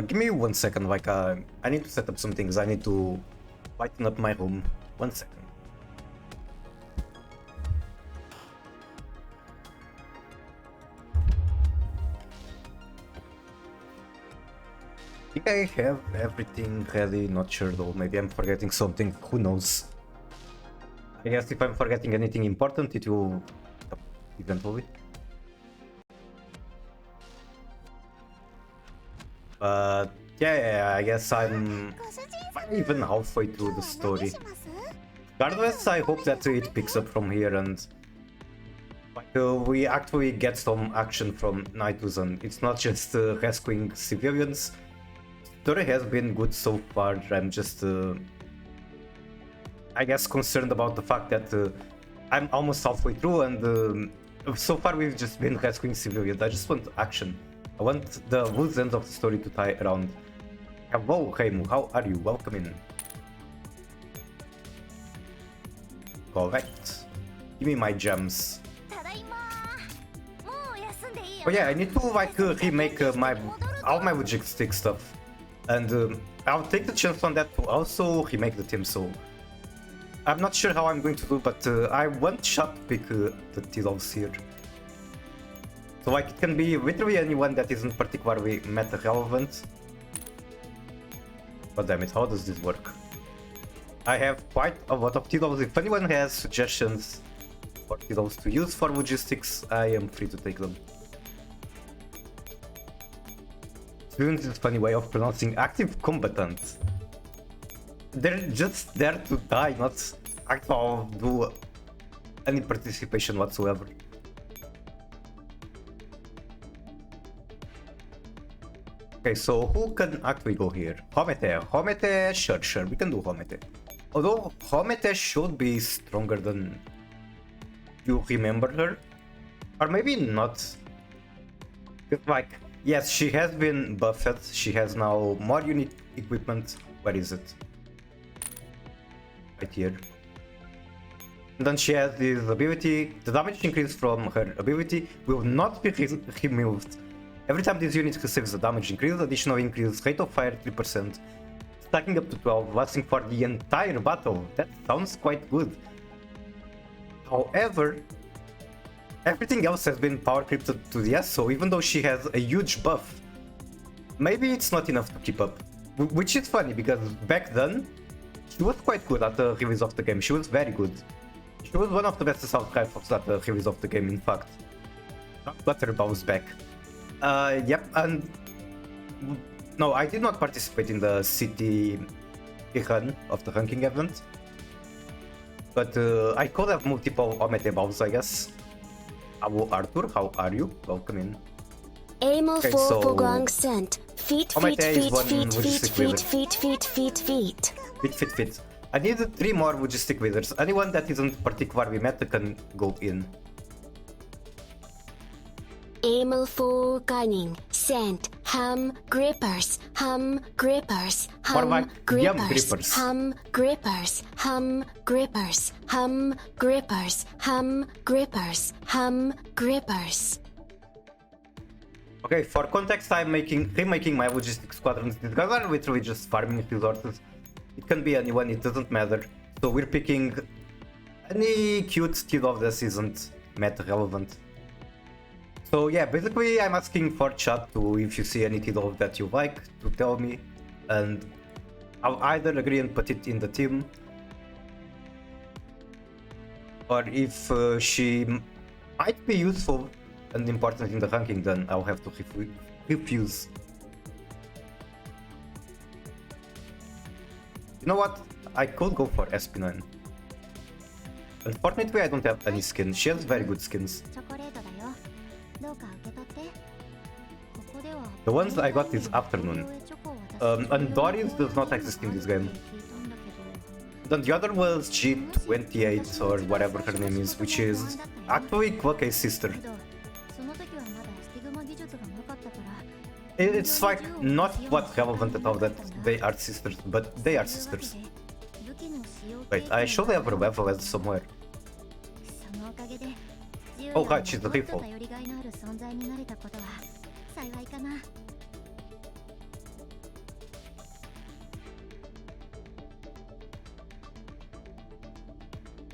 Give me 1 second, like, I need to set up some things. I need to lighten up my room. 1 second. I think I have everything ready, not sure though. Maybe I'm forgetting something, who knows. I guess if I'm forgetting anything important, it will eventually. But yeah, I guess I'm even halfway through the story. Regardless, I hope that it picks up from here and we actually get some action from Naituzen. It's not just rescuing civilians. The story has been good so far. I'm just, I guess, concerned about the fact that I'm almost halfway through and so far we've just been rescuing civilians. I just want action. I want the loose ends of the story to tie around. Hello, Heimu, how are you? Welcome in. Correct. Give me my gems. Oh yeah, I need to like remake all my logistic stuff. And I'll take the chance on that to also remake the team, so I'm not sure how I'm going to do, but I want shot to pick the T-Loves here. So like it can be literally anyone that isn't particularly meta relevant. But damn it, how does this work? I have quite a lot of T-Loves. If anyone has suggestions for T-Loves to use for logistics, I am free to take them. Students is a funny way of pronouncing active combatant. They're just there to die, not actually do any participation whatsoever. Okay, so who can actually go here? Homete. Homete, sure, we can do Homete. Although Homete should be stronger than you remember her. Or maybe not. It's like, yes, she has been buffed. She has now more unique equipment. Where is it? Right here. And then she has this ability. The damage increase from her ability will not be removed. Every time this unit receives a damage increase, additional increase rate of fire 3%, stacking up to 12, lasting for the entire battle. That sounds quite good. However, everything else has been power creeped to the S, so even though she has a huge buff, maybe it's not enough to keep up. Which is funny, because back then, she was quite good at the release of the game. She was very good. She was one of the best assault rifles at the release of the game, in fact. Got her bounce back. Yep, and no, I did not participate in the city run of the ranking event, but I could have multiple Omete balls, I guess. Hello, Arthur, how are you? Welcome in. Okay, so Omete is one feet. I need 3 more logistic wizards. Anyone that isn't particularly meta can go in. Amel for gunning, scent, grippers, grippers, grippers, grippers, grippers, grippers, grippers, grippers. Okay, for context, I'm remaking my logistic squadrons. These guys are literally just farming resources. It can be anyone, it doesn't matter. So we're picking any cute T-Love that isn't meta relevant. So yeah, basically I'm asking for chat to, if you see any T-Love that you like, to tell me, and I'll either agree and put it in the team, or if she might be useful and important in the ranking, then I'll have to refuse. You know what? I could go for SP9. Unfortunately, I don't have any skin. She has very good skins. The ones I got this afternoon. And Doris does not exist in this game. Then the other was G28 or whatever her name is, which is actually Quake's sister. It's like not what relevant at all that they are sisters, but they are sisters. Wait, I should have a level as somewhere. Oh right, she's the rifle.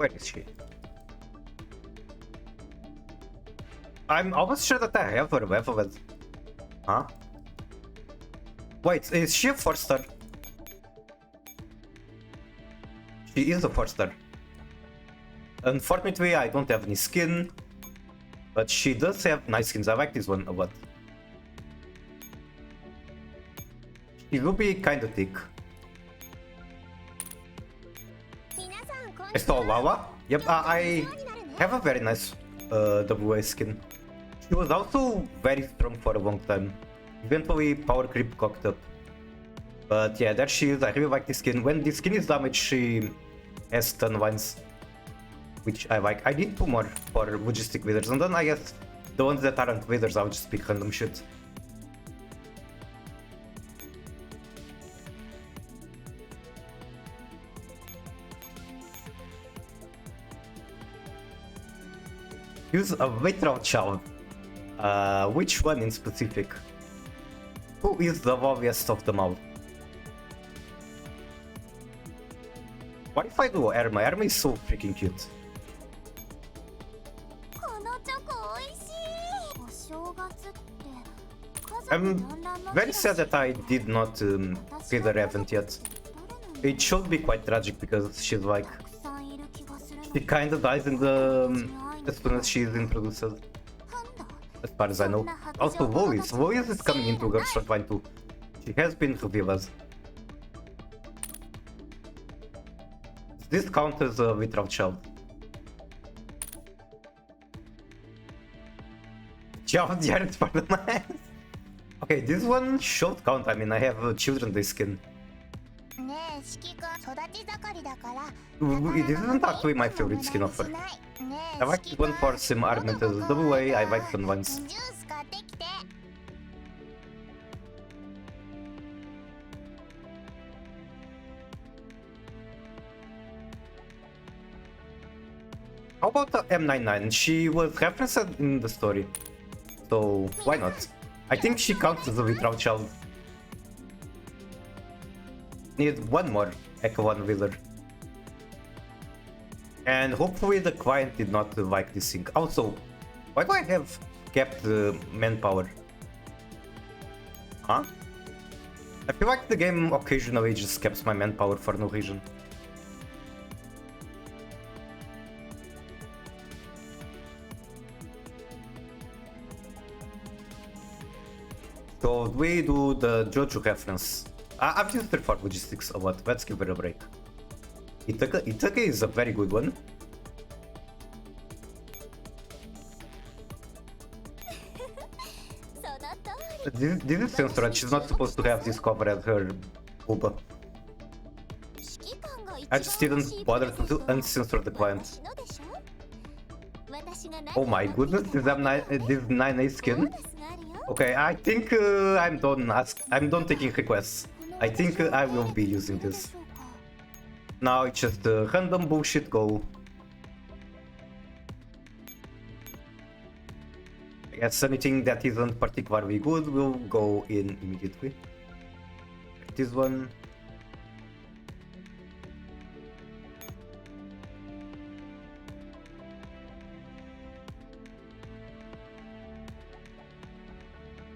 Where is she? I'm almost sure that I have her weapon. Huh? Wait, is she a 4-star? She is a 4-star. Unfortunately, I don't have any skin. But she does have nice skins. I like this one a lot. She will be kinda thick. I saw Lava. Yep, I have a very nice WA skin. She was also very strong for a long time. Eventually, power creep cocked up. But yeah, there she is. I really like this skin. When the skin is damaged, she has stun lines, which I like. I need 2 more for logistic withers, and then I guess the ones that aren't withers, I'll just pick random shit. Use a literal child. Which one in specific? Who is the loveliest of them all? What if I do Erma? Erma is so freaking cute. I'm very sad that I did not pay the event yet. It should be quite tragic because she's like... She kinda dies in the... as soon as she is introduced. As far as I know. Also, Lois. Lois is coming into her short line too. She has been revealed. This counts as a literal child. Child Jared for the night. Okay, this one should count. I mean, I have children they skin. This isn't actually my favorite skin offer. I like one for sim armament as WA, I like them ones. How about the M99? She was referenced in the story, so why not? I think she counts as a literal child. Need one more Echo 1 wheeler. And hopefully the client did not like this thing. Also, why do I have kept manpower? Huh? I feel like the game occasionally just keeps my manpower for no reason. So we do the Jojo reference. I've used her for logistics a lot. Let's give her a break. Itake is a very good one. This is censored. She's not supposed to have this cover as her Uba. I just didn't bother to uncensor the client. Oh my goodness, this 9A skin. Okay, I think I'm done taking requests. I think I will be using this. Now it's just random bullshit go. I guess anything that isn't particularly good will go in immediately. This one.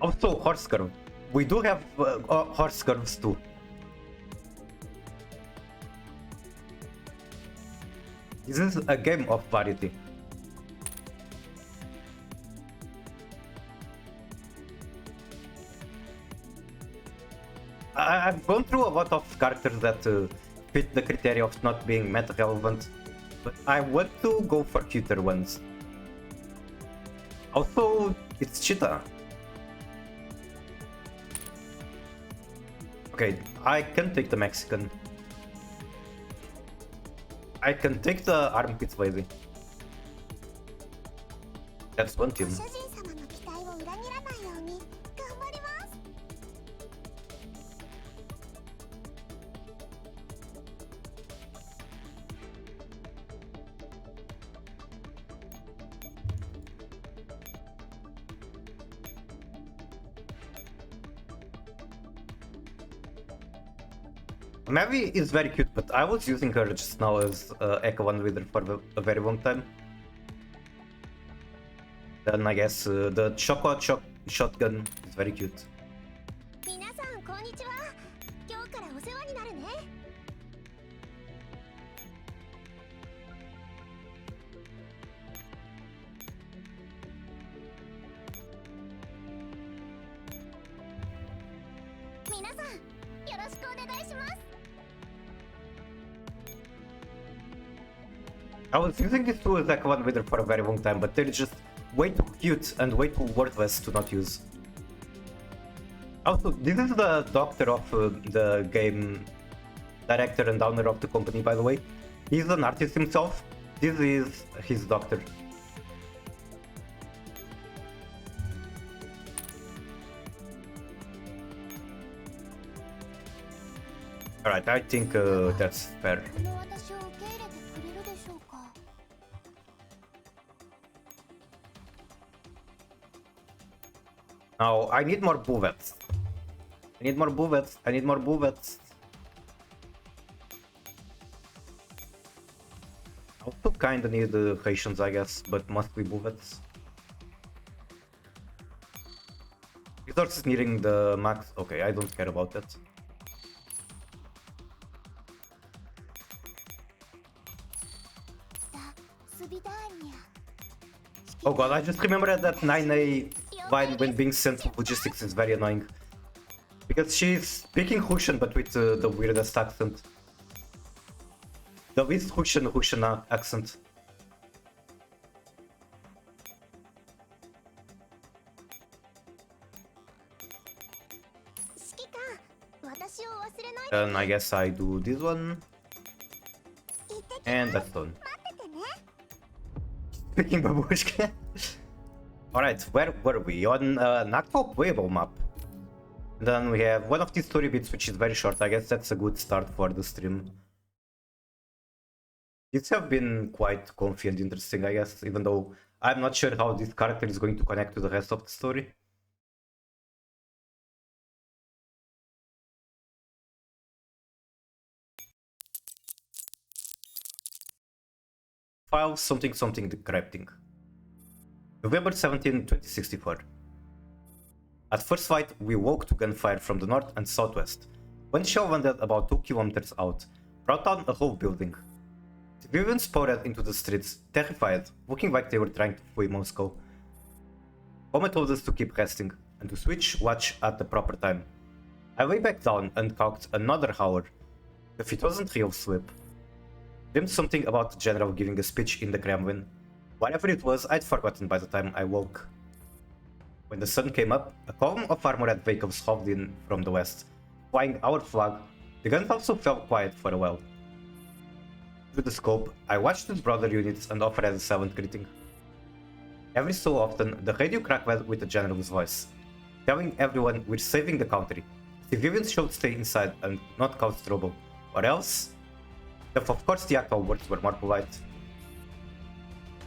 Also, horse curve. We do have horse curves too. This is a game of variety. I've gone through a lot of characters that fit the criteria of not being meta relevant, but I want to go for cuter ones. Also, it's Cheetah. Okay, I can take the Mexican. I can take the armpits lady. That's one team. Mavi is very cute, but I was using her just now as Echo 1 leader for a very long time. Then I guess the shotgun is very cute. 皆さんこんにちは。今日からお世話になるね。皆さんよろしくお願いします。 I was using these two as Echo 1 leader for a very long time, but they're just way too cute and way too worthless to not use. Also, this is the doctor of the game director and owner of the company, by the way. He's an artist himself. This is his doctor. Alright, I think that's fair. この私を受け入れてくれるでしょうか。 Now, I need more bullets. I need more bullets. I need more bullets. I also kinda need Haitians, I guess, but mostly bullets. Resources nearing the max. Okay, I don't care about that. Oh god, I just remembered that 9A Vine when being sent to logistics is very annoying. Because she's speaking Russian but with the weirdest accent. The least Russian accent. And I guess I do this one. And that's done. Speaking babushka. Alright, where were we? On an actual playable map. Then we have one of these story bits which is very short. I guess that's a good start for the stream. These have been quite comfy and interesting, I guess, even though I'm not sure how this character is going to connect to the rest of the story. File something decrypting. November 17, 2064. At first light, we woke to gunfire from the north and southwest. One shell landed about 2 kilometers out, brought down a whole building. Civilians poured into the streets, terrified, looking like they were trying to flee Moscow. Oma told us to keep resting, and to switch watch at the proper time. I lay back down and cocked another hour. If it wasn't real sleep. Dreamed something about the general giving a speech in the Kremlin. Whatever it was, I'd forgotten by the time I woke. When the sun came up, a column of armored vehicles hove in from the west, flying our flag. The guns also fell quiet for a while. Through the scope, I watched the broader units and offered a silent greeting. Every so often, the radio crackled with the general's voice, telling everyone we're saving the country. Civilians should stay inside and not cause trouble, or else... Of course, the actual words were more polite.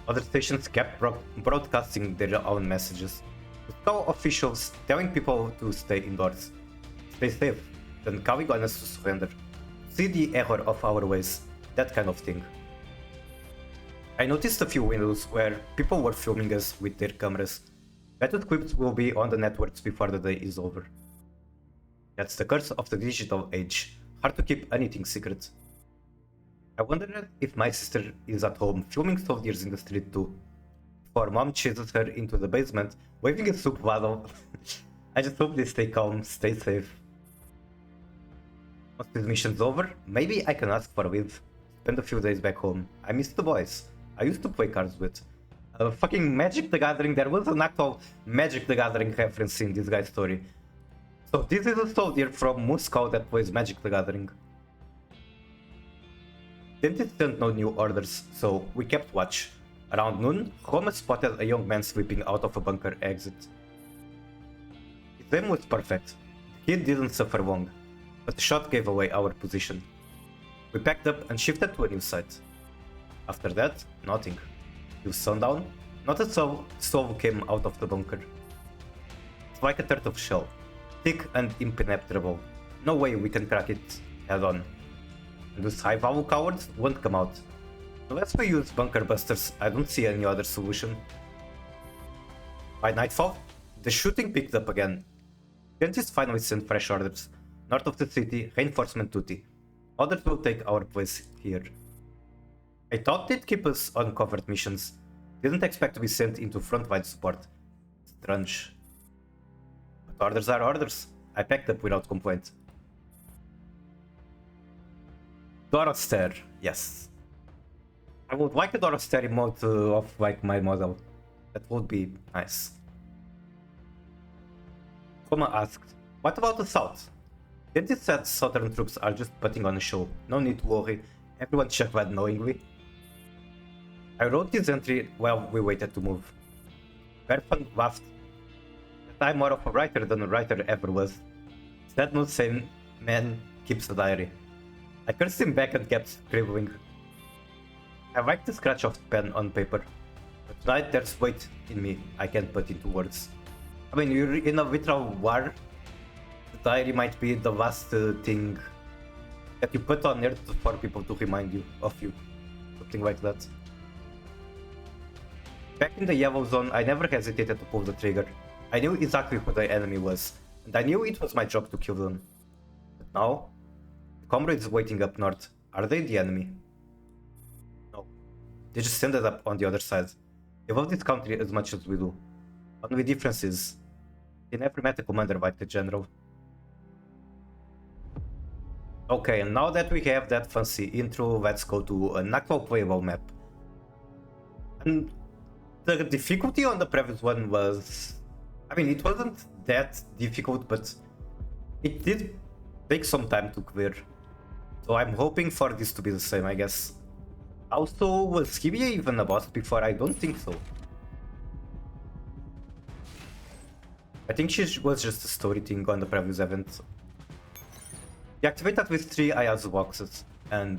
Other stations kept broadcasting their own messages, with co officials telling people to stay indoors, stay safe, then calling on us to surrender, see the error of our ways, that kind of thing. I noticed a few windows where people were filming us with their cameras. Better clips will be on the networks before the day is over. That's the curse of the digital age, hard to keep anything secret. I wondered if my sister is at home filming soldiers in the street too. Before mom chases her into the basement, waving a soup bottle. I just hope they stay calm, stay safe. Once this mission's over, maybe I can ask for a leave. Spend a few days back home. I miss the boys I used to play cards with. Fucking Magic the Gathering, there was an actual Magic the Gathering reference in this guy's story. So this is a soldier from Moscow that plays Magic the Gathering. Didn't send no new orders, so we kept watch. Around noon, Roma spotted a young man sleeping out of a bunker exit. His aim was perfect. The kid didn't suffer long, but the shot gave away our position. We packed up and shifted to a new site. After that, nothing. Till sundown, not a soul came out of the bunker. It's like a turtle shell, thick and impenetrable. No way we can crack it. head on. And those high value cowards won't come out. Unless we use bunker busters, I don't see any other solution. By nightfall, the shooting picked up again. Gentis finally sent fresh orders. North of the city, reinforcement duty. Others will take our place here. I thought they'd keep us on covert missions. Didn't expect to be sent into front-line support. Strange. But orders are orders. I packed up without complaint. Doroster, yes. I would like a Doroster emote of like my model. That would be nice. Koma asked, what about the south? Dentist said southern troops are just putting on a show. No need to worry. Everyone checked that knowingly. I wrote this entry while we waited to move. Verfan laughed. That I'm more of a writer than a writer ever was. That no sane man keeps a diary. I cursed him back and kept scribbling. I like the scratch of the pen on paper. But tonight there's weight in me I can't put into words. I mean, you're in a literal war. The diary might be the last thing that you put on Earth for people to remind you of you. Something like that. Back in the yellow zone, I never hesitated to pull the trigger. I knew exactly who the enemy was, and I knew it was my job to kill them. But now, the comrades waiting up north, are they the enemy? No. They just ended up on the other side. They love this country as much as we do. Only difference is, they never met a commander like the general. Okay, and now that we have that fancy intro, let's go to an actual playable map. And the difficulty on the previous one was... I mean, it wasn't that difficult, but it did take some time to clear. So I'm hoping for this to be the same, I guess. Also, was Skibia even a boss before? I don't think so. I think she was just a story thing on the previous event. Deactivate with 3 Ayazu boxes, and...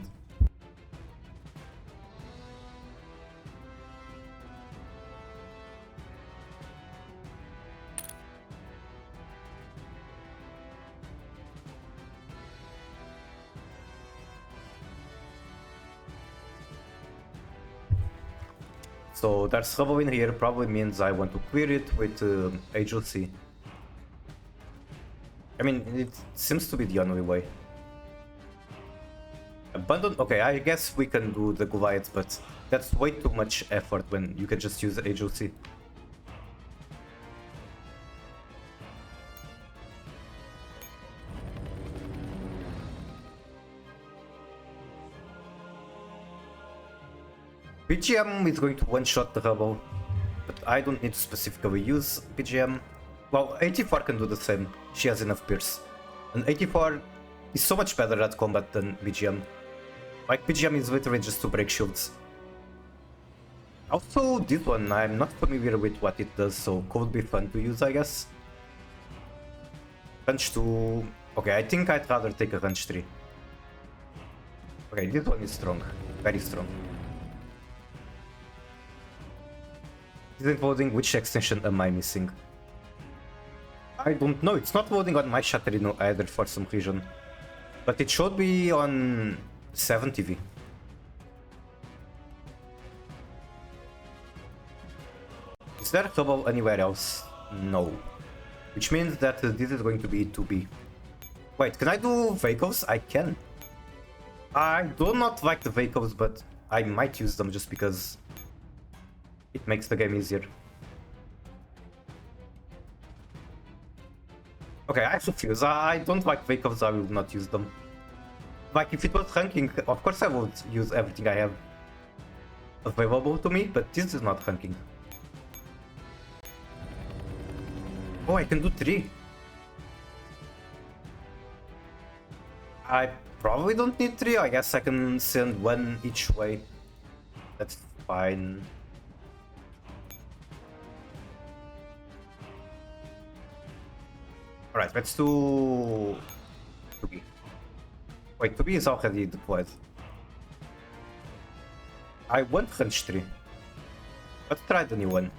So there's trouble in here, probably means I want to clear it with agency. I mean, it seems to be the only way. Abandon. Okay, I guess we can do the Goliath, but that's way too much effort when you can just use agency. BGM is going to one-shot the rubble, but I don't need to specifically use BGM. Well, 84 can do the same, she has enough pierce. And 84 is so much better at combat than BGM. Like, BGM is literally just to break shields. Also, this one, I'm not familiar with what it does, so could be fun to use, I guess. Range 2... Okay, I think I'd rather take a range 3. Okay, this one is strong, very strong. Is it loading? Which extension am I missing? I don't know, it's not loading on my Shatterino either for some reason. But it should be on 7TV. Is there trouble anywhere else? No. Which means that this is going to be 2B. Wait, can I do vehicles? I can. I do not like the vehicles, but I might use them just because it makes the game easier. Okay, I refuse. I don't like vehicles, I will not use them. Like, if it was ranking, of course I would use everything I have available to me, but this is not ranking. Oh, I can do 3. I probably don't need 3, I guess I can send 1 each way. That's fine. Alright, let's do 2B. Wait, 2B is already deployed. I want range 3. Let's try the new one.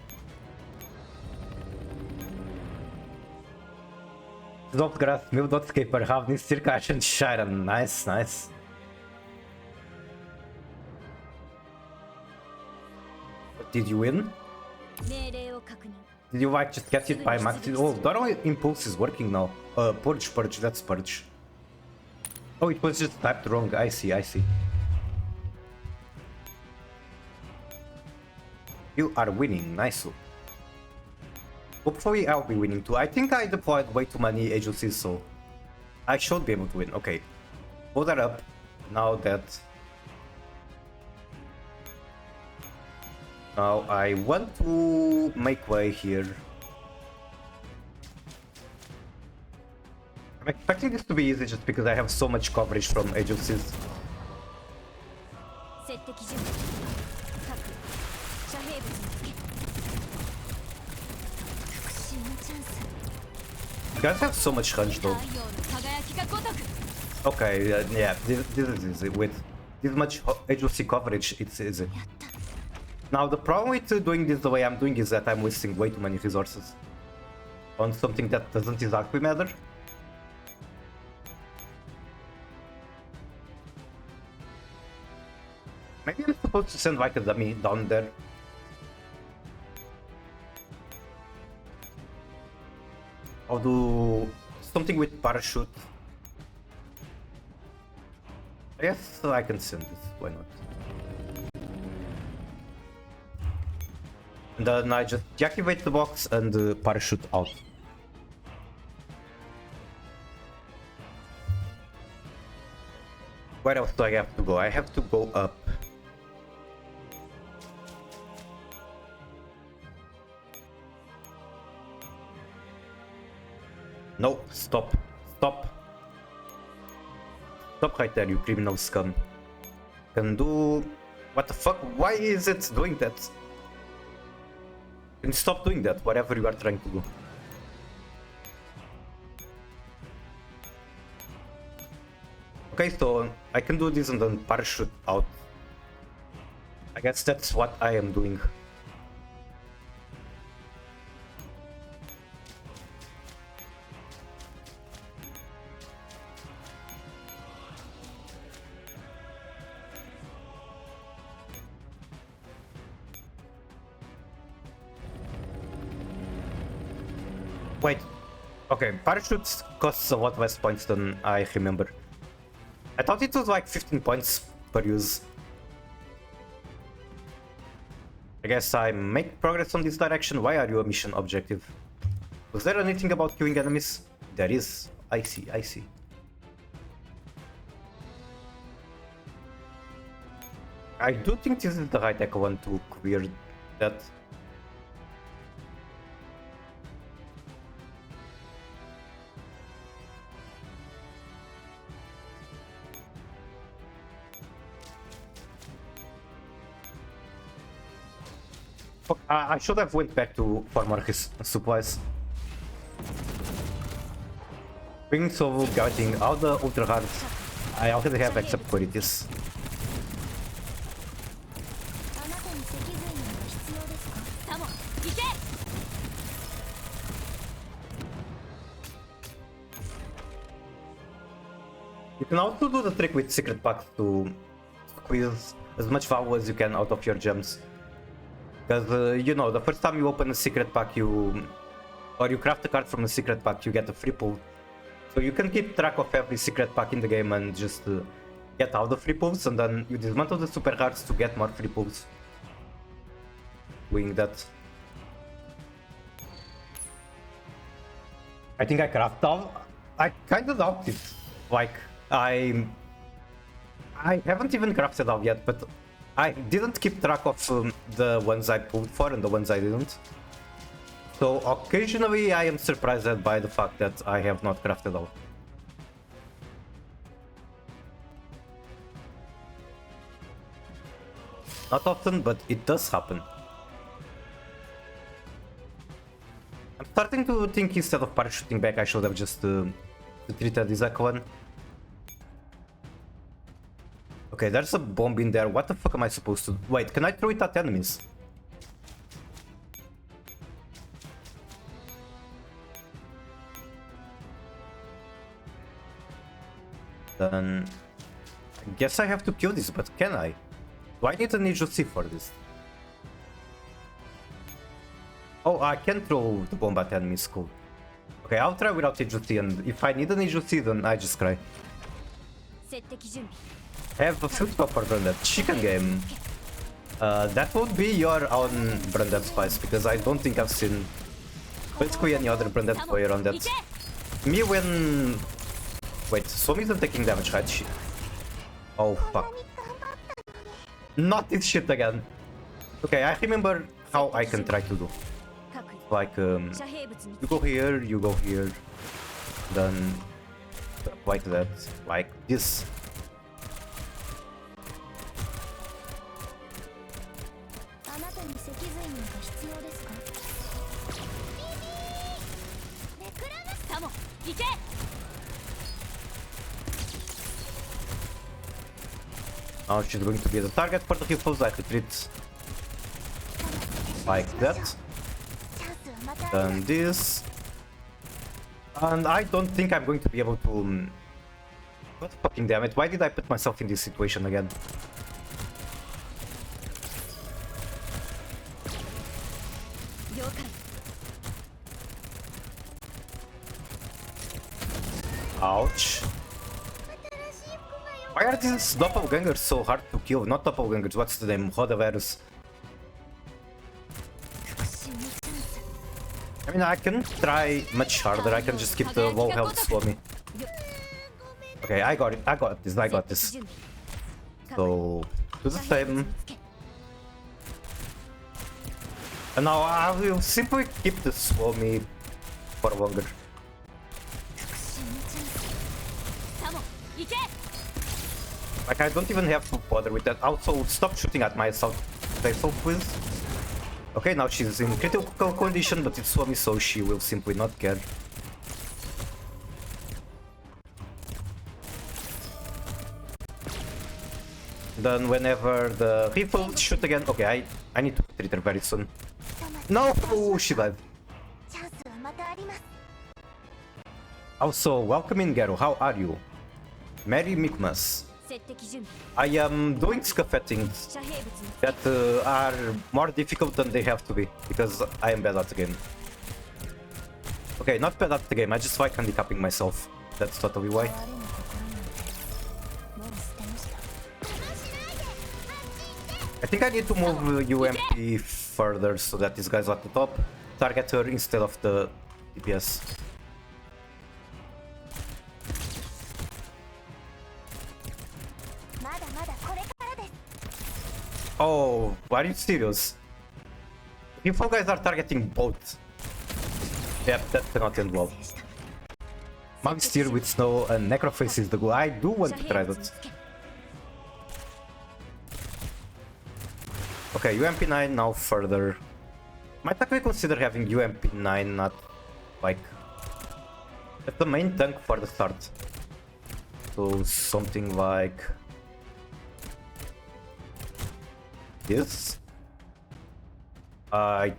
Zoptgrass, Mildotskaper, Havnis, Circash, and Sharon. Nice, nice. Did you win? 命令を確認 Did you like just get hit by max? Oh, Doro Impulse is working now. Purge, that's Purge. Oh, it was just typed wrong. I see, I see. You are winning, nice. Hopefully I'll be winning too. I think I deployed way too many agencies, so I should be able to win. Okay, pull that up. Now I want to make way here. I'm expecting this to be easy just because I have so much coverage from agencies. 接敵準備各遮蔽物につけ復讐のチャンス You guys have so much hunch though. 太陽の輝きが如く Okay, yeah, this is easy. With this much agency coverage, it's easy. Now the problem with doing this the way I'm doing is that I'm wasting way too many resources on something that doesn't exactly matter. Maybe I'm supposed to send like a dummy down there. I'll do something with parachute. I guess I can send this, why not? And then I just deactivate the box and parachute out. Where else do I have to go? I have to go up. No, stop. Stop. Stop right there, you criminal scum. Can do... What the fuck? Why is it doing that? Can you stop doing that, whatever you are trying to do? Okay, so I can do this and then parachute out. I guess that's what I am doing. Wait, okay, parachutes costs a lot less points than I remember. I thought it was like 15 points per use. I guess I make progress on this direction. Why are you a mission objective? Was there anything about killing enemies? There is. I see, I see. I do think this is the right echo one to clear that. Fuck, I should have went back to farm his supplies. Being so guarding all the ultra cards I already have except for this. あなたに脊髄など必要ですかサモン行け You can also do the trick with secret packs to squeeze as much value as you can out of your gems. Because, you know, the first time you open a secret pack, you craft a card from a secret pack, you get a free pull. So you can keep track of every secret pack in the game and just get all the free pulls, and then you dismantle the super cards to get more free pulls. Doing that. I think I craft all. I kinda doubt it. Like, I haven't even crafted all yet, but I didn't keep track of the ones I pulled for and the ones I didn't. So occasionally I am surprised by the fact that I have not crafted all. Not often, but it does happen. I'm starting to think instead of parachuting back, I should have just treated this one. Okay, there's a bomb in there. What the fuck am I supposed to... Wait, can I throw it at enemies? Then I guess I have to kill this, but can I? Do I need an agency for this? Oh, I can throw the bomb at enemies, cool. Okay, I'll try without agency, and if I need an agency, then I just cry. I have a filter for Branded. Chicken game. That would be your own Branded Spice, because I don't think I've seen basically any other Branded player on that. Me when... Wait, Swami isn't taking damage, right? Shit. Oh, fuck. Not this shit again. Okay, I remember how I can try to do. Like, you go here, then like that, like this. Now she's going to be the target for the ripples. I retreat like that. Then this. And I don't think I'm going to be able to... God fucking damn it, why did I put myself in this situation again? Ouch. Why are these doppelgangers so hard to kill? Not doppelgangers, what's the name? Rodavirus. I mean, I can try much harder. I can just keep the low health Swami. Okay, I got it. I got this. So, do the same. And now I will simply keep the Swami for longer. Like, I don't even have to bother with that. Also, stop shooting at myself, please. Okay, now she's in critical condition, but it's Swami, so she will simply not care. Then whenever the rifle shoot again... Okay, I need to treat her very soon. No! Oh, she died. Also, welcome in, Gero. How are you? Merry Mi'kmaq. I am doing scuffettings that are more difficult than they have to be, because I am bad at the game. Okay, not bad at the game, I just like handicapping myself. That's totally why. I think I need to move UMP further so that this guy's at the top. Target her instead of the DPS. Oh, are you serious? If you guys are targeting both. Yep, that cannot end well. Mag Steer with Snow and Necroface is the goal. I do want to try that. Okay, UMP9 now further. Might actually consider having UMP9 not like at the main tank for the start. So something like this. I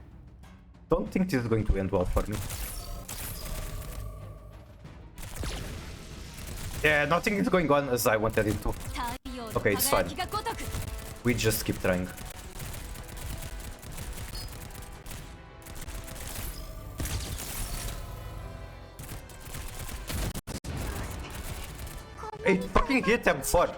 don't think this is going to end well for me. Yeah, nothing is going on as I wanted it to. Okay, it's fine. We just keep trying. It fucking hit him for.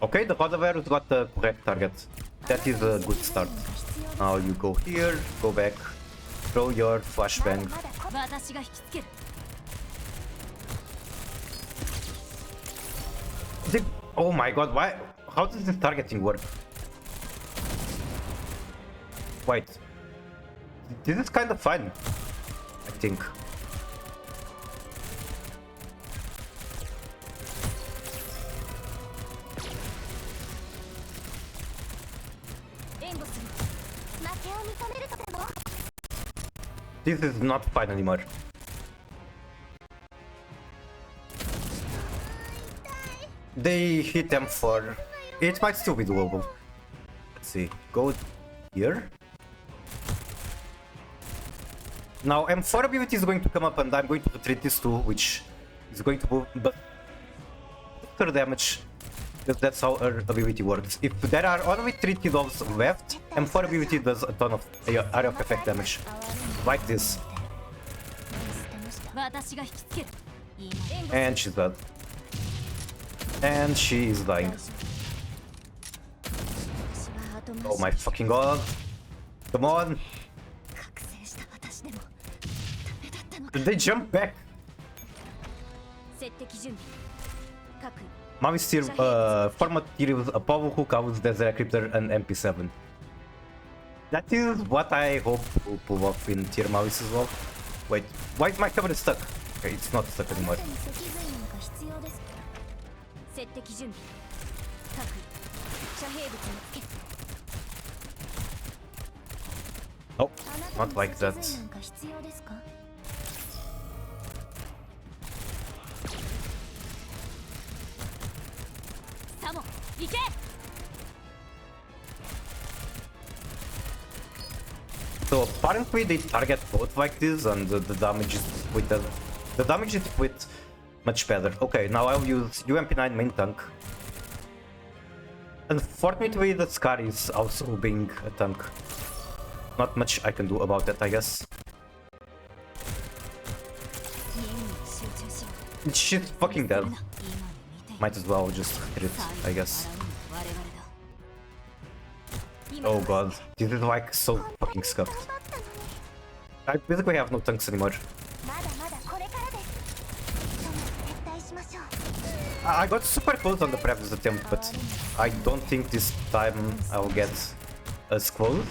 Okay, the Rodavirus got the correct target. That is a good start. Now you go here, go back, throw your flashbang. Oh my god, why? How does this targeting work? Wait. This is kind of fun, I think. This is not fun anymore. They hit M4. It might still be doable. Let's see. Go here. Now M4 ability is going to come up and I'm going to retreat this too, which is going to move, but her damage, because that's how her ability works. If there are only 3 kills left, M4 ability does a ton of area of effect damage. Like this. And she's dead. And she is dying. Oh my fucking god. Come on. Did they jump back? Mouse tier, format tier with Apollo, Hookhouse, Desert Cryptor, and MP7. That is what I hope will pull off in tier mouse as well. Wait, why is my camera stuck? Okay, it's not stuck anymore. Oh, not like that. So apparently they target both like this, and the damage is with the damage is with much better. Okay, now I'll use UMP9 main tank. Unfortunately, the Scar is also being a tank. Not much I can do about that, I guess. She's fucking dead. Might as well just hit it, I guess. Oh god, this is like so fucking scuffed. I basically have no tanks anymore. I got super close on the previous attempt, but I don't think this time I'll get as close.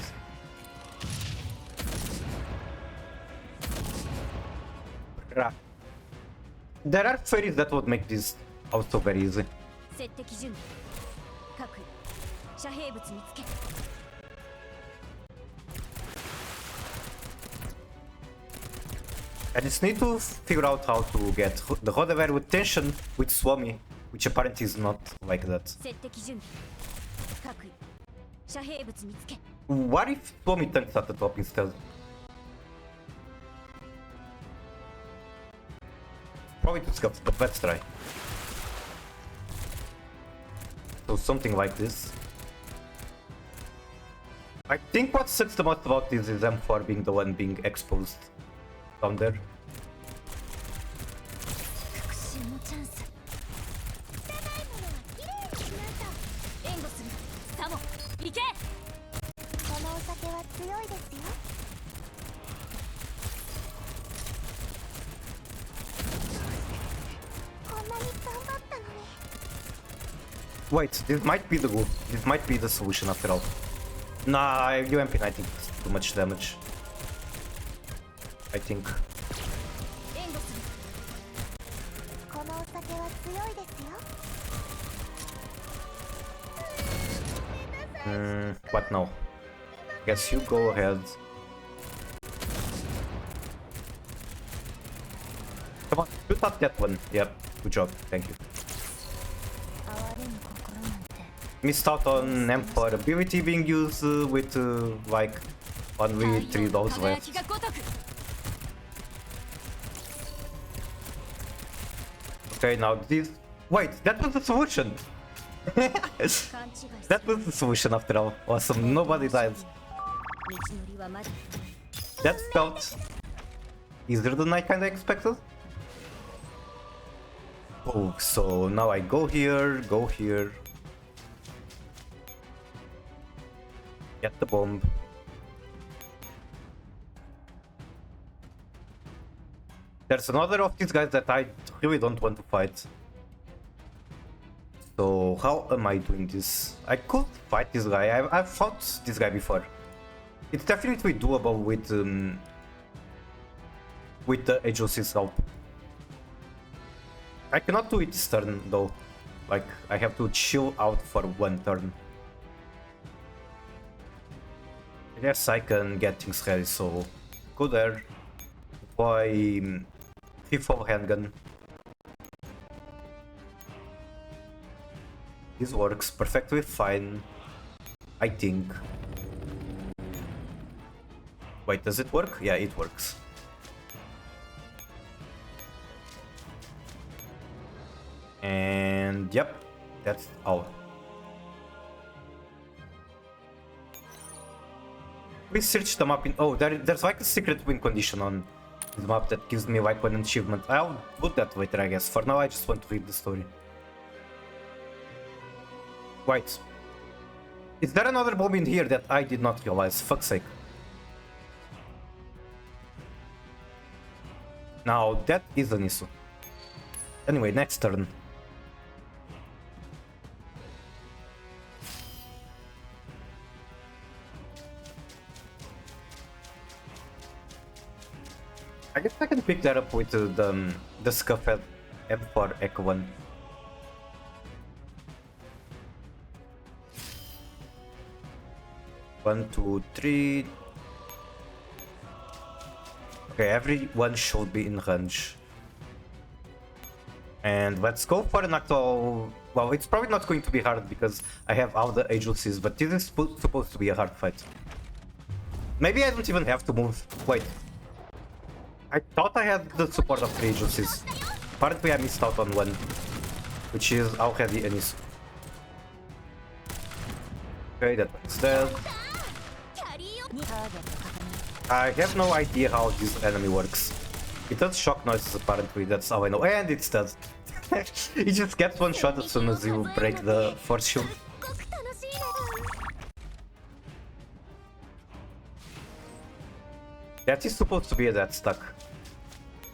There are fairies that would make this also very easy. I just need to figure out how to get the Hodever with tension with Swami, which apparently is not like that. What if Swami tanks at the top instead? Probably too scuffed, but let's try. So something like this. I think what sucks the most about this is M4 being the one being exposed down there. Wait, this might be the good. This might be the solution after all. Nah, UMP I think it's too much damage. I think. What now? Guess you go ahead. Come on, shoot at that one. Yep, good job, thank you. Missed out on M4 ability being used with like only 3 dolls left. Okay, now this. Wait, that was the solution! That was the solution after all. Awesome, nobody died. That felt easier than I kinda expected. Oh, so now I go here, get the bomb. There's another of these guys that I really don't want to fight. So how am I doing this? I could fight this guy. I've fought this guy before. It's definitely doable with the HOC's help. I cannot do it this turn though. Like I have to chill out for 1 turn. I guess I can get things ready, so go there, deploy 5th handgun. This works perfectly fine, I think. Wait, does it work? Yeah, it works. And yep, that's all. We search the map in... Oh, there's like a secret win condition on the map that gives me like one achievement. I'll put that later, I guess. For now, I just want to read the story. Wait. Is there another bomb in here that I did not realize? Fuck's sake. Now, that is an issue. Anyway, next turn. I guess I can pick that up with the Scuff M4 Echo 1. One, two, three. Okay, everyone should be in range. And let's go for an actual... Well, it's probably not going to be hard because I have all the agencies, but this is supposed to be a hard fight. Maybe I don't even have to move. Wait. I thought I had the support of 3 agencies. Apparently I missed out on one, which is already an issue. Okay, that one's dead. I have no idea how this enemy works. It does shock noises apparently, that's how I know. And it's dead. He just gets one shot as soon as you break the force shield. That is supposed to be a dead stack.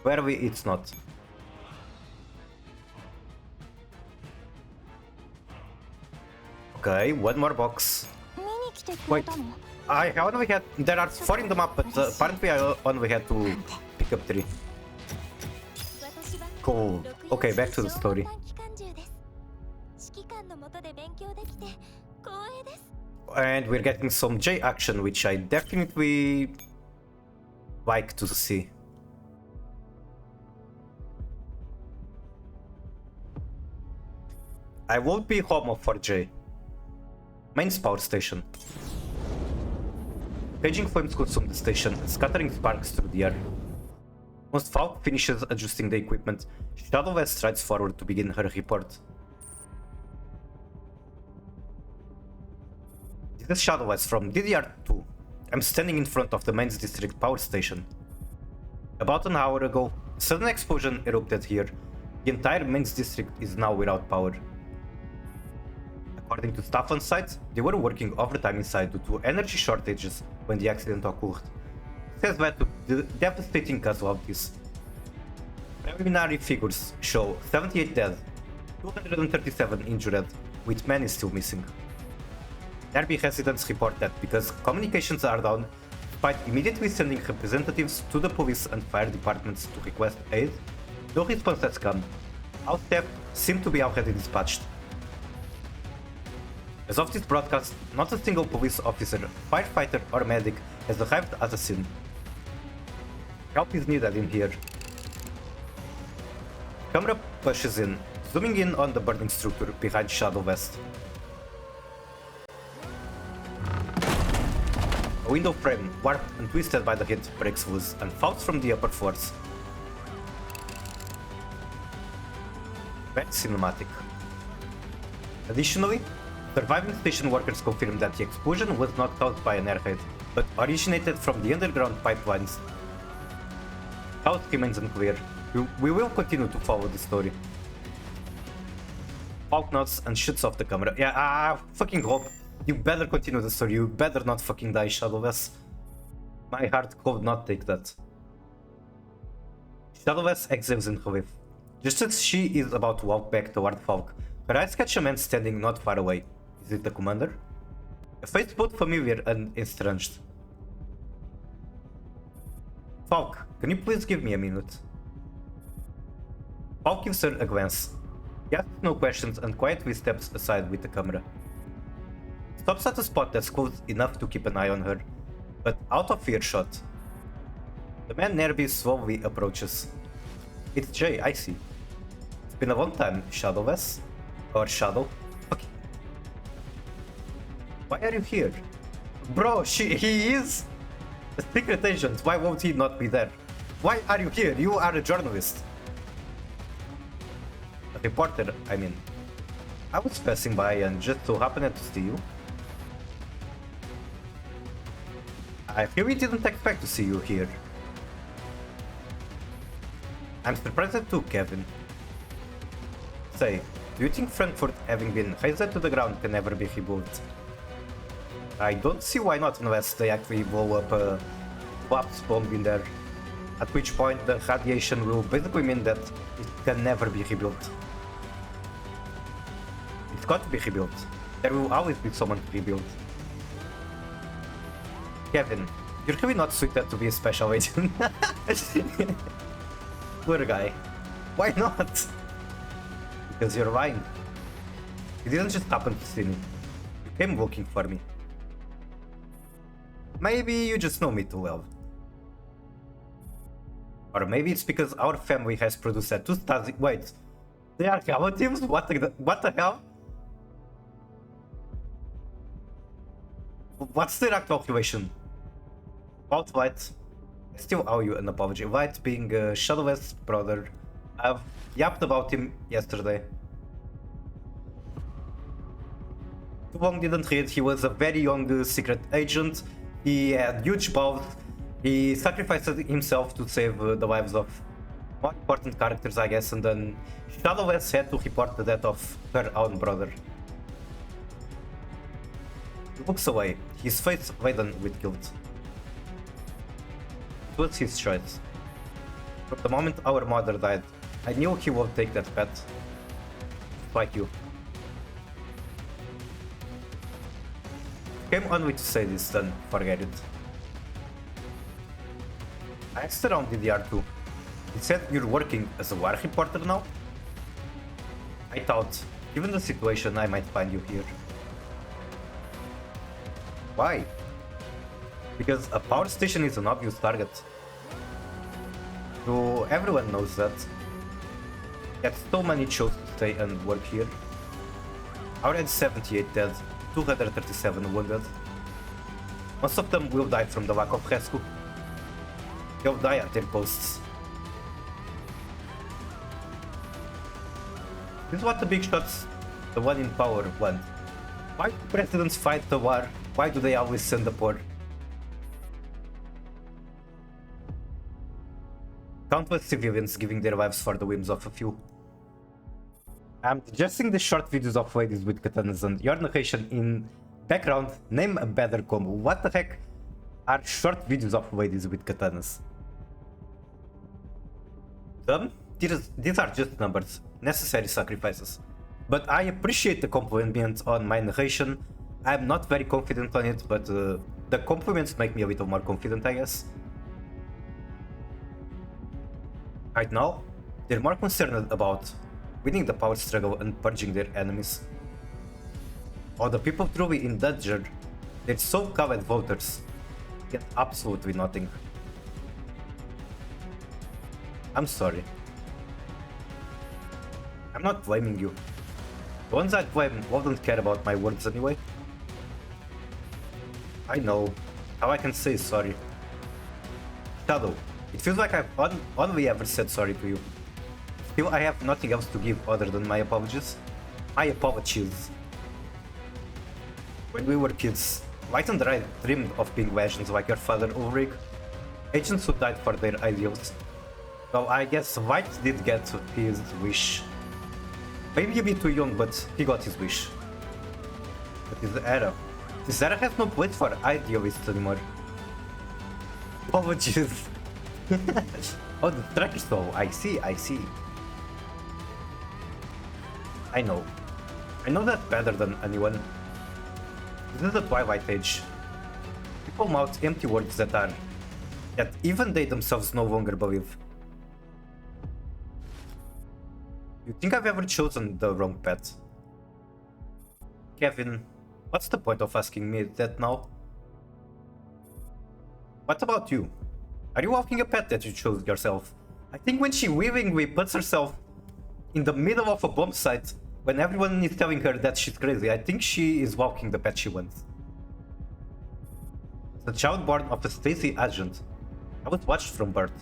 Where it's not. Okay, one more box. Wait, I only had... There are 4 in the map, but apparently I only had to pick up 3. Cool. Okay, back to the story. And we're getting some J action, which I definitely like to see. I won't be homo for J. Mains power station. Raging flames consume the station, scattering sparks through the air. Once Falk finishes adjusting the equipment, Shadowless strides forward to begin her report. This is Shadowless from DDR2. I'm standing in front of the Mains District power station. About an hour ago, a sudden explosion erupted here. The entire Mains District is now without power. According to staff on site, they were working overtime inside due to energy shortages when the accident occurred. Says that the devastating casualties. Preliminary figures show 78 dead, 237 injured, with many still missing. Nearby residents report that because communications are down, despite immediately sending representatives to the police and fire departments to request aid, no response has come. All staff seem to be already dispatched. As of this broadcast, not a single police officer, firefighter or medic has arrived at the scene. Help is needed in here. Camera pushes in, zooming in on the burning structure behind Shadow West. A window frame, warped and twisted by the heat, breaks loose and falls from the upper floors. Very cinematic. Additionally, surviving station workers confirmed that the explosion was not caused by an airhead, but originated from the underground pipelines. How it remains unclear. We will continue to follow the story. Falk nods and shoots off the camera. Yeah, I fucking hope. You better continue the story. You better not fucking die, Shadowless. My heart could not take that. Shadowless exhales in relief. Just as she is about to walk back toward Falk, her eyes catch a man standing not far away. Is it the commander? A face both familiar and estranged. Falk, can you please give me a minute? Falk gives her a glance. He asks no questions and quietly steps aside with the camera. Stops at a spot that's close enough to keep an eye on her, but out of earshot. The man nearby slowly approaches. It's Jay, I see. It's been a long time, Shadowless. Or Shadow. Okay, Why are you here? Bro, he is a secret agent. Why won't he not be there? Why are you here? You are a journalist. A reporter, I mean. I was passing by and just so happened to see you. I really didn't expect to see you here. I'm surprised too, Kevin. Say, do you think Frankfurt, having been razed to the ground, can never be rebuilt? I don't see why not unless they actually blow up a collapse bomb in there. At which point the radiation will basically mean that it can never be rebuilt. It's got to be rebuilt. There will always be someone to rebuild. Kevin, you're really not suited to be a special agent. Poor guy. Why not? Because you're lying. You didn't just happen to see me. You came looking for me. Maybe you just know me too well. Or maybe it's because our family has produced a two stars. Wait, they are relatives? What the hell? What's their actual relation? About Light, I still owe you an apology. Light being Shadow's brother. I've yapped about him yesterday. Too long didn't read. He was a very young secret agent. He had huge balls. He sacrificed himself to save the lives of more important characters, I guess, and then Shadow's had to report the death of her own brother. He looks away, his face laden with guilt. It was his choice. From the moment our mother died, I knew he would take that path. Like you. Came only to say this, then forget it. I asked around DDR2. It said you're working as a war reporter now? I thought, given the situation, I might find you here. Why? Because a power station is an obvious target. So everyone knows that. Yet so many chose to stay and work here. Already 78 dead, 237 wounded. Most of them will die from the lack of rescue. They'll die at their posts. This is what the big shots, the one in power, want. Why do presidents fight the war? Why do they always send the poor? Countless civilians giving their lives for the whims of a few. I'm suggesting the short videos of ladies with katanas and your narration in background. Name a better combo. What the heck are short videos of ladies with katanas? Dumb? These are just numbers, necessary sacrifices. But I appreciate the compliment on my narration. I'm not very confident on it, but the compliments make me a little more confident, I guess. Right now, they're more concerned about winning the power struggle and purging their enemies. While the people truly in danger, their so-called voters get absolutely nothing. I'm sorry. I'm not blaming you. The ones I blame wouldn't care about my words anyway. I know. How I can say sorry. Shadow, it feels like I've only ever said sorry to you. Still, I have nothing else to give other than my apologies. My apologies. When we were kids, Light and I dreamed of being legends like your father Ulrich. Agents who died for their ideals. Well, I guess Light did get his wish. Maybe a bit too young, but he got his wish. But this era has no place for idealists anymore. Apologies. Oh, the track though. I see. I know that better than anyone. This is the Twilight Age. People mouth empty words that even they themselves no longer believe. You think I've ever chosen the wrong path? Kevin, what's the point of asking me that now? What about you? Are you walking a path that you chose yourself? I think when she willingly puts herself in the middle of a bomb site, when everyone is telling her that she's crazy, I think she is walking the path she wants. The child born of a Stacy agent. I was watched from birth.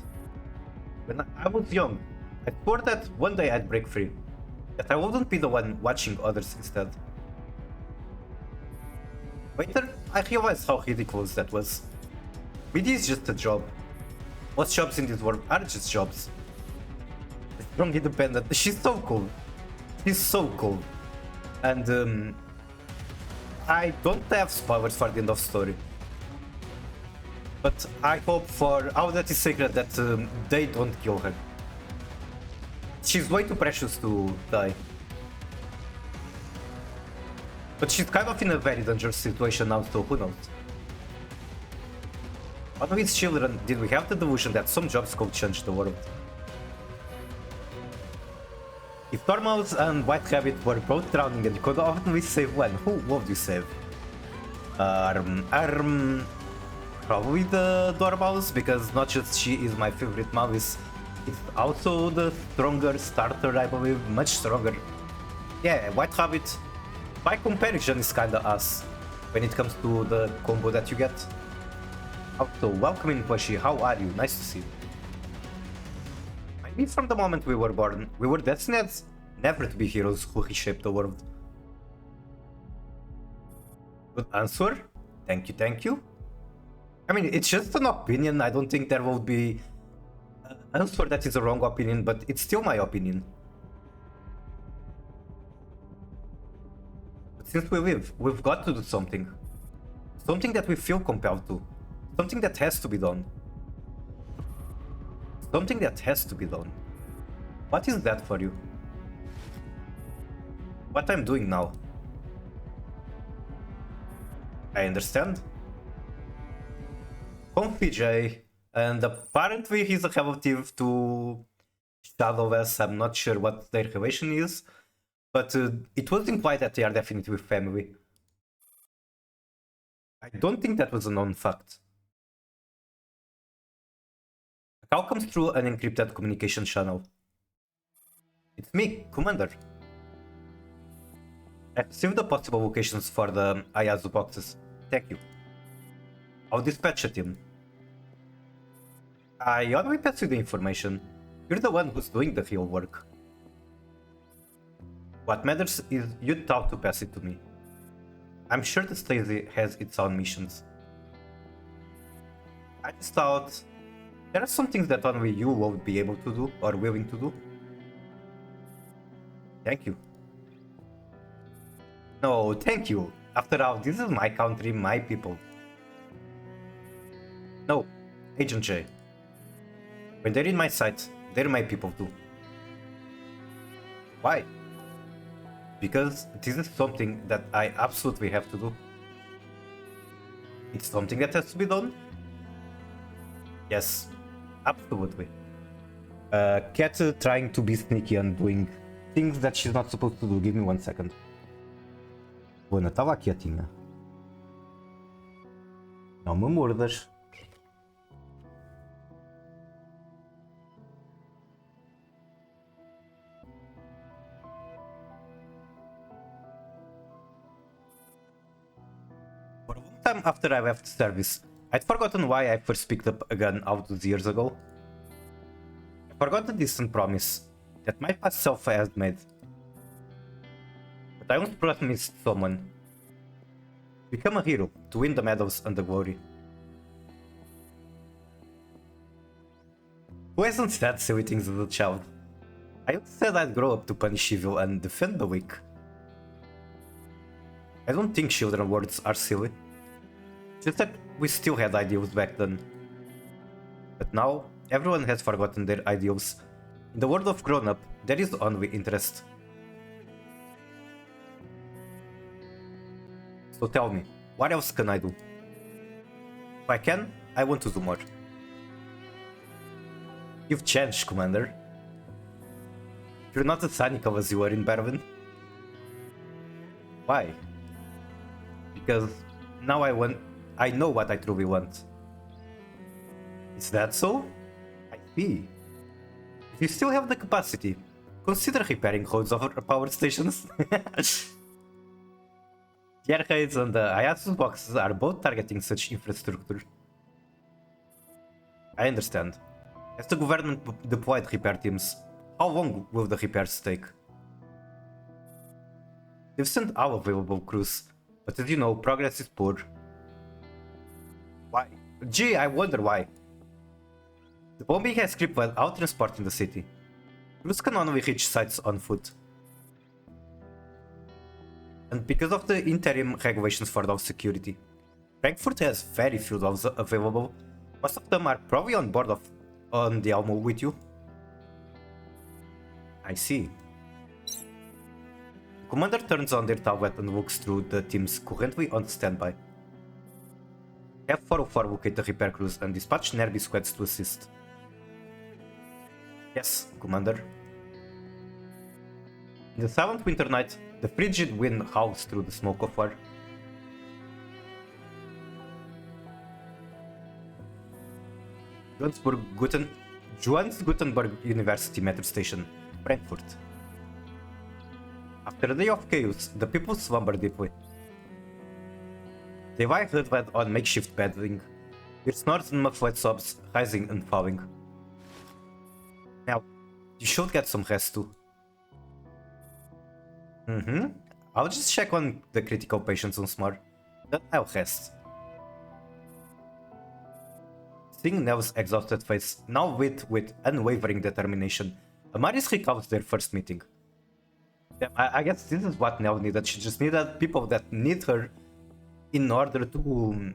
When I was young, I swore that one day I'd break free. That I wouldn't be the one watching others instead. Later, I realized how ridiculous that was. BD is just a job. Most jobs in this world are just jobs. Strong independent. She's so cool. She's so cool. And I don't have spoilers for the end of story. But I hope for all that is sacred that they don't kill her. She's way too precious to die. But she's kind of in a very dangerous situation now, so who knows? On which children did we have the delusion that some jobs could change the world? If Tormouse and White Rabbit were both drowning and you could only save one, who would you save? Probably the Dormouse, because not just she is my favorite mouse, it's also the stronger starter, I believe, much stronger. Yeah, White Rabbit, by comparison, is kinda us when it comes to the combo that you get. Also, welcome in Pushy, how are you? Nice to see you. Maybe from the moment we were born, we were destined never to be heroes who reshaped the world. Good answer. Thank you, thank you. I mean, it's just an opinion. I don't think there will be an answer that is a wrong opinion, but it's still my opinion. But since we live, we've got to do something. Something that we feel compelled to. Something that has to be done. Something that has to be done. What is that for you? What I'm doing now. I understand. Comfy J, and apparently he's a relative to Shadow S. I'm not sure what their relation is, but it was implied that they are definitely family. I don't think that was a known fact. A call comes through an encrypted communication channel. It's me, Commander. I've received the possible locations for the Ayazu boxes. Thank you. I'll dispatch a team. I already passed you the information. You're the one who's doing the real work. What matters is you thought to pass it to me. I'm sure the Stasi has its own missions. I just thought there are some things that only you won't be able to do or willing to do. Thank you. No, thank you. After all, this is my country, my people. No, Agent J. When they're in my sight, they're my people too. Why? Because this is something that I absolutely have to do. It's something that has to be done? Yes, absolutely. Cat trying to be sneaky and doing things that she's not supposed to do. Give me 1 second. Bună, tava quietinha. Não me mordas. For a long time after I left service, I'd forgotten why I first picked up a gun all those years ago. I forgot the distant promise that my past self had made. But I once promised someone. Become a hero to win the medals and the glory. Who hasn't said silly things as a child? I once said I'd grow up to punish evil and defend the weak. I don't think children's words are silly. Just that we still had ideals back then. But now, everyone has forgotten their ideals. In the world of grown-up, there is only interest. So tell me, what else can I do? If I can, I want to do more. You've changed, Commander. You're not as cynical as you were in Berlin. Why? Because now I know what I truly want. Is that so? I see. If you still have the capacity, consider repairing loads of our power stations. The arcades and the Ayasu boxes are both targeting such infrastructure. I understand. As the government deployed repair teams, how long will the repairs take? They've sent all available crews, but as you know, progress is poor. Why? Gee, I wonder why. The bombing has crippled all transport in the city. Crews can only reach sites on foot. And because of the interim regulations for dog security, Frankfurt has very few dogs available. Most of them are probably on board on the Almo with you. I see. The commander turns on their tablet and looks through the teams currently on standby. Have 404 locate the repair crews and dispatch nearby squads to assist. Yes, Commander. In the silent winter night, the frigid wind howls through the smoke of war. Johannes Gutenberg University Metro Station, Frankfurt. After a day of chaos, the people slumber deeply. They lie huddled on makeshift bedding, their snores and muffled sobs rising and falling. Now, you should get some rest too. I'll just check on the critical patients once more, then I'll rest. Seeing Nell's exhausted face, now lit with unwavering determination, Amaris recalls their first meeting. I guess this is what Nell needed. She just needed people that need her in order to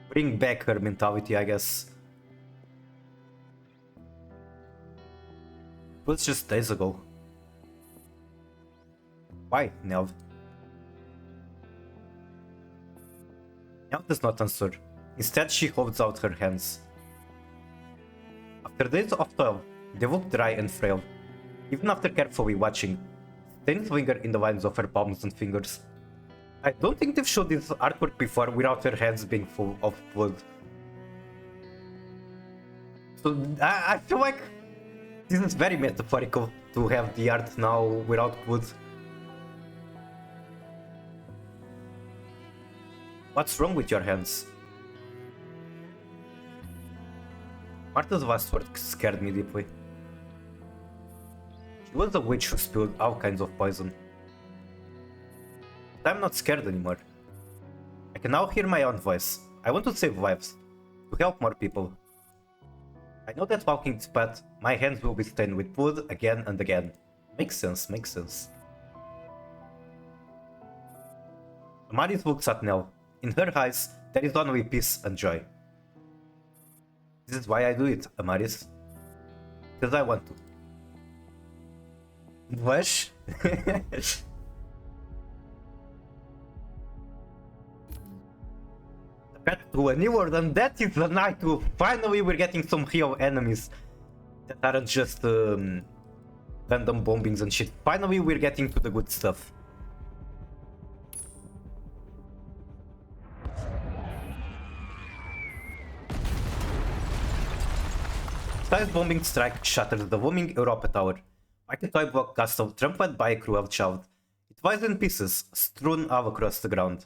bring back her mentality, I guess. It was just days ago. Why, Nell? Nell does not answer. Instead, she holds out her hands. After days of toil, they look dry and frail. Even after carefully watching, stains linger in the lines of her palms and fingers. I don't think they've showed this artwork before without her hands being full of blood. So I feel like this is very metaphorical to have the art now without blood. What's wrong with your hands? Martha's last word scared me deeply. She was a witch who spilled all kinds of poison. But I'm not scared anymore. I can now hear my own voice. I want to save lives, to help more people. I know that walking this path, my hands will be stained with blood again and again. Makes sense, makes sense. Amaris looks at Nell. In her eyes, there is only peace and joy. This is why I do it, Amaris. Because I want to. Wash? The path to a new world, and that is the night to finally we're getting some real enemies that aren't just random bombings and shit. Finally we're getting to the good stuff. Size bombing strike shatters the looming Europa Tower. Like a toy block castle trampled by a cruel child, it lies in pieces, strewn all across the ground.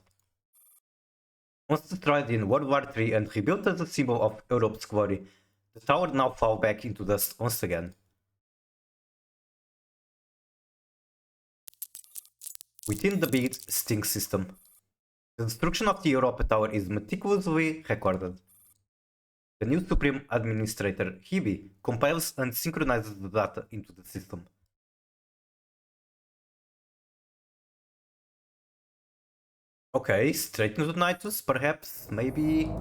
Once destroyed in World War III and rebuilt as a symbol of Europe's glory, the tower now falls back into dust once again. Within the big Sting system, the destruction of the Europa Tower is meticulously recorded. The new Supreme Administrator, Hebe, compiles and synchronizes the data into the system. Okay, straight into Nitus, perhaps, maybe...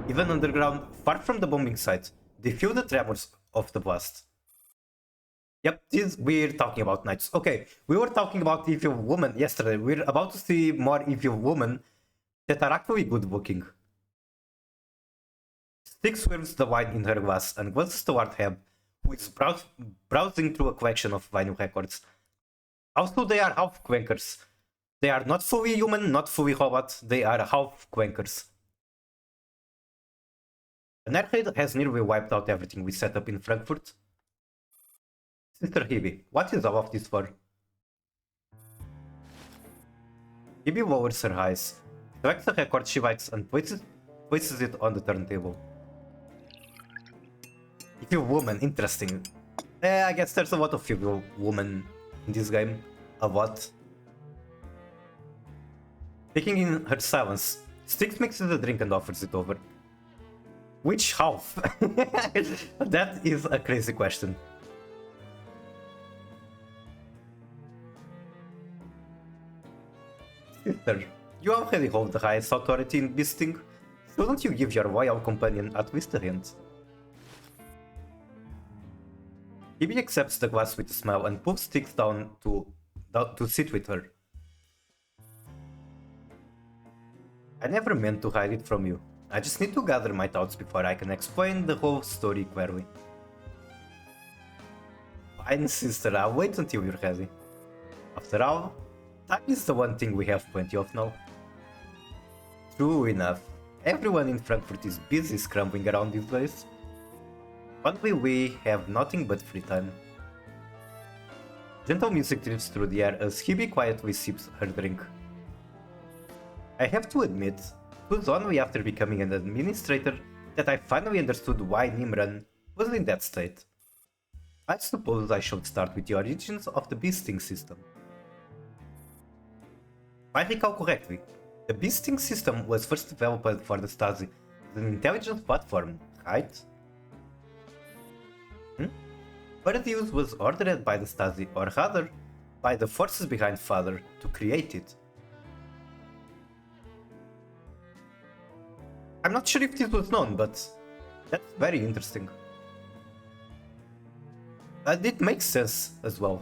Even underground, far from the bombing site, they feel the tremors of the blast. Yep, this we're talking about Nitus. Okay, we were talking about evil women yesterday. We're about to see more evil women that are actually good looking. Styx swirls the wine in her glass and glances toward Heb, who is browsing through a collection of vinyl records. Also, they are half quankers. They are not fully human, not fully robot, they are half quankers. An airhead has nearly wiped out everything we set up in Frankfurt. Sister Hebe, what is all of this for? Phoebe lowers her eyes, selects a record she likes and places it on the turntable. If you're a woman, interesting. I guess there's a lot of female women in this game. A lot. Taking in her silence, Styx mixes the drink and offers it over. Which half? That is a crazy question. Sister, you already hold the highest authority in beasting. Shouldn't you give your royal companion at least a hint? Phoebe accepts the glass with a smile and pulls Styx down to sit with her. I never meant to hide it from you. I just need to gather my thoughts before I can explain the whole story clearly. Fine, sister, I'll wait until you're ready. After all, time is the one thing we have plenty of now. True enough, everyone in Frankfurt is busy scrambling around these days. Only we have nothing but free time. Gentle music drifts through the air as Hebe quietly sips her drink. I have to admit, it was only after becoming an administrator that I finally understood why Nimran was in that state. I suppose I should start with the origins of the beasting system. If I recall correctly, the beasting system was first developed for the Stasi as an intelligence platform, right? Paradius was ordered by the Stasi, or rather, by the forces behind Father, to create it. I'm not sure if this was known, but that's very interesting. And it makes sense as well.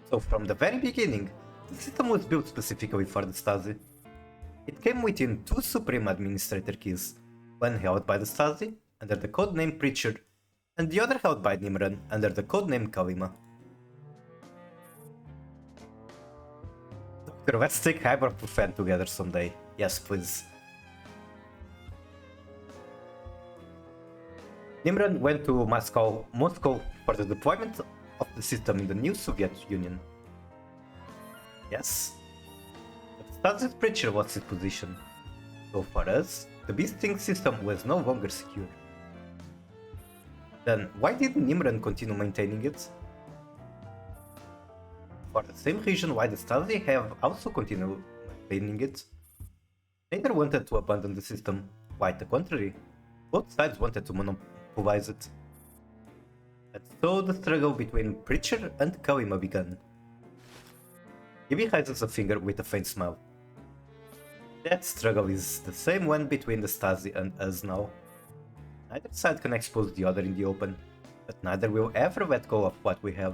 So from the very beginning, the system was built specifically for the Stasi. It came within two Supreme Administrator keys, one held by the Stasi under the codename Preacher, and the other held by Nimran under the codename Kalima. Doctor, let's take Hyperprofen together someday. Yes, please. Nimran went to Moscow for the deployment of the system in the new Soviet Union. Yes. But Stasi's Preacher was his position. So for us, the beasting system was no longer secure. Then why did Nimran continue maintaining it? For the same reason why the Stasi have also continued maintaining it. Neither wanted to abandon the system, quite the contrary. Both sides wanted to monopolize it. And so the struggle between Preacher and Kalima began. Gibi raises a finger with a faint smile. That struggle is the same one between the Stasi and us now. Neither side can expose the other in the open, but neither will ever let go of what we have.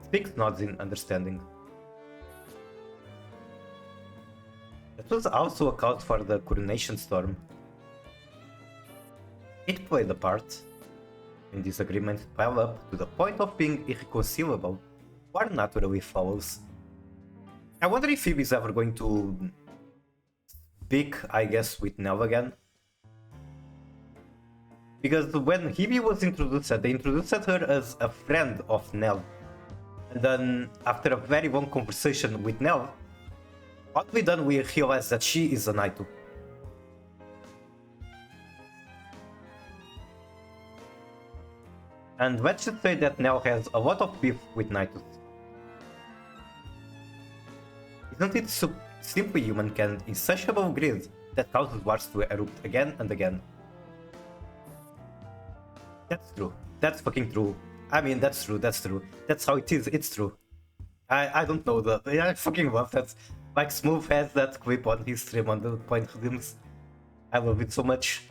Styx nods in understanding. That was also a cause for the coronation storm. It played a part. When disagreements pile up to the point of being irreconcilable, war naturally follows. I wonder if Phoebe's ever going to speak, I guess, with Nell again. Because when Hebe was introduced, they introduced her as a friend of Nell. And then, after a very long conversation with Nell, oddly done, we realized that she is a Naito. And let's just say that Nell has a lot of beef with Naitos. Isn't it simply humankind insatiable greed that causes wars to erupt again and again? That's true. That's fucking true. I mean, that's true. That's true. That's how it is. It's true. I don't know that. I fucking love that. Like Smooth has that clip on his stream on the Point Redeems. I love it so much.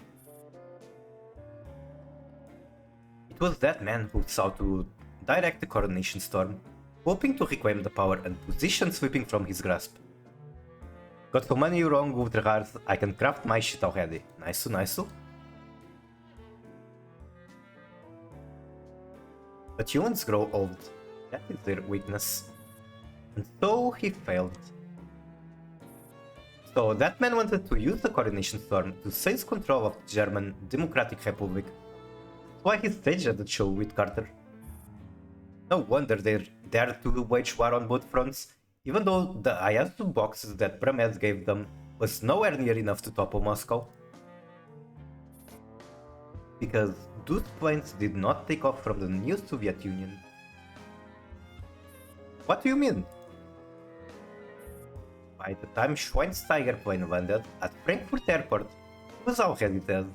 It was that man who sought to direct the coronation storm, hoping to reclaim the power and position slipping from his grasp. Got so many wrong with regards, I can craft my shit already. Nice. But humans grow old. That is their weakness. And so he failed. So that man wanted to use the coronation storm to seize control of the German Democratic Republic. That's why he staged the show with Carter. No wonder they're there to wage war on both fronts, even though the IS-2 boxes that Bramed gave them was nowhere near enough to topple Moscow. Because those planes did not take off from the new Soviet Union. What do you mean? By the time Schweinsteiger plane landed at Frankfurt Airport, he was already dead.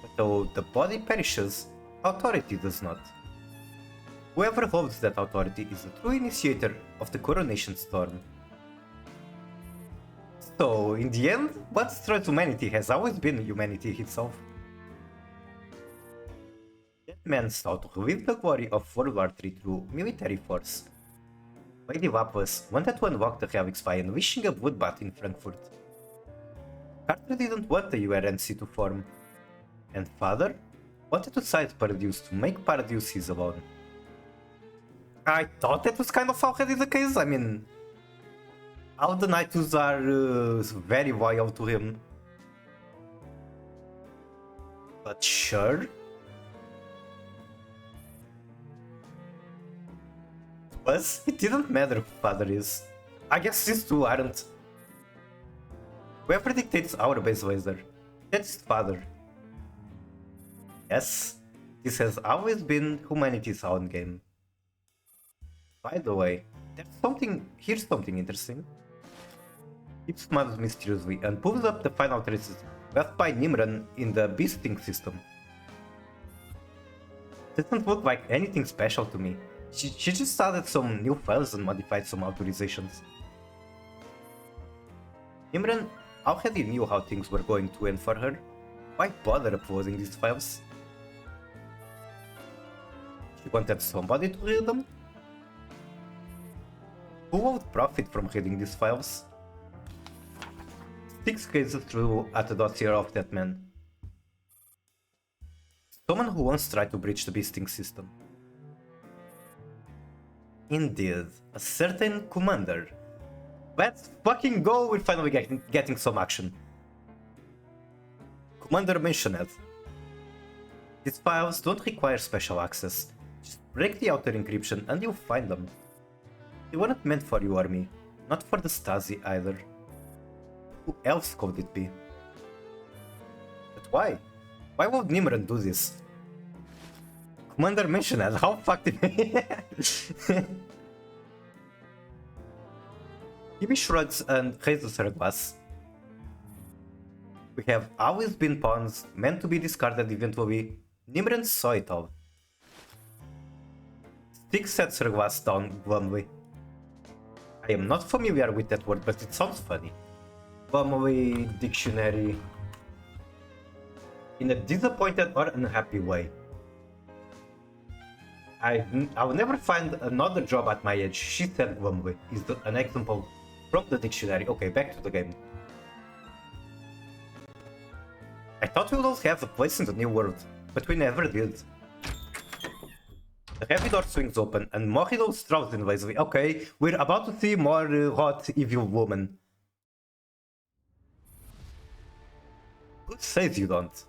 But though the body perishes, authority does not. Whoever holds that authority is the true initiator of the coronation storm. So, in the end, what destroys humanity has always been humanity itself. That man sought to relive the glory of World War III through military force. Lady Lapis wanted to unlock the relics by unleashing a bloodbath in Frankfurt. Carter didn't want the URNC to form, and Father wanted to side Paradius to make Paradius his alone. I thought that was kind of already the case. I mean, all the Nightus are very loyal to him. But sure. Plus, it didn't matter who Father is. I guess these two aren't. Whoever dictates our base laser, that's Father. Yes, this has always been humanity's own game. By the way, here's something interesting. It smiles mysteriously and pulls up the final traces left by Nimran in the beasting system. Doesn't look like anything special to me. She just added some new files and modified some authorizations. Nimran already knew how things were going to end for her. Why bother uploading these files? She wanted somebody to read them? Who would profit from reading these files? 6 cases through at the dossier of that man. Someone who once tried to breach the beasting system. Indeed, a certain commander. Let's fucking go! We're finally getting some action. Commander mentioned. These files don't require special access. Just break the outer encryption and you'll find them. They weren't meant for you or me, not for the Stasi either. Who else could it be? But why? Why would Nimran do this? Commander mentioned it, how fucked it. Gibi shrugs and raises her glass. We have always been pawns meant to be discarded eventually. Nimran saw it all. Styx sets her glass down glumly. I am not familiar with that word, but it sounds funny. Glumly, dictionary. In a disappointed or unhappy way. I'll never find another job at my age, she said glumly, is an example from the dictionary. Okay, back to the game. I thought we would all have a place in the new world, but we never did. The heavy door swings open and Mohido strolls in lazily. Okay, we're about to see more hot, evil woman. Who says you don't?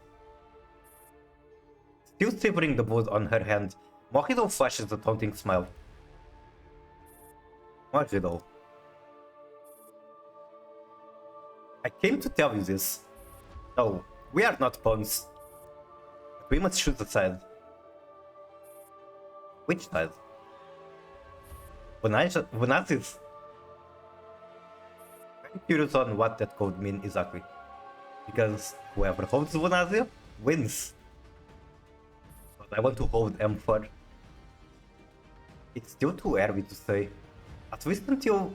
Still savoring the blood on her hand, Mohido flashes a taunting smile. Mohido. I came to tell you this. No, we are not pawns. We must choose a side. Which side? Vunazi's. I'm curious on what that code means exactly. Because whoever holds Vunazi wins. But I want to hold M4. It's still too early to say. At least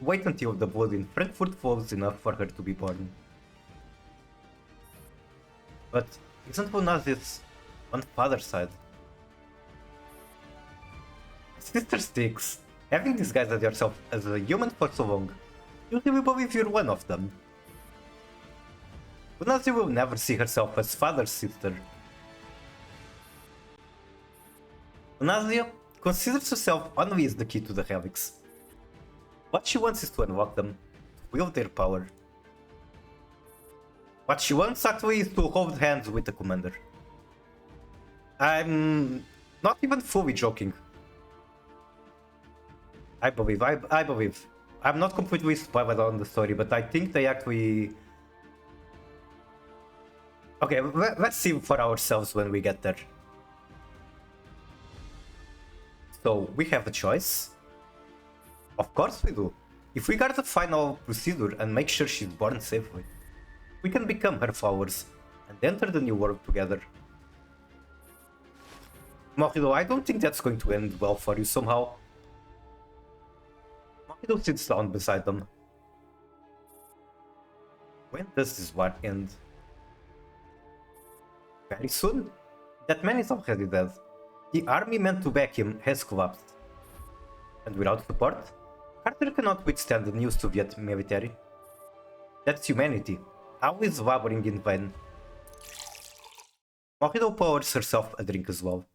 wait until the blood in Frankfurt flows enough for her to be born. But isn't Vunazi's on Father's side? Sister Styx, having disguised yourself as a human for so long, you really believe you're one of them. Vunazi will never see herself as Father's sister. Vunazi considers herself only as the key to the relics. What she wants is to unlock them, to wield their power. What she wants actually is to hold hands with the commander. I'm not even fully joking. I believe. I'm not completely spoiled on the story, but I think they actually... Okay, let's see for ourselves when we get there. So, we have a choice. Of course we do. If we guard the final procedure and make sure she's born safely, we can become her flowers and enter the new world together. Mohido, I don't think that's going to end well for you somehow. Mohido sits down beside them. When does this war end? Very soon. That man is already dead. The army meant to back him has collapsed. And without support, Carter cannot withstand the new Soviet military. That's humanity, always laboring in vain. Mohido pours herself a drink as well.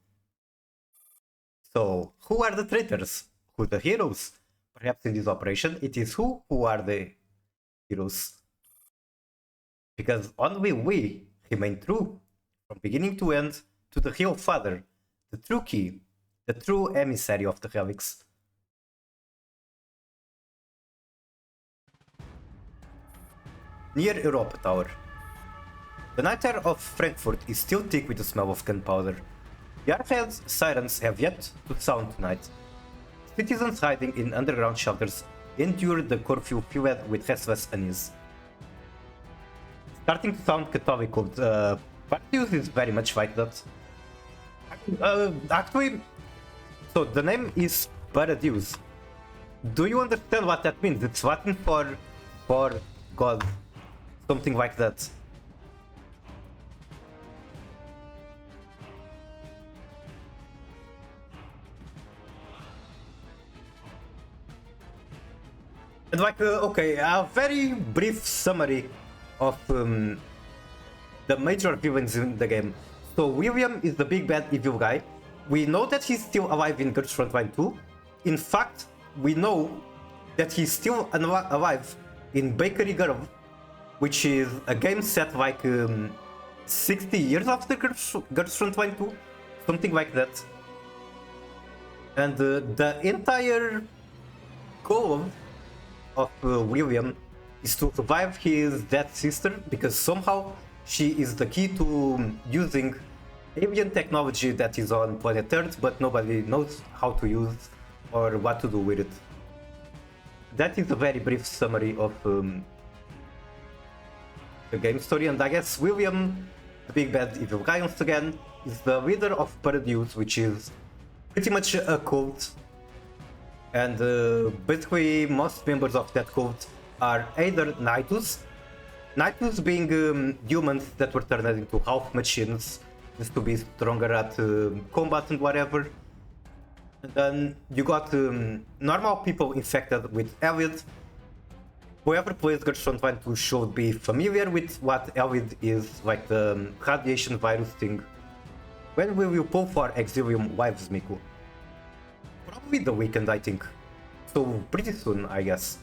So, who are the traitors? Who the heroes? Perhaps in this operation, it is who are the heroes. Because only we remain true, from beginning to end, to the real father, the true key, the true emissary of the relics. Near Europa Tower. The night air of Frankfurt is still thick with the smell of gunpowder. The airhead sirens have yet to sound tonight. Citizens hiding in underground shelters endure the curfew filled with restless unease. Starting to sound Catholic cult. Partius is very much like that. Actually, so the name is Paradius. Do you understand what that means? It's Latin for God. Something like that. And like, okay, a very brief summary of the major villains in the game. So William is the big bad evil guy. We know that he's still alive in Girls Frontline 2. In fact, we know that he's still alive in Bakery Girl, which is a game set like 60 years after Girls Frontline 2, something like that. And the entire goal of William is to survive his dead sister, because somehow she is the key to using alien technology that is on planet Earth, but nobody knows how to use or what to do with it. That is a very brief summary of the game story, and I guess William, the big bad evil guy once again, is the leader of Paradius, which is pretty much a cult. And basically most members of that cult are either Nightus being humans that were turned into half machines just to be stronger at combat and whatever. And then you got normal people infected with Elid. Whoever plays Girls Frontline 2 should be familiar with what Elid is, like the radiation virus thing. When will you pull for Exilium Wives, Miku? Probably the weekend, I think. So pretty soon, I guess.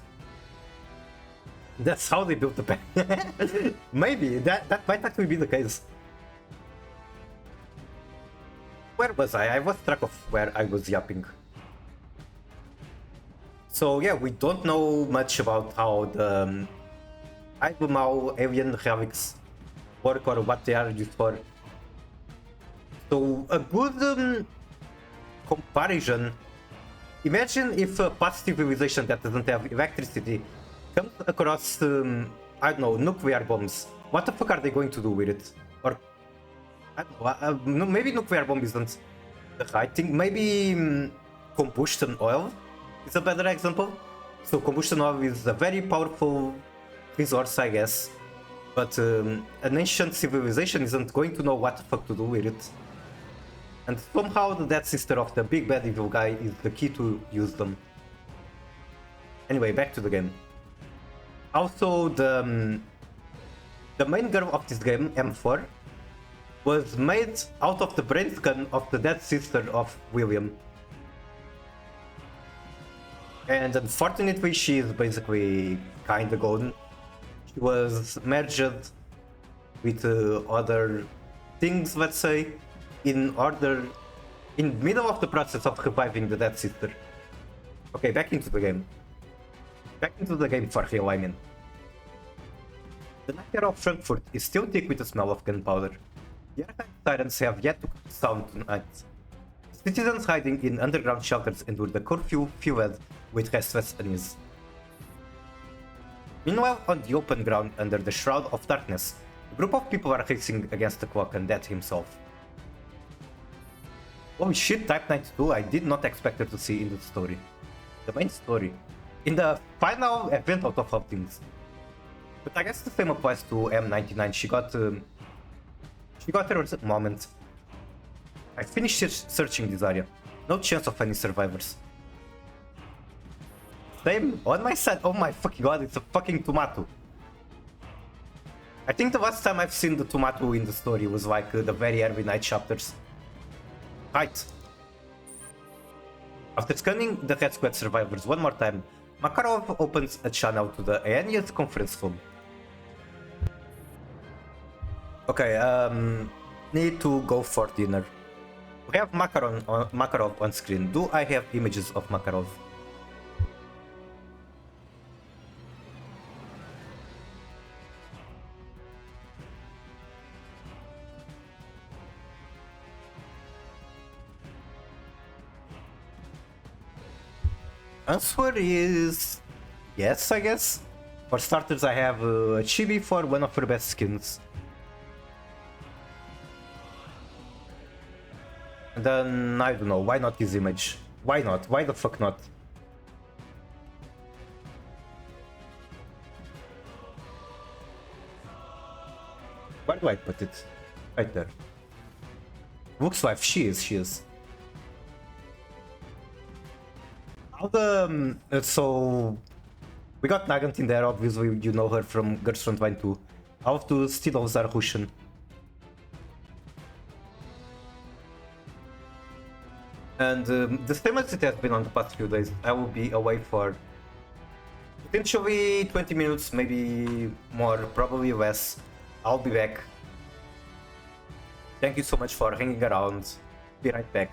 That's how they built the pen. Maybe that might actually be the case. Where was I? I lost track of where I was yapping. So yeah, we don't know much about how the Aigumao alien relics work or what they are used for. So a good comparison. Imagine if a past civilization that doesn't have electricity comes across, I don't know, nuclear bombs. What the fuck are they going to do with it? Or, I don't know, maybe nuclear bomb isn't the right thing. Maybe combustion oil is a better example. So combustion oil is a very powerful resource, I guess. But an ancient civilization isn't going to know what the fuck to do with it. And somehow the dead sister of the big bad evil guy is the key to use them. Anyway, back to the game. Also, the main girl of this game, M4, was made out of the brain scan of the dead sister of William. And unfortunately, she is basically kinda gone. She was merged with other things, let's say, in middle of the process of reviving the dead sister. Okay, back into the game. Back into the game for real, I mean. The night air of Frankfurt is still thick with the smell of gunpowder. The airtime sirens have yet to sound tonight. Citizens hiding in underground shelters endure the curfew fueled with restless unease. Meanwhile, on the open ground under the shroud of darkness, a group of people are racing against the clock and Death himself. Holy shit, Type 92, I did not expect her to see in the story. The main story. In the final event out of all things. But I guess the same applies to M99. She got her moment. I finished searching this area. No chance of any survivors. Same on my side. Oh my fucking god, it's a fucking tomato. I think the last time I've seen the tomato in the story was like the very early night chapters. Right. After scanning the Red Squad survivors one more time, Makarov opens a channel to the Aeneas conference room. Okay, need to go for dinner. We have Makarov on screen. Do I have images of Makarov? Answer is yes, I guess. For starters, I have a chibi for one of her best skins. And then, I don't know, why not this image? Why not? Why the fuck not? Where do I put it? Right there. Looks like she is. How the... so... We got Nagant in there, obviously you know her from Girls Front Line 2. How to Stilos are Russian. And the same as it has been on the past few days, I will be away for potentially 20 minutes, maybe more, probably less. I'll be back. Thank you so much for hanging around. Be right back.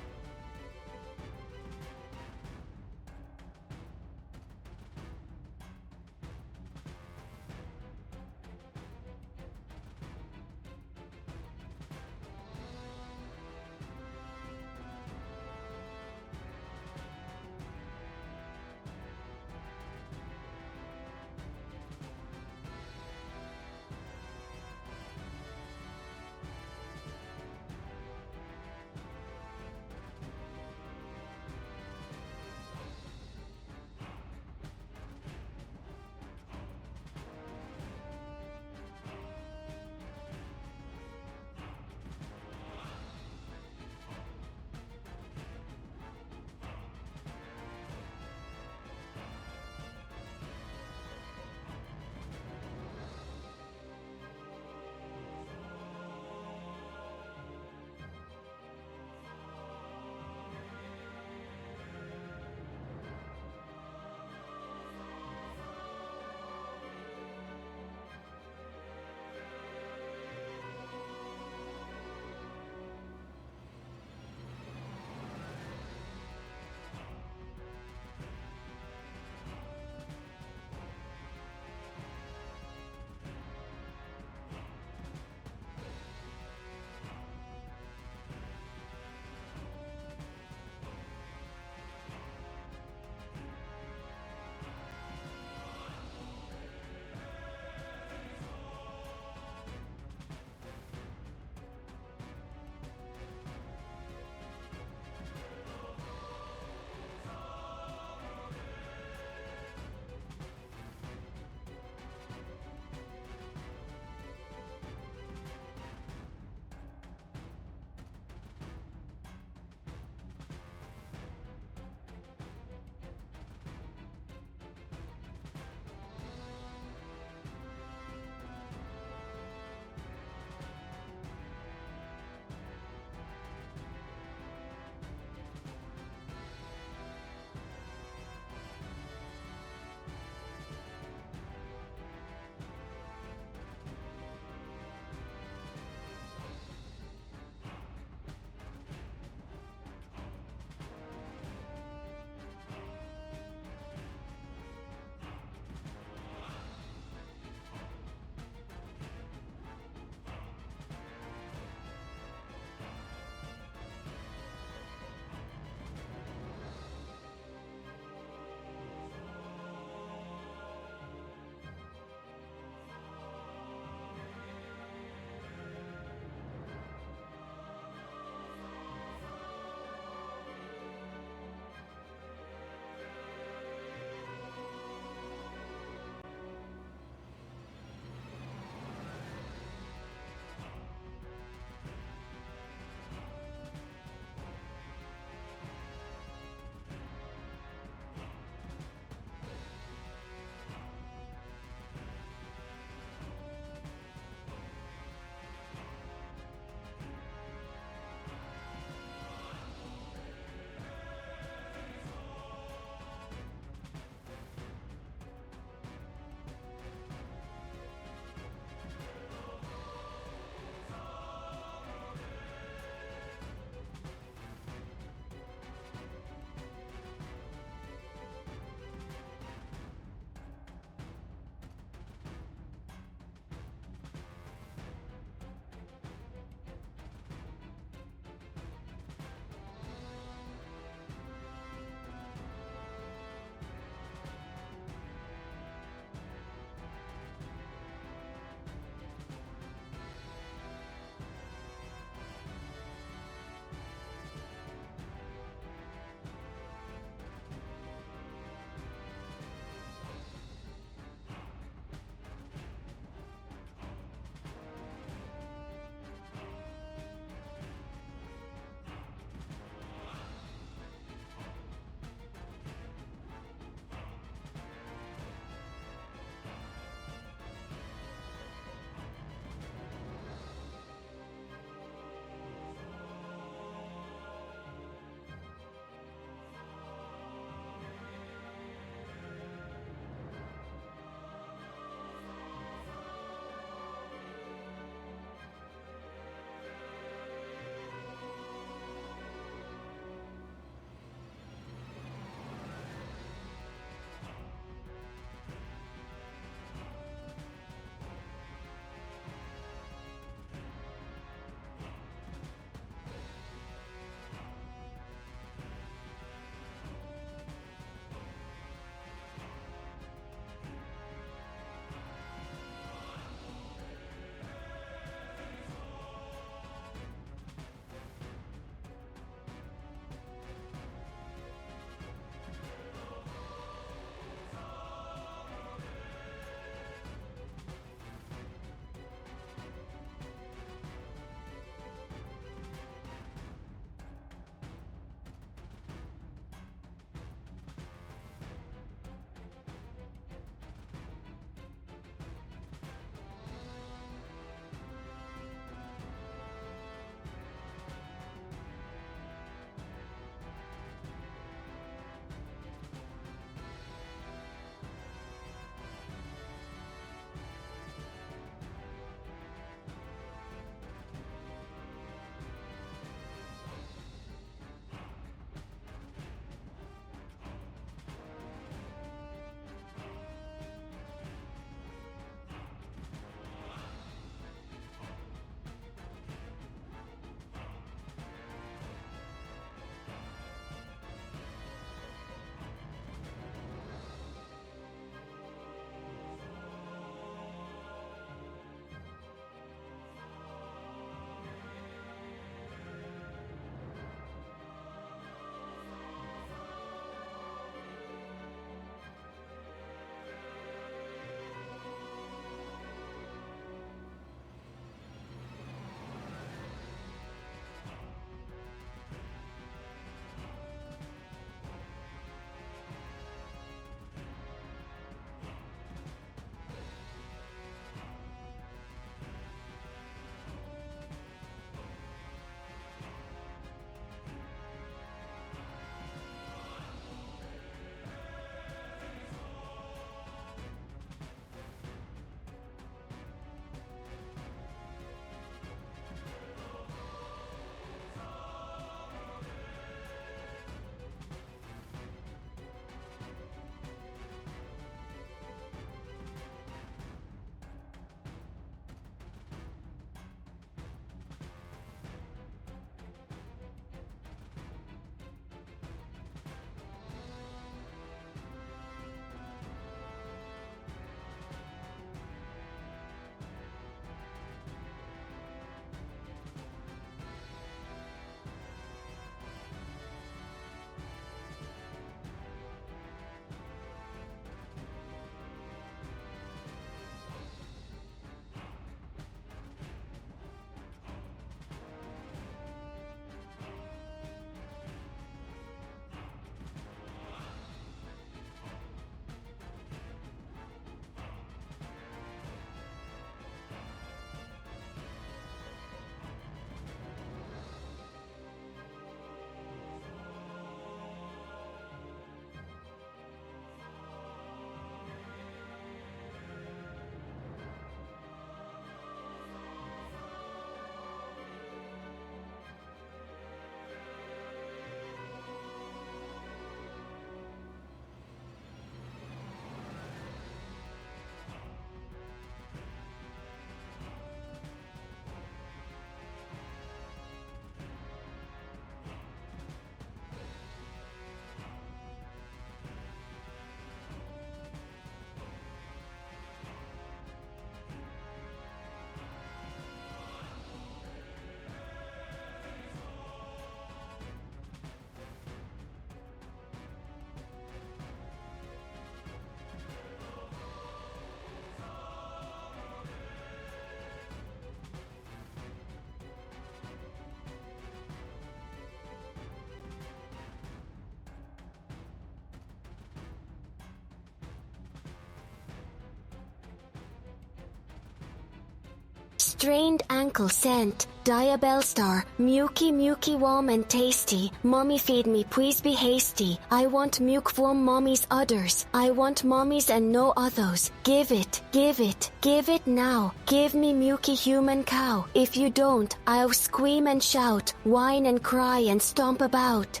Strained ankle scent. Diabell star. Muki muki warm and tasty. Mommy feed me please be hasty. I want muke warm mommy's udders. I want mommy's and no others. Give it, give it, give it now. Give me muki human cow. If you don't, I'll scream and shout, whine and cry and stomp about.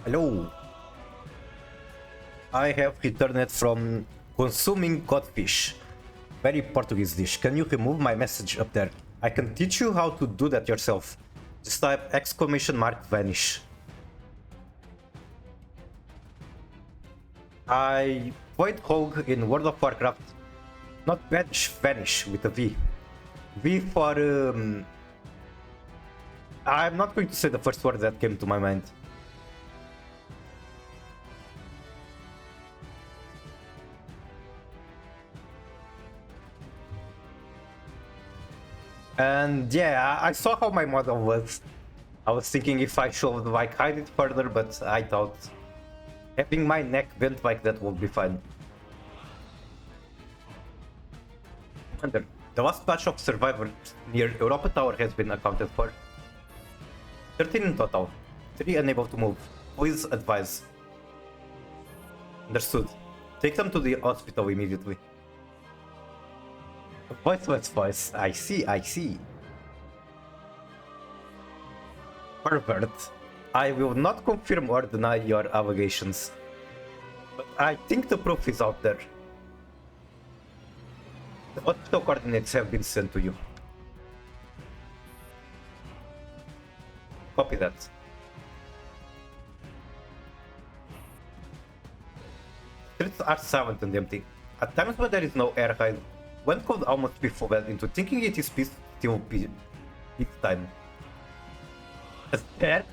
Hello. I have returned from consuming codfish. Very Portuguese dish. Can you remove my message up there? I can teach you how to do that yourself. Just type !vanish. I played Rogue in World of Warcraft. Not vanish, vanish with a V. V for I'm not going to say the first word that came to my mind. And yeah, I saw how my model was. I was thinking if I should like hide it further, but I thought having my neck bent like that would be fine. Commander, the last batch of survivors near Europa Tower has been accounted for. 13 in total. 3 unable to move. Please advise. Understood. Take them to the hospital immediately. Voice. I see, I see. Pervert. I will not confirm or deny your allegations. But I think the proof is out there. The hospital coordinates have been sent to you. Copy that. Streets are silent and empty. At times when there is no airhide, one could almost be fooled into thinking it is peace time. There?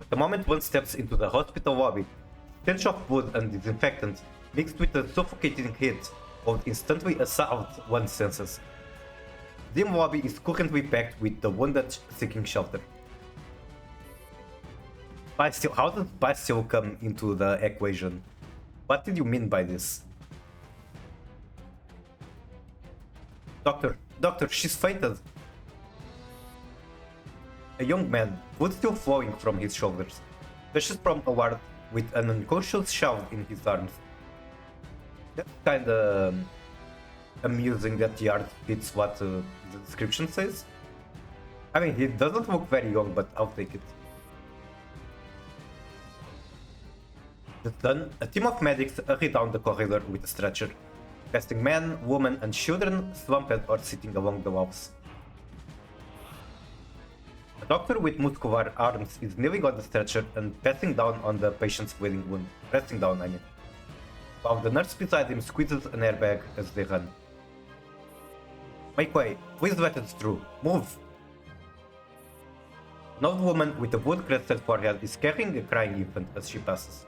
The moment one steps into the hospital lobby, stench of blood and disinfectant mixed with the suffocating heat would instantly assault one's senses. The lobby is currently packed with the wounded seeking shelter. Bastille, how does Bastille come into the equation? What did you mean by this? Doctor, she's fainted. A young man, blood still flowing from his shoulders, rushes from a ward with an unconscious child in his arms. That's kinda amusing that the art fits what the description says. I mean, he doesn't look very young, but I'll take it. That's done, a team of medics hurry down the corridor with a stretcher, casting men, women, and children slumped or sitting along the walls. A doctor with muscular arms is kneeling on the stretcher and passing down on the patient's bleeding wound, pressing down on it, while the nurse beside him squeezes an airbag as they run. Make way, please let us through, move! An old woman with a blood-crested forehead is carrying a crying infant as she passes.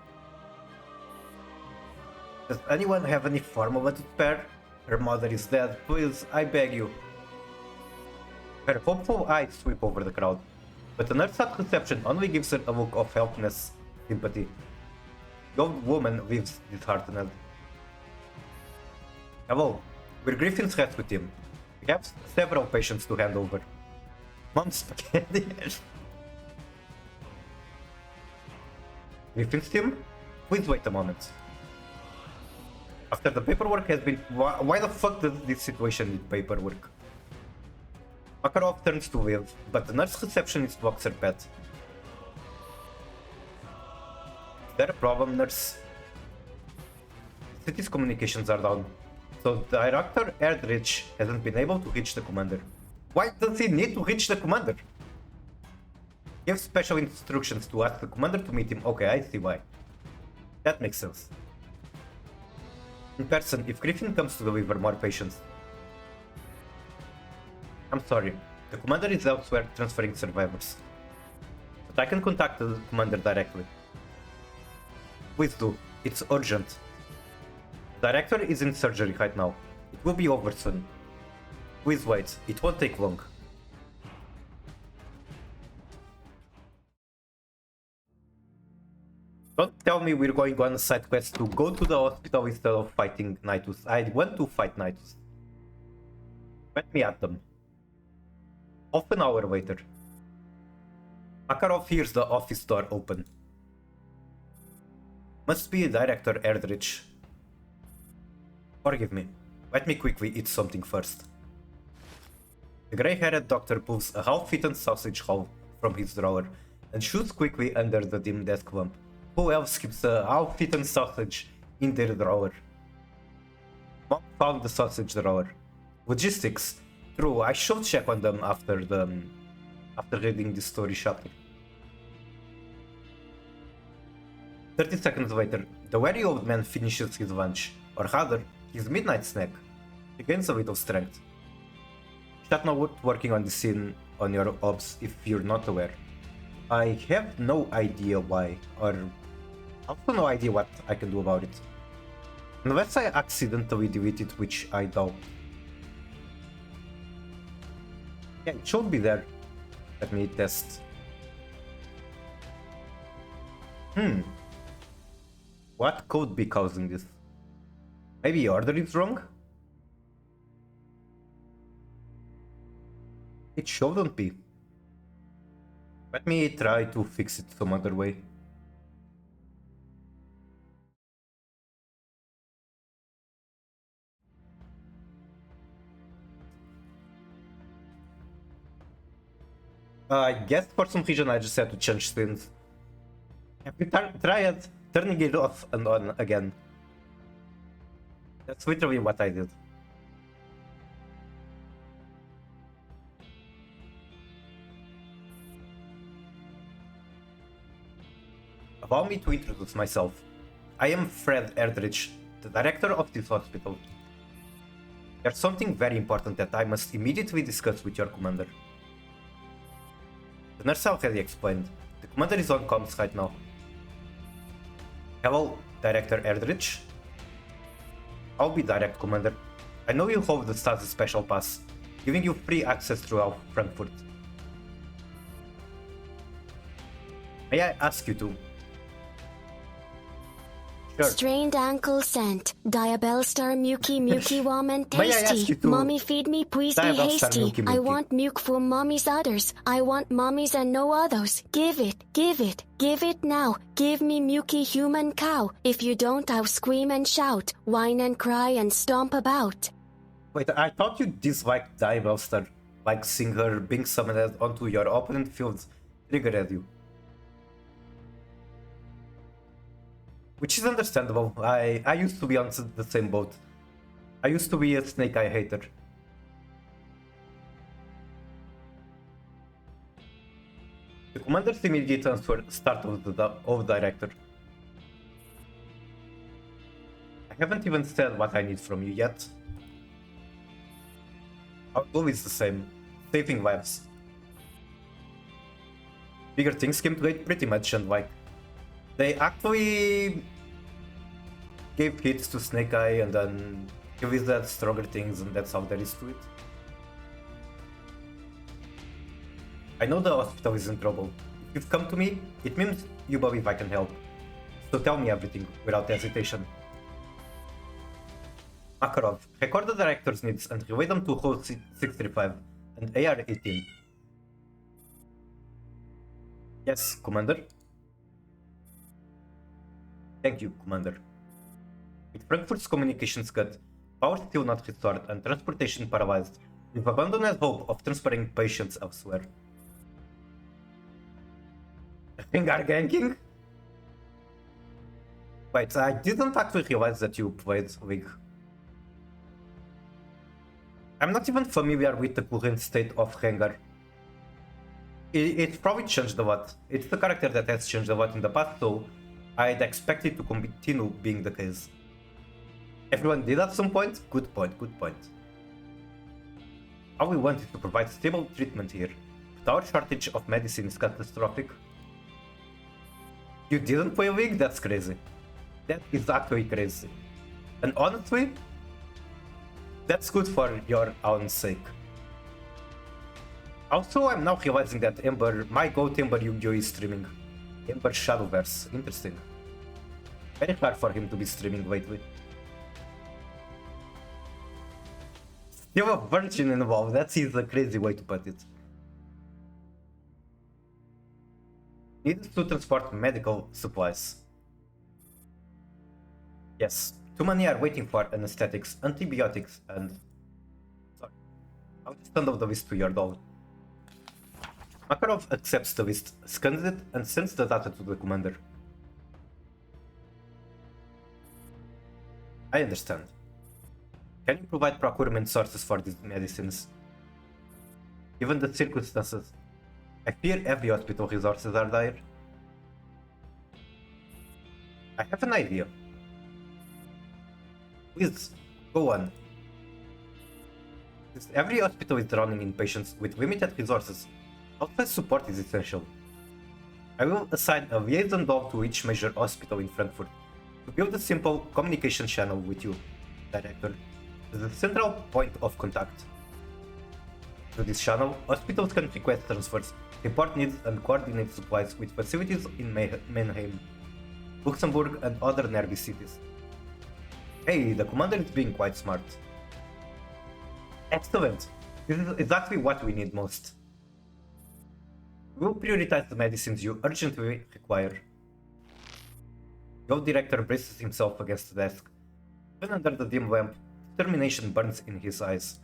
Does anyone have any formula to spare? Her mother is dead, please, I beg you. Her hopeful eyes sweep over the crowd, but the nurse at reception only gives her a look of helpless sympathy. The old woman leaves disheartened. Hello, We're Griffin's rescue team. We have several patients to hand over. Mom spaghetti. Griffin's team? Please wait a moment. After the paperwork has been... Why the fuck does this situation need paperwork? Makarov turns to Viv, but the nurse receptionist blocks her pet. Is there a problem, nurse? City's communications are down, so Director Erdrich hasn't been able to reach the commander. Why does he need to reach the commander? Give special instructions to ask the commander to meet him. Okay, I see why. That makes sense. In person, if Griffin comes to deliver more patients. I'm sorry, the commander is elsewhere transferring survivors. But I can contact the commander directly. Please do, it's urgent. The director is in surgery right now. It will be over soon. Please wait, it won't take long. Don't tell me we're going on a side quest to go to the hospital instead of fighting Nitus. I want to fight Nitus. Let me at them. Half an hour later. Makarov hears the office door open. Must be Director Erdrich. Forgive me. Let me quickly eat something first. The grey-haired doctor pulls a half-eaten sausage roll from his drawer and shoots quickly under the dim desk lamp. Who else keeps a half-eaten sausage in their drawer? Mom found the sausage drawer. Logistics. True, I should check on them after reading this story chapter. 30 seconds later, the wary old man finishes his lunch, or rather, his midnight snack. He gains a little strength. Shatner working on the scene on your obs if you're not aware. I have no idea why, or also no idea what I can do about it. Unless I accidentally delete it, which I doubt. Yeah, it should be there. Let me test. What could be causing this? Maybe order is wrong? It shouldn't be. Let me try to fix it some other way. I guess for some reason I just had to change things. Have you tried turning it off and on again? That's literally what I did. Allow me to introduce myself. I am Fred Erdrich, the director of this hospital. There's something very important that I must immediately discuss with your commander. The nurse already explained. The commander is on comms right now. Hello, Director Erdrich. I'll be direct, Commander. I know you hold the status special pass, giving you free access throughout Frankfurt. May I ask you to? Sure. Strained ankle scent. Diabellstar Muki warm and May I ask you tasty. to- Mommy feed me, please be Diabellstar hasty. Muki. I want milk from mommy's others. I want mommy's and no others. Give it, give it, give it now. Give me Muki human cow. If you don't, I'll scream and shout, whine and cry and stomp about. Wait, I thought you disliked Diabellstar, like seeing her being summoned onto your opponent field triggered you. Which is understandable. I used to be on the same boat. I used to be a Snake Eye hater. The commander's immediate answer started with the director. I haven't even said what I need from you yet. Our goal is the same, saving lives. Bigger things came to it pretty much, and like, they actually gave hits to Snake Eye and then released that stronger things, and that's how there is to it. I know the hospital is in trouble. If you've come to me, it means you believe I can help. So tell me everything without hesitation. Makarov, record the director's needs and relay them to Hole 635 and AR-18. Yes, Commander. Thank you, Commander. With Frankfurt's communications cut, power still not restored, and transportation paralyzed, we've abandoned hope of transferring patients elsewhere. Finger ganking? Wait, I didn't actually realize that you played League. I'm not even familiar with the current state of Rengar. It's probably changed a lot. It's the character that has changed a lot in the past, so I'd expect it to continue being the case. Everyone did at some point? Good point, good point. All we want is to provide stable treatment here, but our shortage of medicine is catastrophic. You didn't play League? That's crazy. That is actually crazy. And honestly, that's good for your own sake. Also, I'm now realizing that my GOAT Ember Yu-Gi-Oh is streaming. Ember Shadowverse. Interesting. Very hard for him to be streaming lately. Still a virgin involved. That is a crazy way to put it. Needs to transport medical supplies. Yes, too many are waiting for anesthetics, antibiotics, and... Sorry. I'll just hand over the list to your doll. Makarov accepts the list, scans it, and sends the data to the commander. I understand. Can you provide procurement sources for these medicines? Given the circumstances, I fear every hospital resources are dire. I have an idea. Please, go on. Since every hospital is drowning in patients with limited resources, outside support is essential. I will assign a liaison doll to each major hospital in Frankfurt to build a simple communication channel with you, Director, as a central point of contact. Through this channel, hospitals can request transfers, report needs, and coordinate supplies with facilities in Mannheim, Luxembourg, and other nearby cities. Hey, the commander is being quite smart. Excellent! This is exactly what we need most. We will prioritize the medicines you urgently require. The old director braces himself against the desk. Even under the dim lamp, determination burns in his eyes.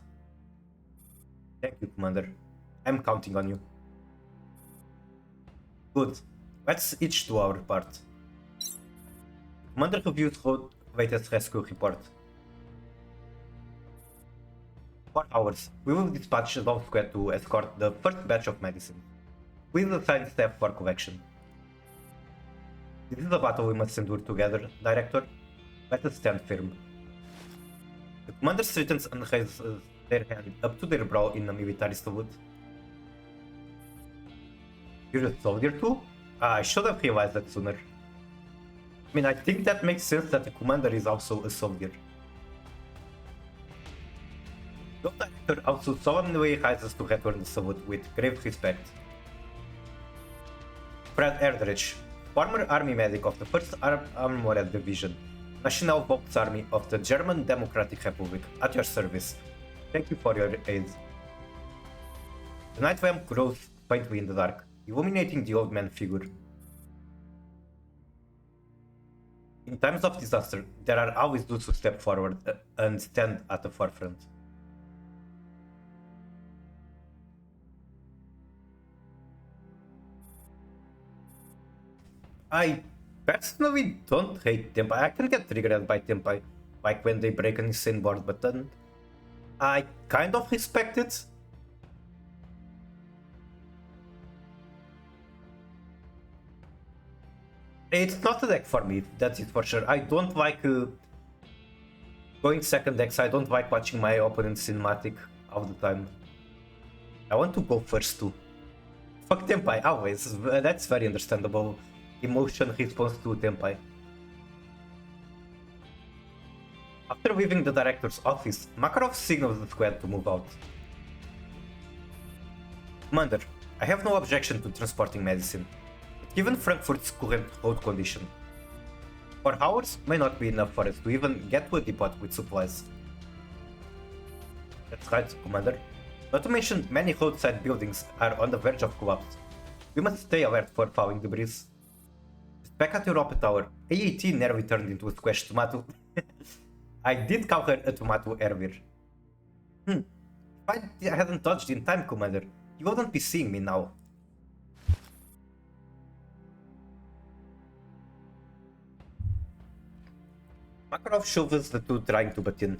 Thank you, Commander. I'm counting on you. Good. Let's each do our part. Commander reviews latest rescue report. 4 hours. We will dispatch a dog squad to escort the first batch of medicine. Please assign staff for collection. This is a battle we must endure together, Director. Let us stand firm. The commander straightens and raises their hand up to their brow in a military salute. You're a soldier too? I should have realized that sooner. I mean, I think that makes sense that the commander is also a soldier. The director also solemnly rises to return the salute with grave respect. Fred Erdrich, former army medic of the 1st Armored Division, National Volksarmee of the German Democratic Republic, at your service. Thank you for your aid. The night lamp glows faintly in the dark, illuminating the old man figure. In times of disaster, there are always those who step forward and stand at the forefront. I personally don't hate Tempai. I can get triggered by Tempai, like when they break an insane board button. I kind of respect it. It's not a deck for me, that is for sure. I don't like going second decks. I don't like watching my opponent cinematic all the time. I want to go first too. Fuck Tempai, always. That's very understandable. Emotion response to Tempai. After leaving the director's office, Makarov signals the squad to move out. Commander, I have no objection to transporting medicine, but given Frankfurt's current road condition, 4 hours may not be enough for us to even get to a depot with supplies. That's right, Commander. Not to mention, many roadside buildings are on the verge of collapse. We must stay alert for falling debris. Back at Europa Tower, AAT nearly turned into a squash tomato. I did call her a tomato earlier. If I hadn't dodged in time, Commander, you wouldn't be seeing me now. Makarov shoves the two trying to butt in.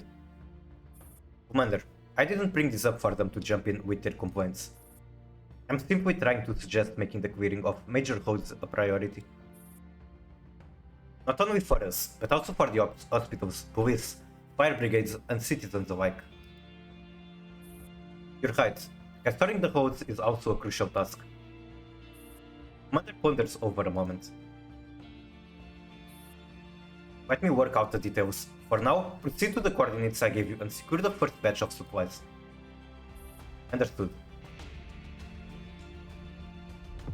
Commander, I didn't bring this up for them to jump in with their complaints. I'm simply trying to suggest making the clearing of major roads a priority. Not only for us, but also for the hospitals, police, fire brigades, and citizens alike. You're right, restoring the roads is also a crucial task. Commander ponders over a moment. Let me work out the details. For now, proceed to the coordinates I gave you and secure the first batch of supplies. Understood.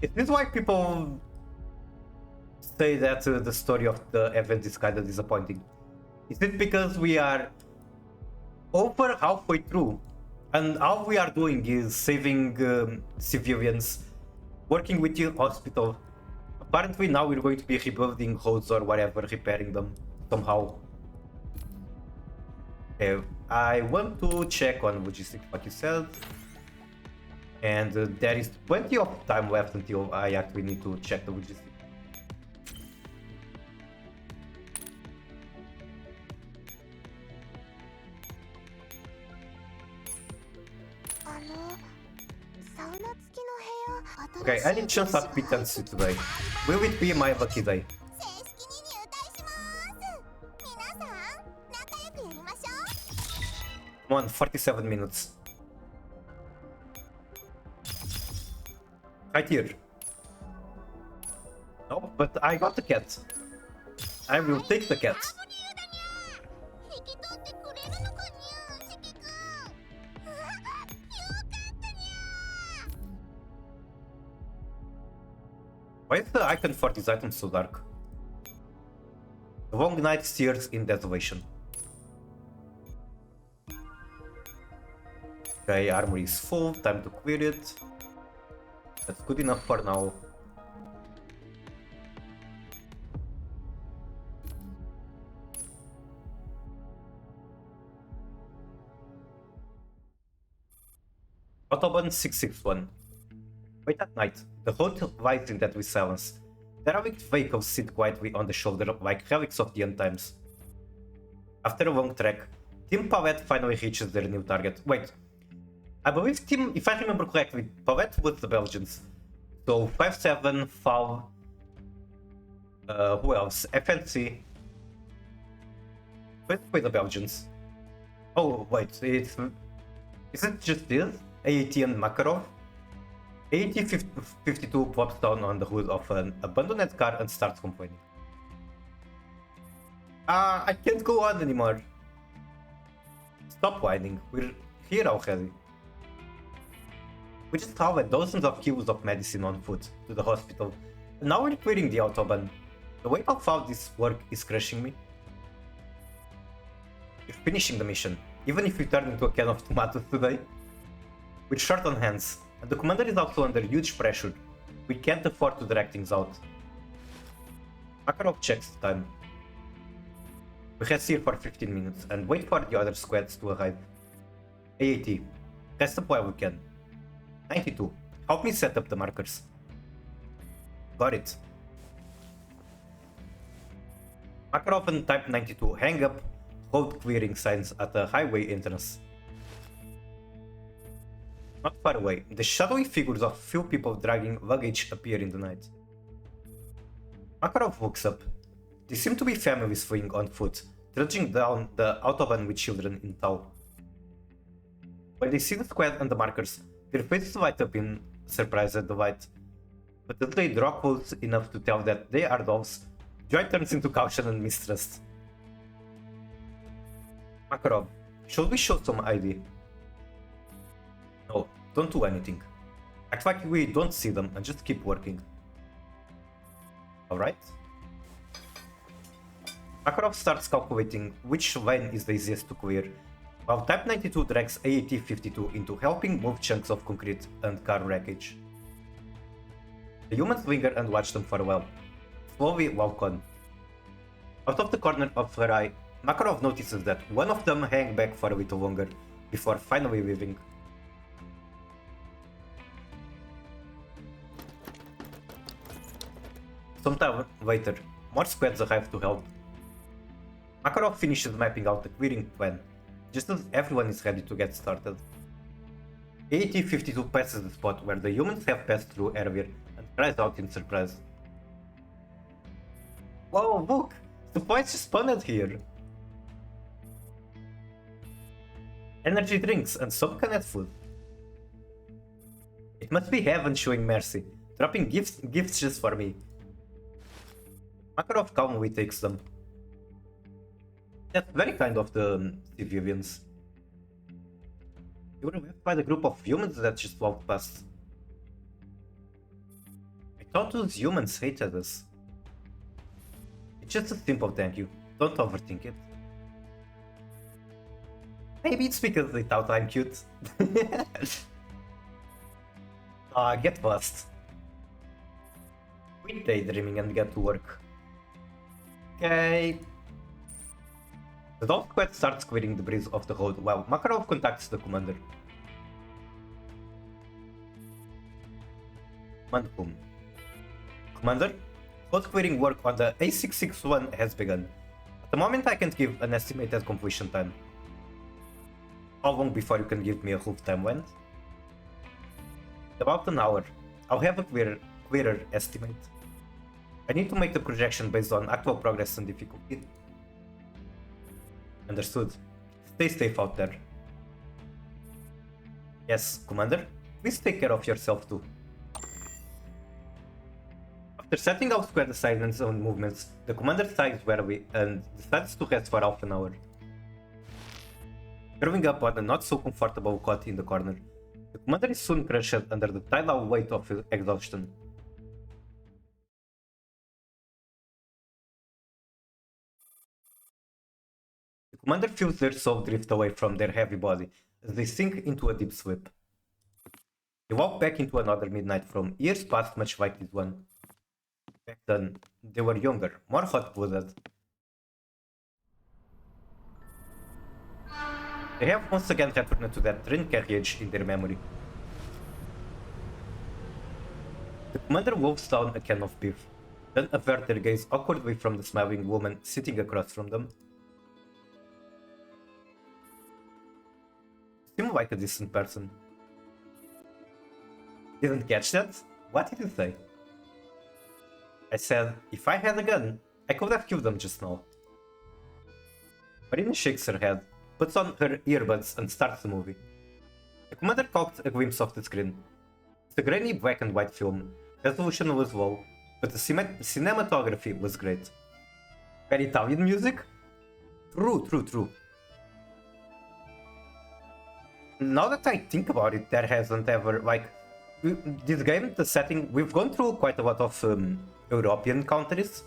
Is this why people say that the story of the event is kinda disappointing? Is it because we are over halfway through and all we are doing is saving civilians, working with the hospital? Apparently now we're going to be rebuilding roads or whatever, repairing them somehow. Okay, I want to check on logistics, like you said. And there is plenty of time left until I actually need to check the logistics. Okay, I need chance at P10 today. Will it be my lucky day? Come on, 47 minutes. Right here. No, but I got the cat. I will take the cat. Why is the icon for this item so dark? The long night steers in desolation. Okay, armor is full, time to clear it. That's good enough for now. Autobahn 661. Wait at night. The road lies in deadly silence. Derelict vehicles sit quietly on the shoulder like relics of the end times. After a long trek, Team Palette finally reaches their new target. Wait, I believe Team, if I remember correctly, Palette was the Belgians. So 5-7, FAL, who else? FNC. Wait, the Belgians. Oh, wait, is it just this? AAT and Makarov? AAT-52 plops down on the hood of an abandoned car and starts complaining. I can't go on anymore. Stop whining, we're here already. We just hauled dozens of kilos of medicine on foot to the hospital, and now we're clearing the autobahn. The way of how this work is crushing me. You're finishing the mission, even if you turn into a can of tomatoes today. We're short on hands, and the commander is also under huge pressure. We can't afford to drag things out. Makarov checks the time. We rest here for 15 minutes and wait for the other squads to arrive. AAT, rest up while we can. 92, help me set up the markers. Got it. Makarov and Type 92 hang up road clearing signs at the highway entrance. Not far away, the shadowy figures of few people dragging luggage appear in the night. Makarov looks up. They seem to be families fleeing on foot, trudging down the autobahn with children in tow. When they see the squad and the markers, their faces light up in surprise at the light. But as they draw close enough to tell that they are doves, joy turns into caution and mistrust. Makarov, should we show some ID? No, don't do anything. Act like we don't see them and just keep working. Alright? Makarov starts calculating which lane is the easiest to clear, while Type 92 drags AET 52 into helping move chunks of concrete and car wreckage. The humans linger and watch them for a while, slowly walk on. Out of the corner of her eye, Makarov notices that one of them hang back for a little longer, before finally leaving. Sometime later, more squads arrive to help. Makarov finishes mapping out the clearing plan, just as everyone is ready to get started. AT-52 passes the spot where the humans have passed through earlier and cries out in surprise. Whoa, look! Supplies spawned here! Energy drinks and some canned food. It must be heaven showing mercy, dropping gifts just for me. Makarov calmly takes them. That's very kind of the civilians. You were left by the group of humans that just walked past. I thought those humans hated us. It's just a simple thank you. Don't overthink it. Maybe it's because they thought I'm cute. Get lost. Quit daydreaming and get to work. Okay. The dog squad starts clearing debris off the road while Makarov contacts the commander. Command. Commander, road clearing work on the A661 has begun. At the moment I can't give an estimated completion time. How long before you can give me a rough timeline? About an hour. I'll have a clearer estimate. I need to make the projection based on actual progress and difficulty. Understood. Stay safe out there. Yes, Commander. Please take care of yourself too. After setting out squad assignments and movements, the Commander sighs wearily and decides to rest for half an hour. Curving up on a not so comfortable cot in the corner, the Commander is soon crushed under the tidal weight of exhaustion. The Commander feels their soul drift away from their heavy body as they sink into a deep sleep. They walk back into another midnight from years past much like this one. Back then, they were younger, more hot-blooded. They have once again returned to that train carriage in their memory. The Commander wolfs down a can of beef, then avert their gaze awkwardly from the smiling woman sitting across from them. You seem like a decent person. Didn't catch that? What did you say? I said, if I had a gun, I could have killed them just now. Marina shakes her head, puts on her earbuds and starts the movie. The Commander caught a glimpse of the screen. It's a grainy black and white film. Resolution was low, but the cinematography was great. Very Italian music? True. Now that I think about it, there hasn't ever, like, this game, the setting, we've gone through quite a lot of European countries.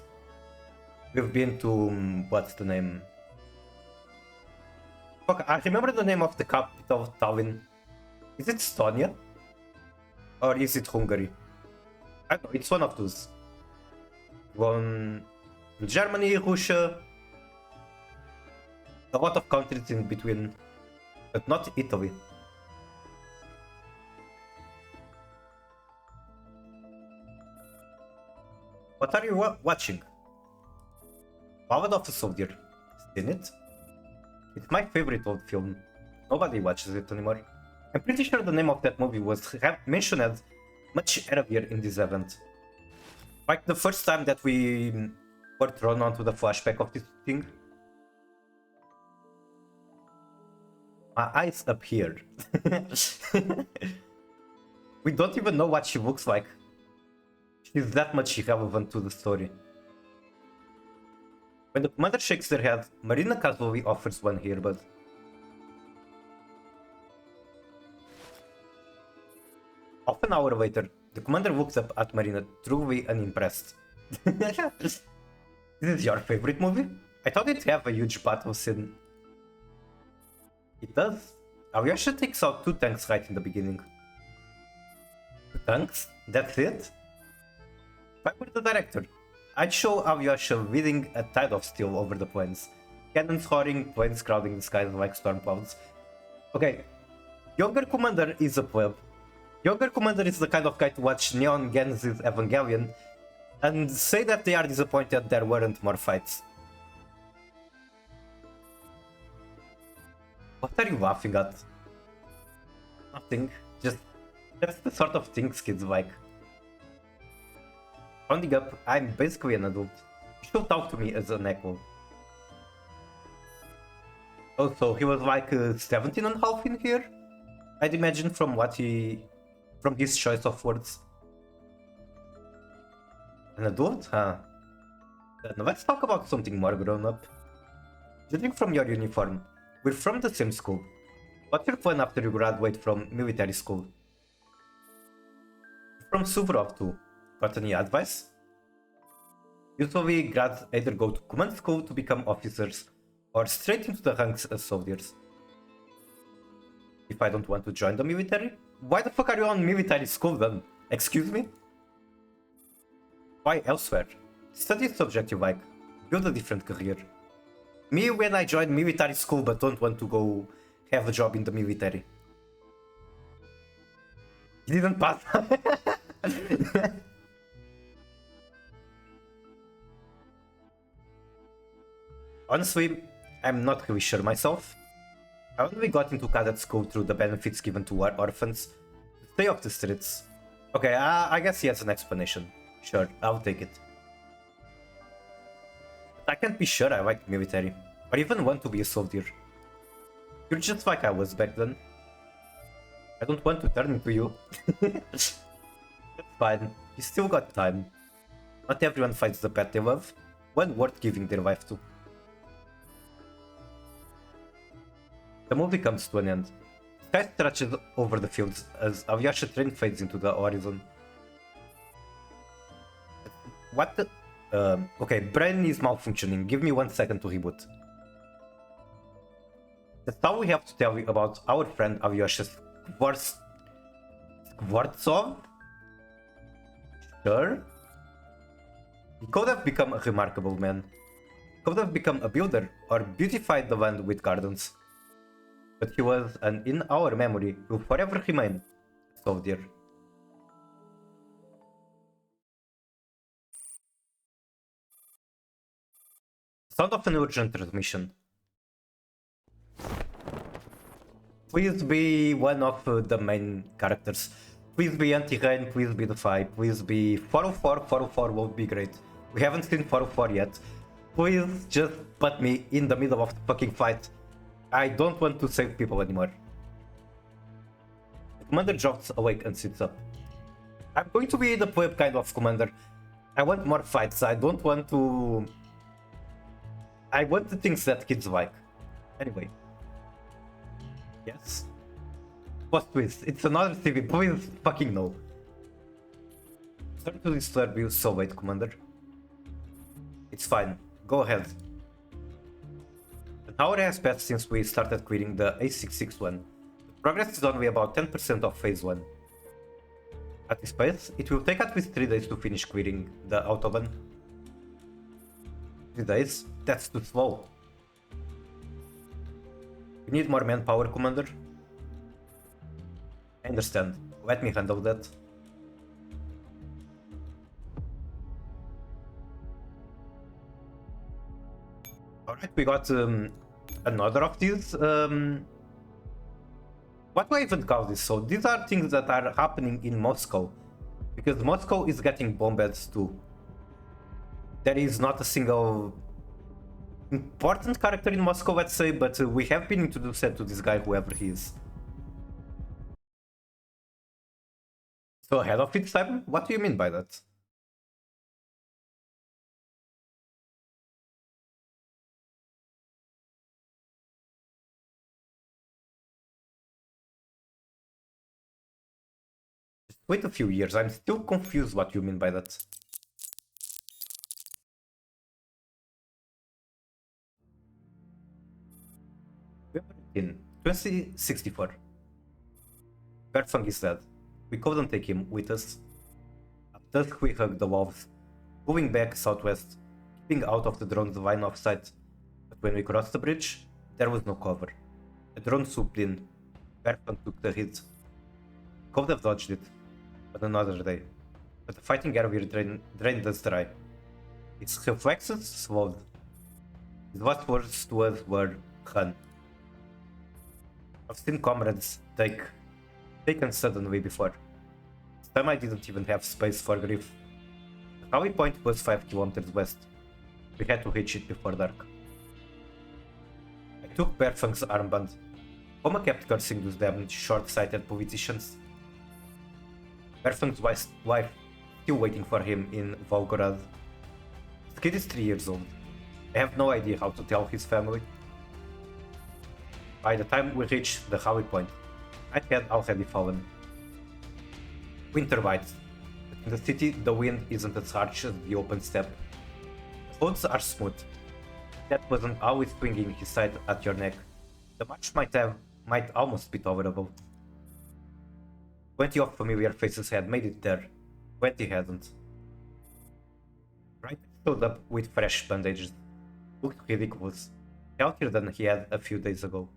We've been to, what's the name? Fuck, I remember the name of the capital of Tallinn. Is it Estonia? Or is it Hungary? I don't know, it's one of those. Gone Germany, Russia, a lot of countries in between, but not Italy. What are you watching? Ballad of a Soldier. Seen it? It's my favorite old film. Nobody watches it anymore. I'm pretty sure the name of that movie was mentioned much earlier in this event. Like the first time that we were thrown onto the flashback of this thing. My eyes up here. We don't even know what she looks like. She's that much irrelevant to the story. When the Commander shakes her head, Marina casually offers one earbud. Half an hour later, the Commander looks up at Marina, truly unimpressed. This is your favorite movie? I thought it'd have a huge battle scene. It does. Avyasha takes out 2 tanks right in the beginning. 2 tanks? That's it? If I were the director, I'd show Avyasha leading a tide of steel over the plains. Cannons roaring, planes crowding the skies like storm clouds. Okay, Younger Commander is a pleb. Younger Commander is the kind of guy to watch Neon Genesis Evangelion and say that they are disappointed there weren't more fights. What are you laughing at? Nothing. Just, that's the sort of things kids like. Rounding up, I'm basically an adult. You should talk to me as an equal. Also, he was like 17 and a half in here? I'd imagine from his choice of words. An adult, huh? Then let's talk about something more grown up. Judging from your uniform, we're from the same school. What's your plan after you graduate from military school? From Suvorov too. Got any advice? Usually grads either go to command school to become officers, or straight into the ranks as soldiers. If I don't want to join the military, why the fuck are you on military school then? Excuse me? Why elsewhere? Study is subjective like, build a different career. Me when I join military school but don't want to go have a job in the military. He didn't pass. Honestly, I'm not really sure myself. I only got into cadet school through the benefits given to orphans. Stay off the streets. Okay, I guess he has an explanation. Sure, I'll take it. But I can't be sure I like military, or even want to be a soldier. You're just like I was back then. I don't want to turn into you. That's fine, you still got time. Not everyone fights the pet they love, one worth giving their life to. The movie comes to an end. Sky stretches over the fields as Avyasha train fades into the horizon. What the... okay, brain is malfunctioning. Give me 1 second to reboot. That's all we have to tell you about our friend Avyasha Skvortsov? Sure? He could have become a remarkable man. Could have become a builder or beautified the land with gardens. But he was, and in our memory, will forever remain a soldier. Sound of an urgent transmission. Please be one of the main characters. Please be anti-rain, please be the fight, please be 404, 404 would be great. We haven't seen 404 yet. Please just put me in the middle of the fucking fight. I don't want to save people anymore. The commander drops awake and sits up. I'm going to be the pleb kind of commander. I want more fights. I don't want to... I want the things that kids like. Anyway. Yes? Plot twist. It's another TV. Please fucking no. Sorry to disturb you so late, commander. It's fine. Go ahead. An hour has passed since we started querying the A661. The progress is only about 10% of phase 1. At this pace, it will take at least 3 days to finish querying the Autobahn. 3 days? That's too slow. We need more manpower, Commander. I understand. Let me handle that. Alright, we got another of these. What do I even call this? So these are things that are happening in Moscow. Because Moscow is getting bombed too. There is not a single important character in Moscow, let's say, but we have been introduced to this guy, whoever he is. So ahead of its time? What do you mean by that? Just wait a few years, I'm still confused what you mean by that. 2064. Garfang is dead. We couldn't take him with us. At dusk we hugged the wolves, moving back southwest, keeping out of the drone's line of sight. But when we crossed the bridge, there was no cover. A drone swooped in. Garfang took the hit. Could have dodged it, but another day. But the fighting air drained us dry. Its reflexes slowed. His last words to us were, "Run." I've seen comrades taken suddenly before. This time I didn't even have space for grief. The Holly Point was 5 kilometers west. We had to reach it before dark. I took Berfang's armband. Oma kept cursing those damn short-sighted politicians. Berfang's wife still waiting for him in Volgograd. The kid is 3 years old. I have no idea how to tell his family. By the time we reached the Holly Point, night had already fallen. Winter bites, but in the city the wind isn't as harsh as the open steppe. The roads are smooth. That wasn't always swinging his side at your neck. The march might almost be tolerable. 20 of familiar faces had made it there, 20 hadn't. Wright showed up with fresh bandages. Looked ridiculous, healthier than he had a few days ago.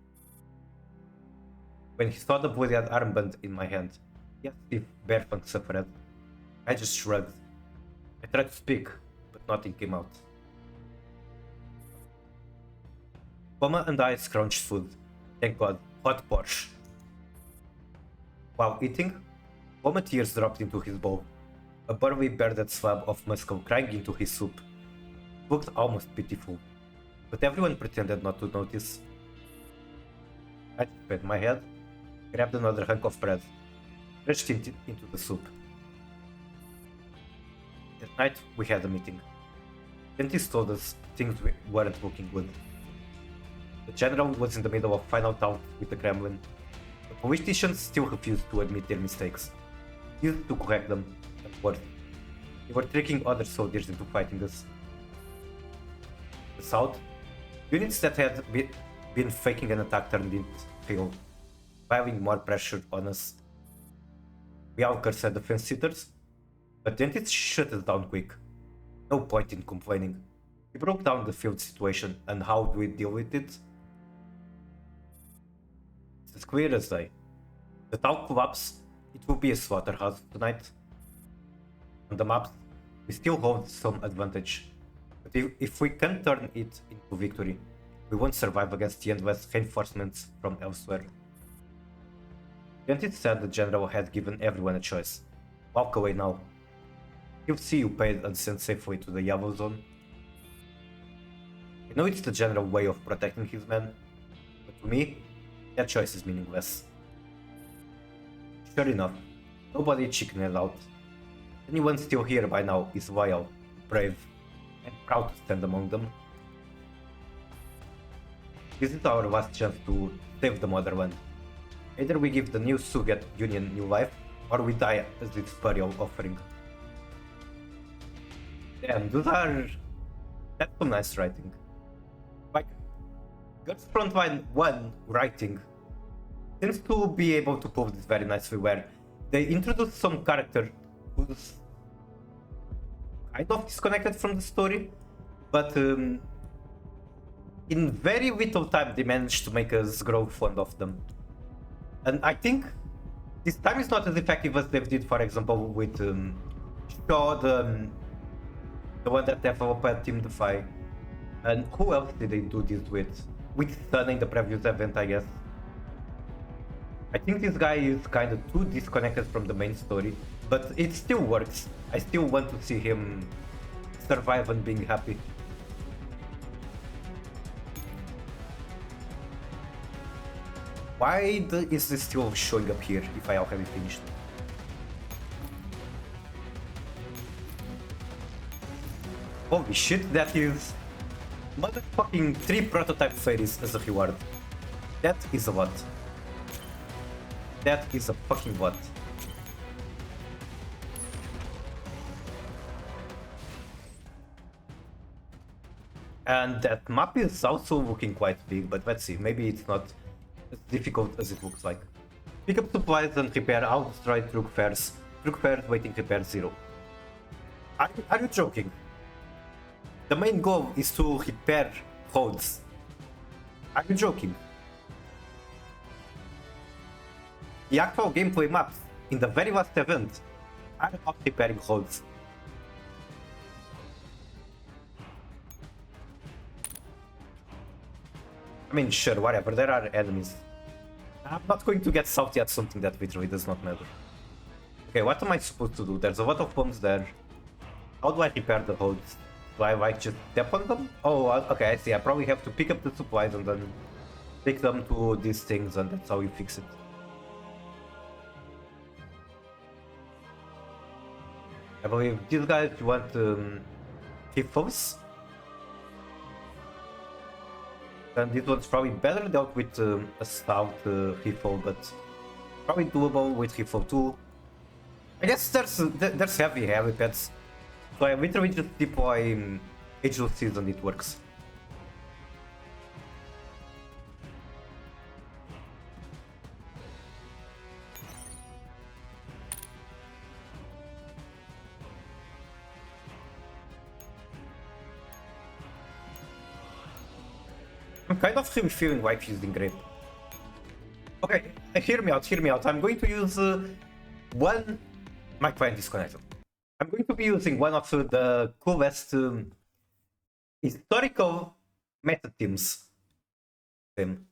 When he saw the bloodied armband in my hand, he asked if Berfang suffered. I just shrugged. I tried to speak, but nothing came out. Poma and I scrunched food. Thank God, hot Porsche. While eating, Poma tears dropped into his bowl. A burly bearded slab of muscle crying into his soup. It looked almost pitiful, but everyone pretended not to notice. I spread my head, grabbed another hunk of bread, stretched it into the soup. That night, we had a meeting. Dentist told us things weren't looking good. The general was in the middle of final talks with the Kremlin. The politicians still refused to admit their mistakes, refused to correct them, and worse, they were tricking other soldiers into fighting us. The south, units that had been faking an attack turned into failed, piling more pressure on us. We all cursed at the fence-sitters, but Dentist shut us down quick. No point in complaining. He broke down the field situation and how do we deal with it? It's as clear as day. The town collapse, it will be a slaughterhouse tonight. On the maps, we still hold some advantage, but if we can turn it into victory, we won't survive against the endless reinforcements from elsewhere. Dentist said the general had given everyone a choice. Walk away now. He'll see you paid and sent safely to the yellow zone. I know it's the general way of protecting his men, but to me, that choice is meaningless. Sure enough, nobody chickened out. Anyone still here by now is loyal, brave, and proud to stand among them. This is our last chance to save the motherland. Either we give the new Soviet Union new life, or we die as its burial offering. Damn, that's some nice writing. Like, Guts Frontline 1 writing seems to be able to pull this very nicely, where they introduce some character who's kind of disconnected from the story, but in very little time they managed to make us grow fond of them. And I think this time is not as effective as they did, for example, with Shaw, the one that developed Team Defy. And who else did they do this with? With Sun in the previous event, I guess. I think this guy is kind of too disconnected from the main story, but it still works. I still want to see him survive and being happy. Why is this still showing up here if I already finished? Holy shit, that is motherfucking 3 prototype fairies as a reward. That is a lot. That is a fucking lot. And that map is also looking quite big, but let's see, maybe it's not as difficult as it looks like. Pick up supplies and repair all destroyed Truk fares. Truk fares waiting repair 0. Are you joking? The main goal is to repair roads. Are you joking? The actual gameplay maps in the very last event are about repairing roads. I mean, sure, whatever, there are enemies. I'm not going to get salty at something that literally does not matter. Okay, what am I supposed to do? There's a lot of bombs there. How do I repair the roads? Do I like just step on them? Oh, okay, I see. I probably have to pick up the supplies and then take them to these things, and that's how you fix it. I believe these guys want hippos. And this one's probably better dealt with a stout hippo, but probably doable with hippo too. I guess there's heavy helipads, so I literally just deploy Ageless Seeds and it works. I'm kind of really feeling like using Grape. Okay, hear me out, hear me out. I'm going to use one... My client is connected. I'm going to be using one of the coolest historical meta teams. And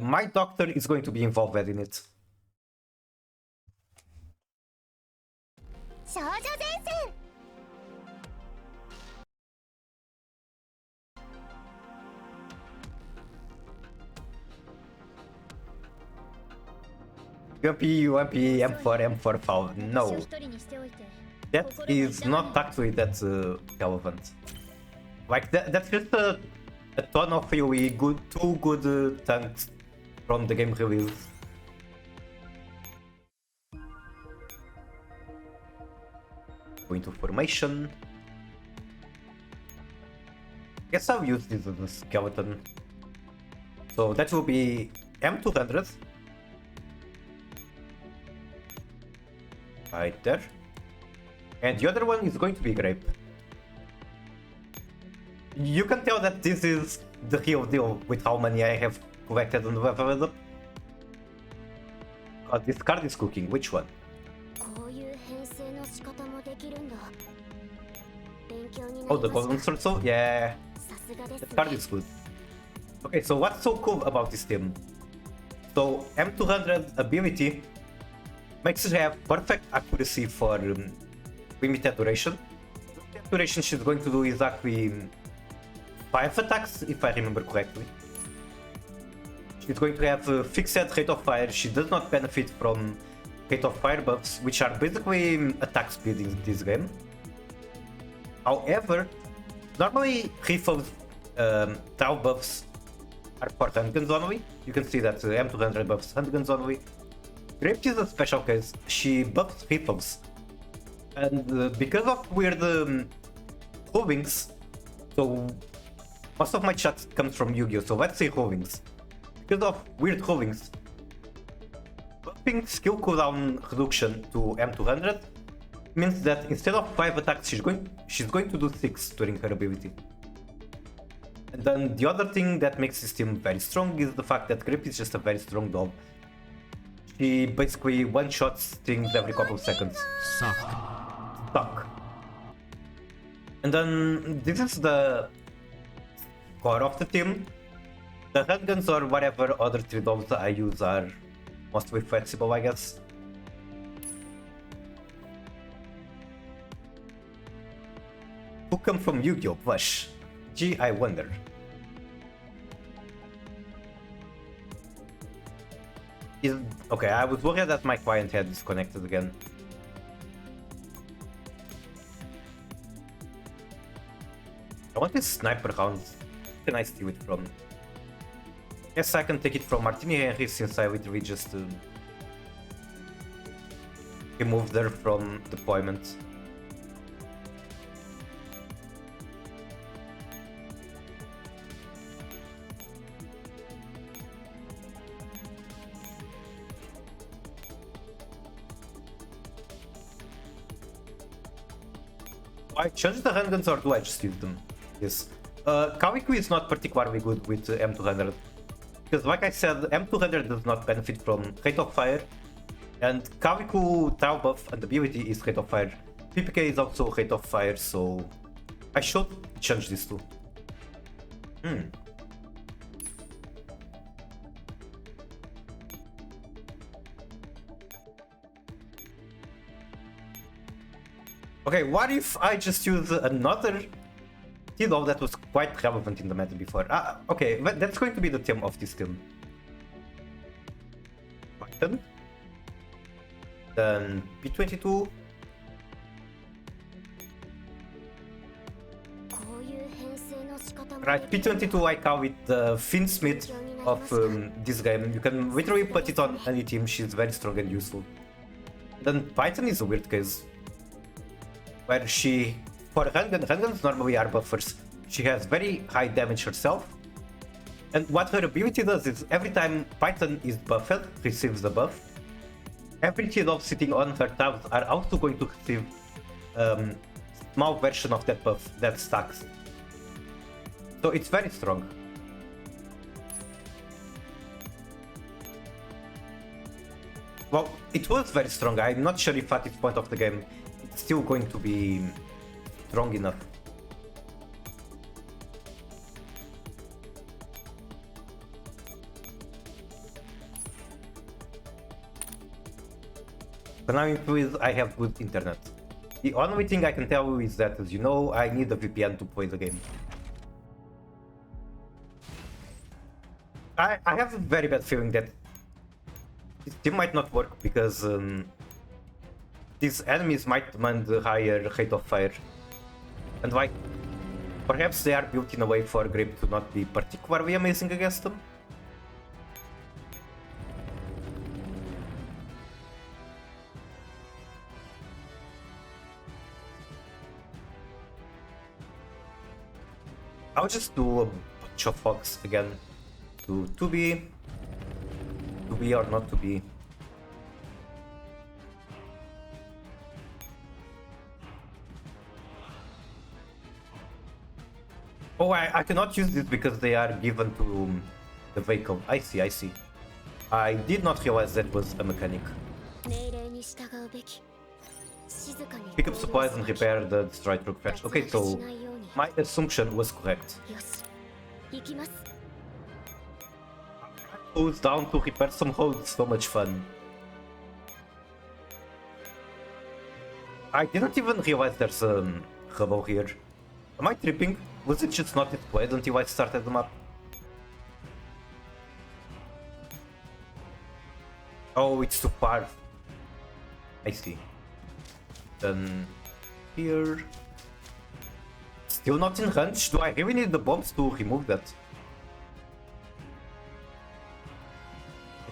my doctor is going to be involved in it. UMP, M4 foul. No. That is not actually that relevant. Like, that's just a ton of really good, two good tanks from the game release. Go into formation. Guess I'll use this as a skeleton. So that will be M200. Right there. And the other one is going to be Grape. You can tell that this is the real deal with how many I have collected and leveled up. God, this card is cooking. Which one? Oh, the golden sword soul? Yeah. The card is good. Okay, so what's so cool about this team? So M200 ability makes it have perfect accuracy for limited duration. Limited duration she's going to do exactly 5 attacks, if I remember correctly. She's going to have a fixed rate of fire. She does not benefit from rate of fire buffs, which are basically attack speed in this game. However, normally Rifo's Tau buffs are for handguns only. You can see that M200 buffs handguns only. Grape is a special case. She buffs Rifo's. And because of weird hovings, so most of my chat comes from Yu-Gi-Oh! So let's say hovings. Because of weird hovings, buffing skill cooldown reduction to M200 means that instead of 5 attacks, she's going to do 6 during her ability. And then the other thing that makes this team very strong is the fact that Grip is just a very strong doll. She basically one-shots things every couple of seconds. Suck. And then this is the core of the team. The handguns or whatever other 3 dolls I use are mostly flexible, I guess. Who come from Yu-Gi-Oh! Plush? Gee, I wonder. Okay, I was worried that my client had disconnected again. I want this sniper round. Where can I steal it from? Yes, I can take it from Martini Henry since I literally just removed her from deployment. I change the handguns or do I just use them? Yes. Kawiku is not particularly good with M200. Because like I said, M200 does not benefit from Rate of Fire. And Kawiku Tau buff and ability is Rate of Fire. PPK is also Rate of Fire, so I should change this too. Okay, what if I just use another T-Law that was quite relevant in the meta before? Okay, that's going to be the theme of this team. Python. Then P22. Right, P22 I call it the Finn Smith of this game. You can literally put it on any team, she's very strong and useful. Then Python is a weird case. Where she, for handguns normally are buffers, she has very high damage herself. And what her ability does is every time Python is buffed, receives the buff, every T-Law sitting on her tabs are also going to receive small version of that buff that stacks. So it's very strong. Well, it was very strong. I'm not sure if at this point of the game it's still going to be strong enough. But now with I have good internet. The only thing I can tell you is that, as you know, I need a VPN to play the game. I have a very bad feeling that this team might not work because these enemies might demand a higher rate of fire. And like, perhaps they are built in a way for Grip to not be particularly amazing against them. I'll just do a bunch of fogs again. To be or not to be. Oh, I cannot use this because they are given to the vehicle. I see, I see. I did not realize that was a mechanic. Pick up supplies and repair the destroyed truck fetch. Okay, so my assumption was correct. Goes down to repair some roads, so much fun. I didn't even realize there's a rubble here. Am I tripping? Was it just not displayed until I started the map? Oh, it's too far. I see. Then here. Still not in range? Do I really need the bombs to remove that?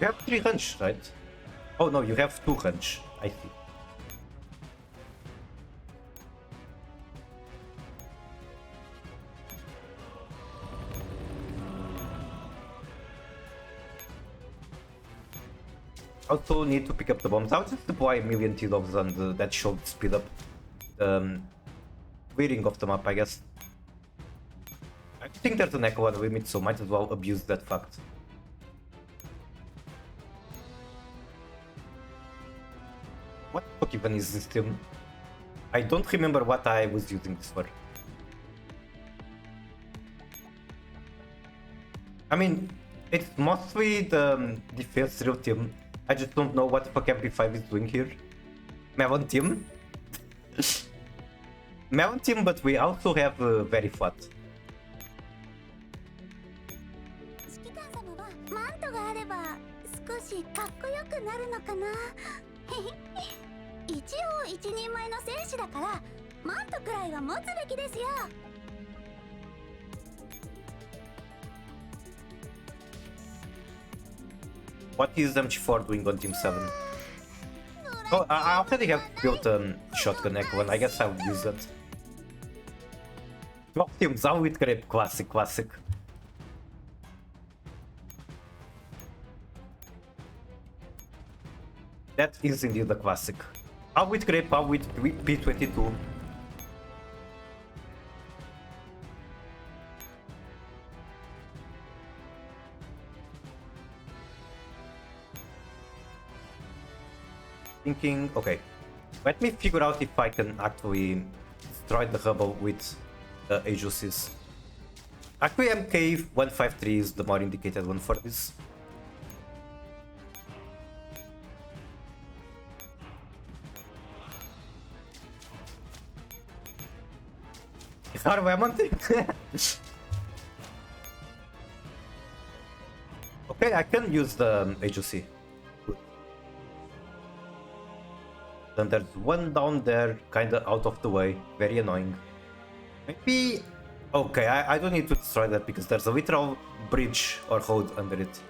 You have 3 range, right? Oh no, you have 2 range. I see. Also need to pick up the bombs. I'll just deploy a million T-Logs and that should speed up the clearing of the map, I guess. I think there's an echo on the limit, so might as well abuse that fact. What the fuck even is this team? I don't remember what I was using this for. I mean, it's mostly the defense real team. I just don't know what the fuck MP5 is doing here. Melon team? Melon team, but we also have very flat. What is MG4 doing on Team 7? Oh, I already have built a shotgun echo and I guess I would use that. 12 teams, out with Grape, classic, classic. That is indeed a classic. Out with Grape, out with P22. Thinking, okay, let me figure out if I can actually destroy the hubble with the agencies. Actually, MK153 is the more indicated one for this. How do I want it? Okay, I can use the agency. Then there's one down there, kinda out of the way, very annoying. Maybe... Okay, I don't need to destroy that because there's a literal bridge or hold under it.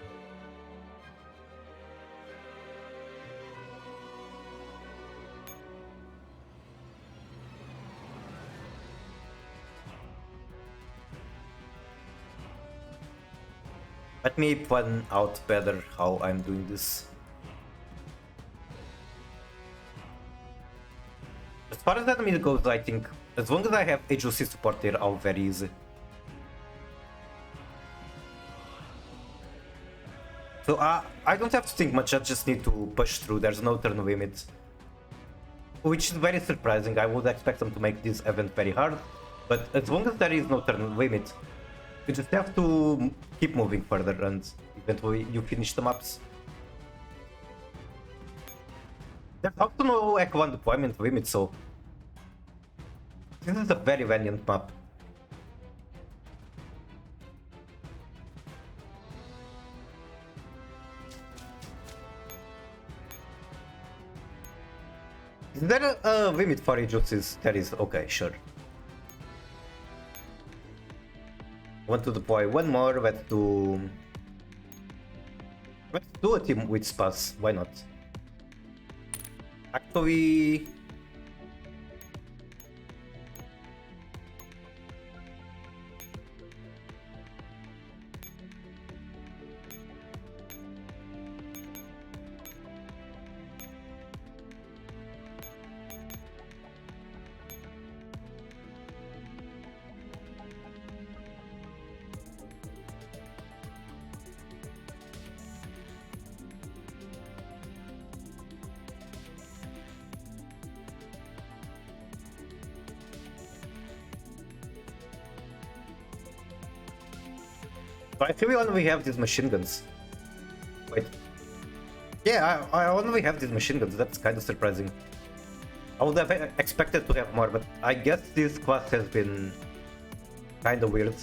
Let me plan out better how I'm doing this. As far as the enemy goes, I think as long as I have agency support there, I'll very easy. So I don't have to think much, I just need to push through, there's no turn limit. Which is very surprising, I would expect them to make this event very hard. But as long as there is no turn limit, you just have to keep moving further and eventually you finish the maps. There's also no Echelon 1 deployment limit, so this is a very valiant map. Is there a limit for agencies? There is, okay, sure. Want to deploy one more, let's do a team with Spas, why not? Actually... I feel we only have these machine guns. Wait. Yeah, I only have these machine guns, that's kind of surprising. I would have expected to have more, but I guess this class has been kind of weird.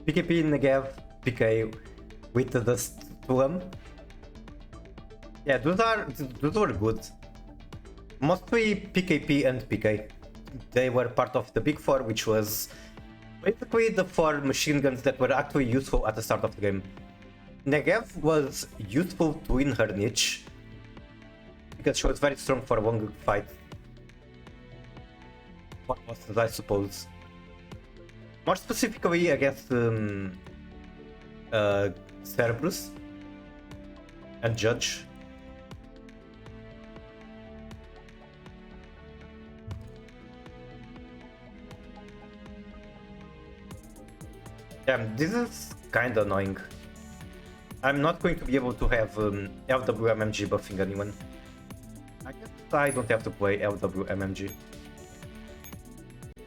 PKP Negev, PK with the Storm. Yeah, those were good. Mostly PKP and PK. They were part of the Big Four, which was basically the four machine guns that were actually useful at the start of the game. Negev was useful to win her niche because she was very strong for a long fight. What was it, I suppose? More specifically against Cerberus and Judge. Damn, this is kinda annoying. I'm not going to be able to have LWMMG buffing anyone. I guess I don't have to play LWMMG.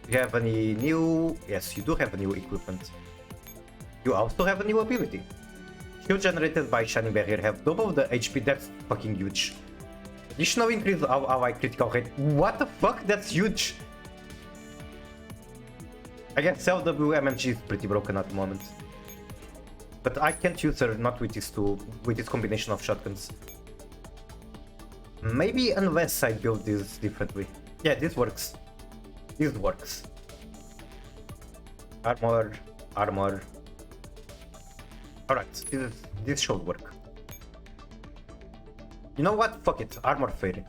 Do you have any new... Yes, you do have a new equipment. You also have a new ability. Shield generated by Shining Barrier have double the HP, that's fucking huge. Additional increase of ally critical rate. What the fuck? That's huge! I guess LWMMG is pretty broken at the moment. But I can't use her not with these two, with this combination of shotguns. Maybe unless I build this differently. Yeah, this works. This works. Armor, armor. Alright, this should work. You know what? Fuck it. Armor Fairy.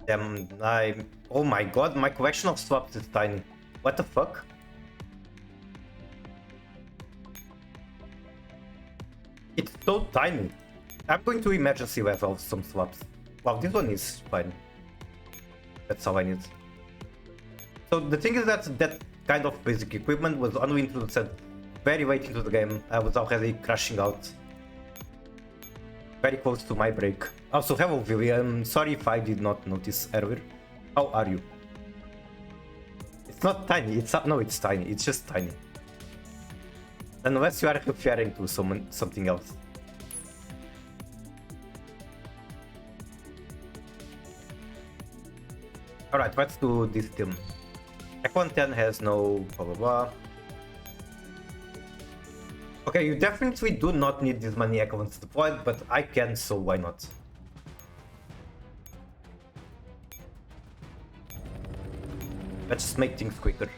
Damn, oh my god, my collection of swaps is tiny. What the fuck? It's so tiny. I'm going to emergency level some swaps. Wow, this one is fine. That's all I need. So the thing is that that kind of basic equipment was only introduced very late into the game. I was already crashing out. Very close to my break. Also, hello William. Sorry if I did not notice earlier. How are you? It's not tiny. No, it's tiny. It's just tiny. Unless you are referring to something else. Alright, let's do this team. F110 has no blah blah blah. Okay, you definitely do not need this many echelons deployed, but I can, so why not? Let's just make things quicker.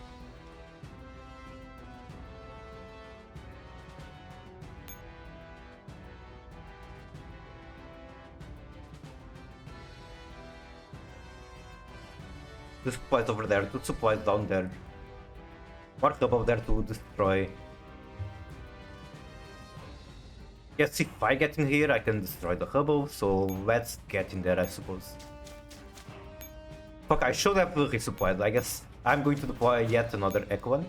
Two supplies over there, two supplies down there. More hub over there to destroy. Yes, if I get in here, I can destroy the hubble, so let's get in there, I suppose. Fuck, I should have resupplied. I guess I'm going to deploy yet another Echo one.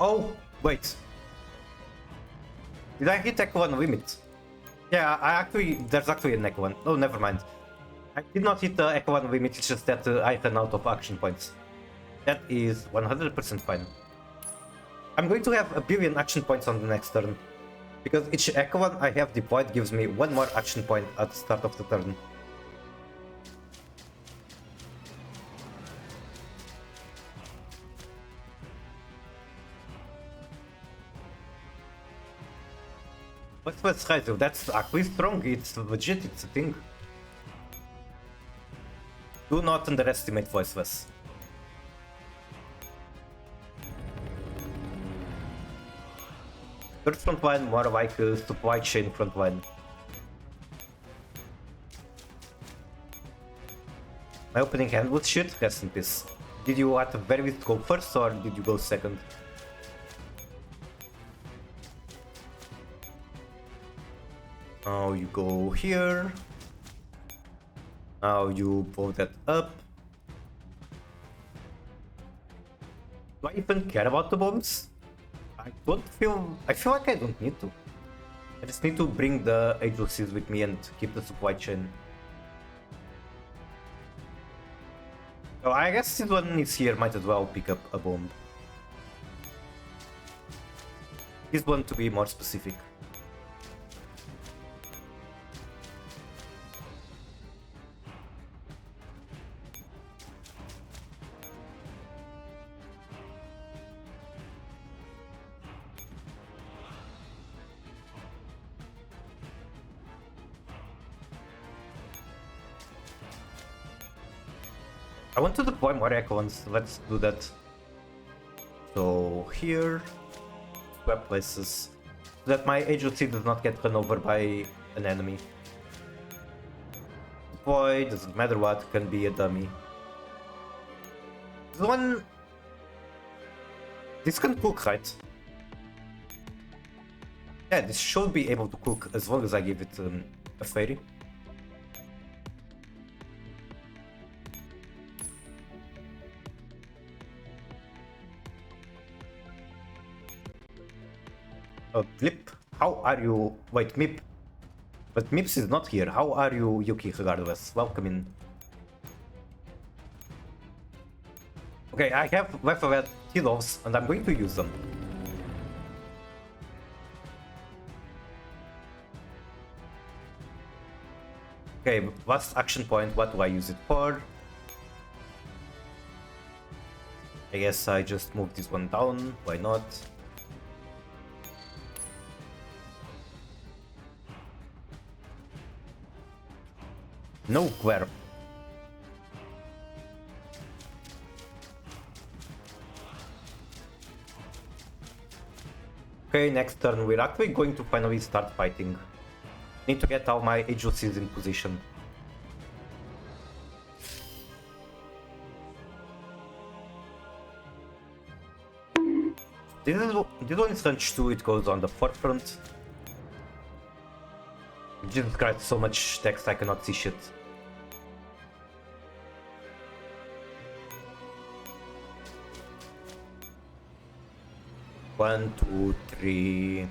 Oh, wait. Did I hit Echo 1 limit? Yeah, there's actually an Echo 1. Oh, never mind. I did not hit the Echo 1 limit, it's just that I ran out of action points. That is 100% fine. I'm going to have a billion action points on the next turn. Because each Echo 1 I have deployed gives me one more action point at the start of the turn. What's right? That's actually strong. It's legit. It's a thing. Do not underestimate voiceless. Third front line, more like a supply chain front line. My opening hand was shit. Rest in peace. Did you at the very least go first or did you go second? Now you go here. Now you blow that up. Do I even care about the bombs? I feel like I don't need to. I just need to bring the agencies with me and keep the supply chain. So I guess this one is here, might as well pick up a bomb. This one to be more specific. I want to deploy more echelons, let's do that. So here, swap places, so that my agency does not get run over by an enemy. Deploy, doesn't matter what, can be a dummy. This can cook, right? Yeah, this should be able to cook as long as I give it a fairy. Flip, how are you? Wait, Mip. But Mips is not here. How are you, Yuki, regardless? Welcome in. Okay, I have left heals and I'm going to use them. Okay, last action point, what do I use it for? I guess I just move this one down, why not? No Guerp. Okay, next turn we're actually going to finally start fighting. Need to get all my agencies in position. This one is range 2, it goes on the forefront. Jesus Christ, so much text I cannot see shit. One, two, three.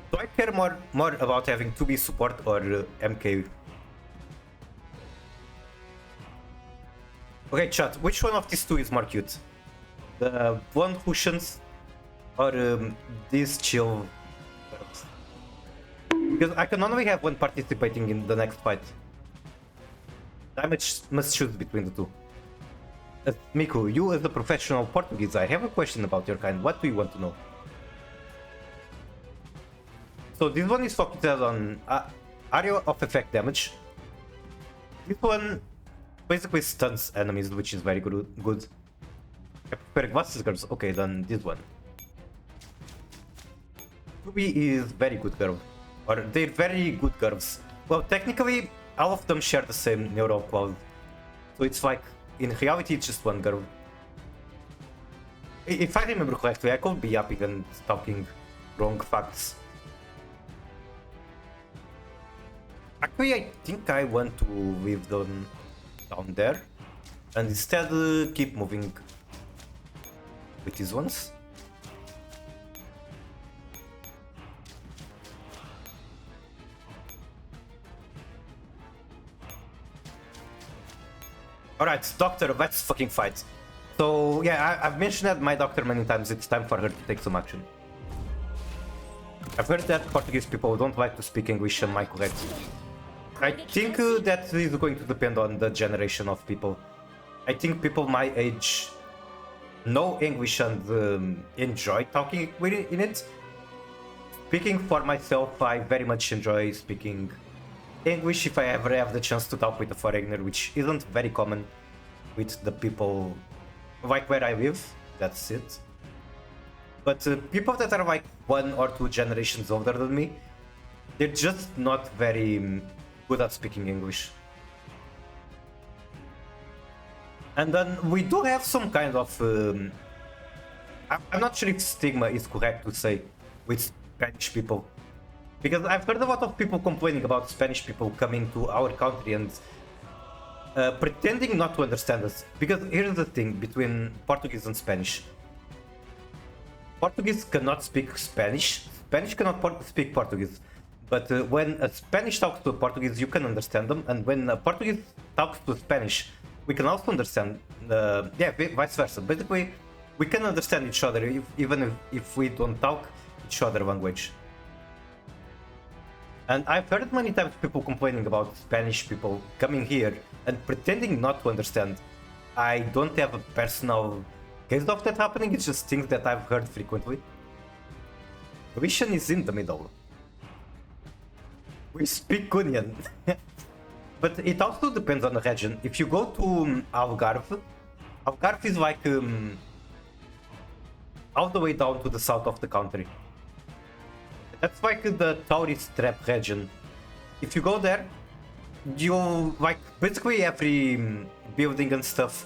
Do I care more about having 2B support or MK? Okay, chat, which one of these two is more cute? The one who shins or these chill? Because I can only have one participating in the next fight. I must choose between the two. Miku, you as a professional Portuguese, I have a question about your kind. What do you want to know? So this one is focused on area of effect damage. This one basically stuns enemies, which is very good. I prefer glasses girls. Okay, then this one. 2B is very good curve. Or they're very good curves. Well, technically, all of them share the same neural cloud. So it's like, in reality, it's just one curve. If I remember correctly, I could be yapping and talking wrong facts. Actually, I think I want to leave them down there and instead keep moving with these ones. Alright, Doctor, let's fucking fight. So, yeah, I've mentioned that my doctor many times, it's time for her to take some action. I've heard that Portuguese people don't like to speak English, am I correct? I think that is going to depend on the generation of people. I think people my age know English and enjoy talking in it. Speaking for myself, I very much enjoy speaking English if I ever have the chance to talk with a foreigner, which isn't very common with the people like where I live, that's it. But people that are like 1 or 2 generations older than me, they're just not very good at speaking English. And then we do have some kind of I'm not sure if stigma is correct to say with Spanish people, because I've heard a lot of people complaining about Spanish people coming to our country and pretending not to understand us. Because here's the thing between Portuguese and Spanish. Portuguese cannot speak Spanish, Spanish cannot speak Portuguese. But when a Spanish talks to a Portuguese, you can understand them, and when a Portuguese talks to a Spanish, we can also understand, yeah, vice versa. Basically, we can understand each other even if we don't talk each other language. And I've heard many times people complaining about Spanish people coming here and pretending not to understand. I don't have a personal case of that happening, it's just things that I've heard frequently. Vision is in the middle. We speak Cunyan. But it also depends on the region. If you go to Algarve, Algarve is like all the way down to the south of the country. That's like the tourist trap region. If you go there, you like basically every building and stuff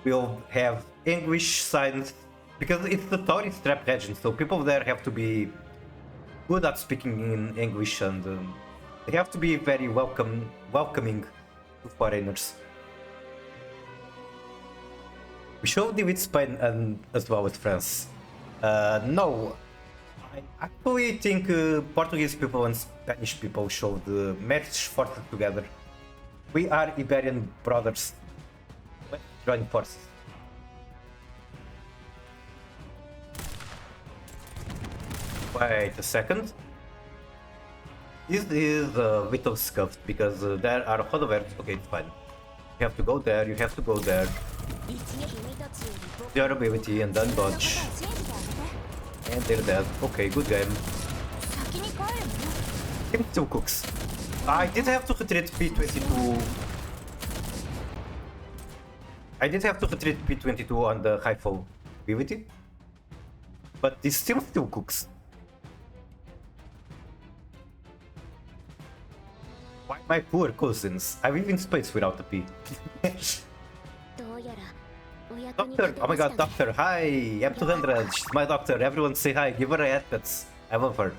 will have English signs because it's the tourist trap region. So people there have to be good at speaking in English and they have to be very welcoming to foreigners. We should deal with Spain and as well with France. No, I actually think Portuguese people and Spanish people should match forces together. We are Iberian brothers. Let's join forces. Wait a second. This is a little scuffed because there are holoverts. Okay, it's fine. You have to go there, you have to go there. Durability and then dodge. And they're dead. Okay, good game. Game still cooks. I did have to retreat P22. I did have to retreat P22 on the high fall ability. But this still cooks. My poor cousins. I live in space without a P. どうやらお役に Doctor! 立て Oh ま my した god, ね Doctor! Hi! M200! She's my doctor! Everyone say hi! Give her a headpats! I love her.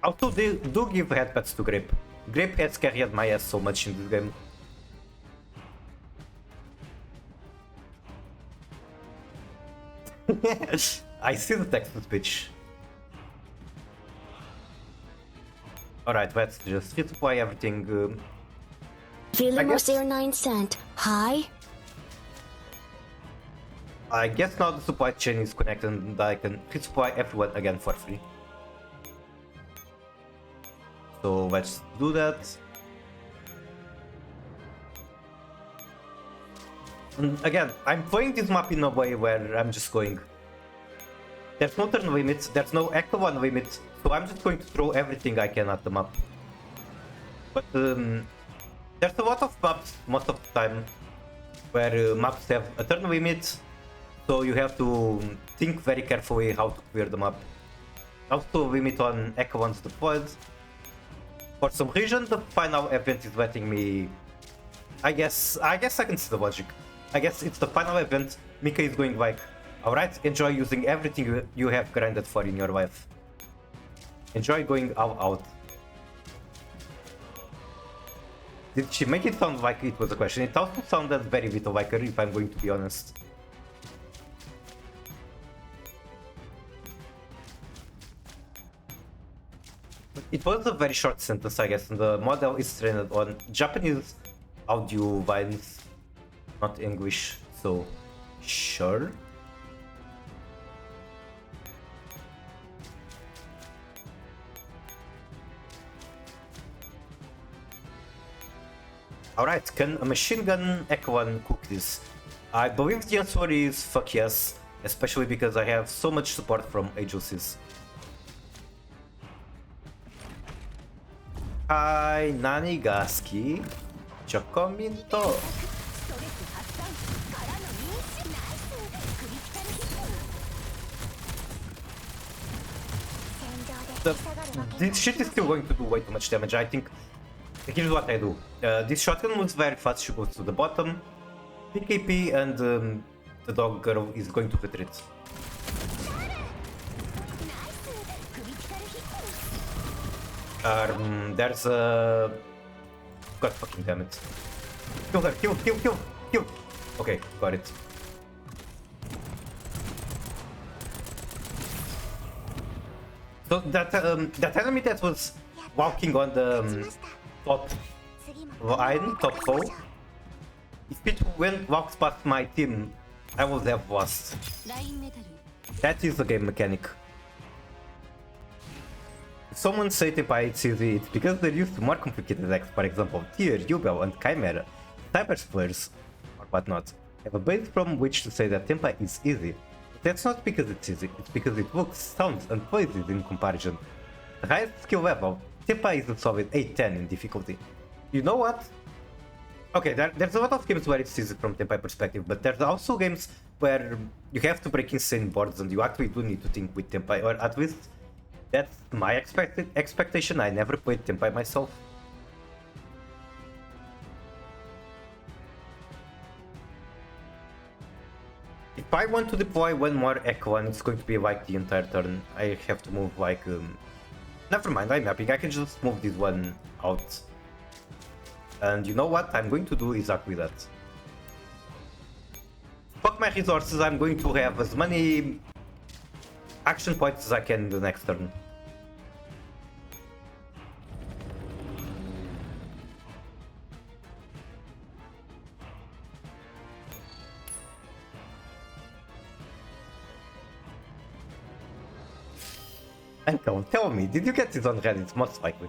Also, do give headpats to Grape. Grape has carried my ass so much in this game. I see the text to speech. Alright, let's just redeploy everything. Vilmos Air 9 cent. Hi. I guess now the supply chain is connected and I can resupply everyone again for free. So let's do that. And again, I'm playing this map in a way where I'm just going. There's no turn limit, there's no echo one limit, so I'm just going to throw everything I can at the map. But there's a lot of maps most of the time where maps have a turn limit, so you have to think very carefully how to clear the map. Also limit on echo ones deployed. For some reason the final event is letting me... I guess I can see the logic. I guess it's the final event. Mika is going like, alright, enjoy using everything you have grinded for in your life. Enjoy going all out. Did she make it sound like it was a question? It also sounded very little like her, if I'm going to be honest. It was a very short sentence, I guess, and the model is trained on Japanese audio lines, not English, so sure. Alright, can a machine gun Echo 1 cook this? I believe the answer is fuck yes, especially because I have so much support from agencies. Hi, Nanigaski. Chocominto. ストレス発散からの民主ナイスクリティカルヒット戦場で下がるわけ This shit is still going to do way too much damage. I think. Here's what I do. This shotgun moves very fast. She goes to the bottom. PKP and the dog girl is going to retreat. ナイスクリティカルヒット There's a... God fucking damn it. Kill her, kill! Okay, got it. So that enemy that was walking on the top 次も line, top row, if it walks past my team, I would have lost. ラインメタル That is the game mechanic. If someone say Tempai it's easy, it's because they're used to more complicated decks, for example, Tyr, Yubel, and Chimera. Cyber players, or whatnot, have a base from which to say that Tempai is easy. But that's not because it's easy, it's because it looks, sounds, and plays it in comparison. The highest skill level, Tempai is a solid 8-10 in difficulty. You know what? Okay, there's a lot of games where it's easy from Tempai perspective, but there's also games where you have to break insane boards and you actually do need to think with Tempai, or at least that's my expectation. I never played Tempai myself. If I want to deploy one more Echo and it's going to be like the entire turn, I have to move like... Never mind, I'm mapping, I can just move this one out. And you know what I'm going to do exactly that. Fuck my resources, I'm going to have as many action points as I can in the next turn. Uncle, tell me, did you get this on Reddit? Most likely.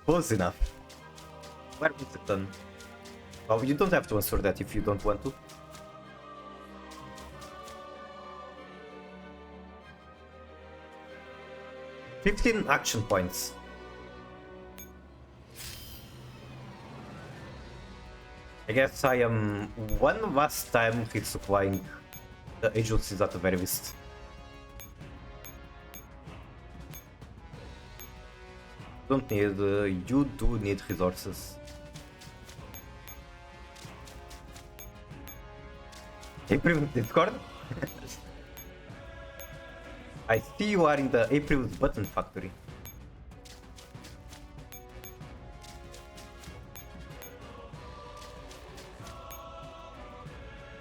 Close enough. Where was it done? Oh, you don't have to answer that if you don't want to. "15 action points. I guess I am one last time resupplying the agencies at the very least. Don't need, you do need resources. April Discord? I see you are in the April's button factory.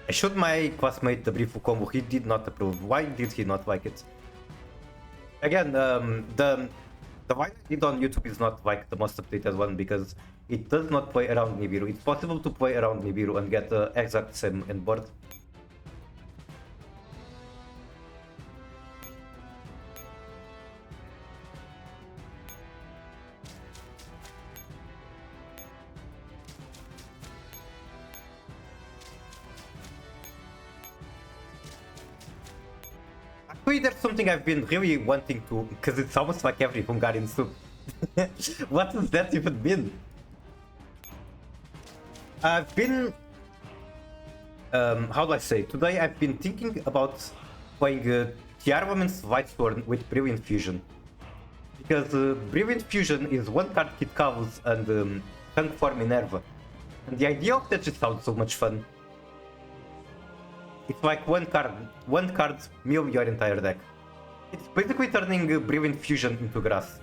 I showed my classmate the brief combo, he did not approve. Why did he not like it? Again, the one I did on YouTube is not like the most updated one because it does not play around Nibiru. It's possible to play around Nibiru and get the exact same end board. Actually, there's something I've been really wanting to, because it's almost like every Hungarian soup. What does that even mean? I've been... how do I say? Today I've been thinking about playing TR Women's Whitesworn with Brilliant Fusion. Because Brilliant Fusion is one card Kit Cavus and Tank for Minerva. And the idea of that just sounds so much fun. It's like one card mill your entire deck. It's basically turning Brilliant Fusion into grass.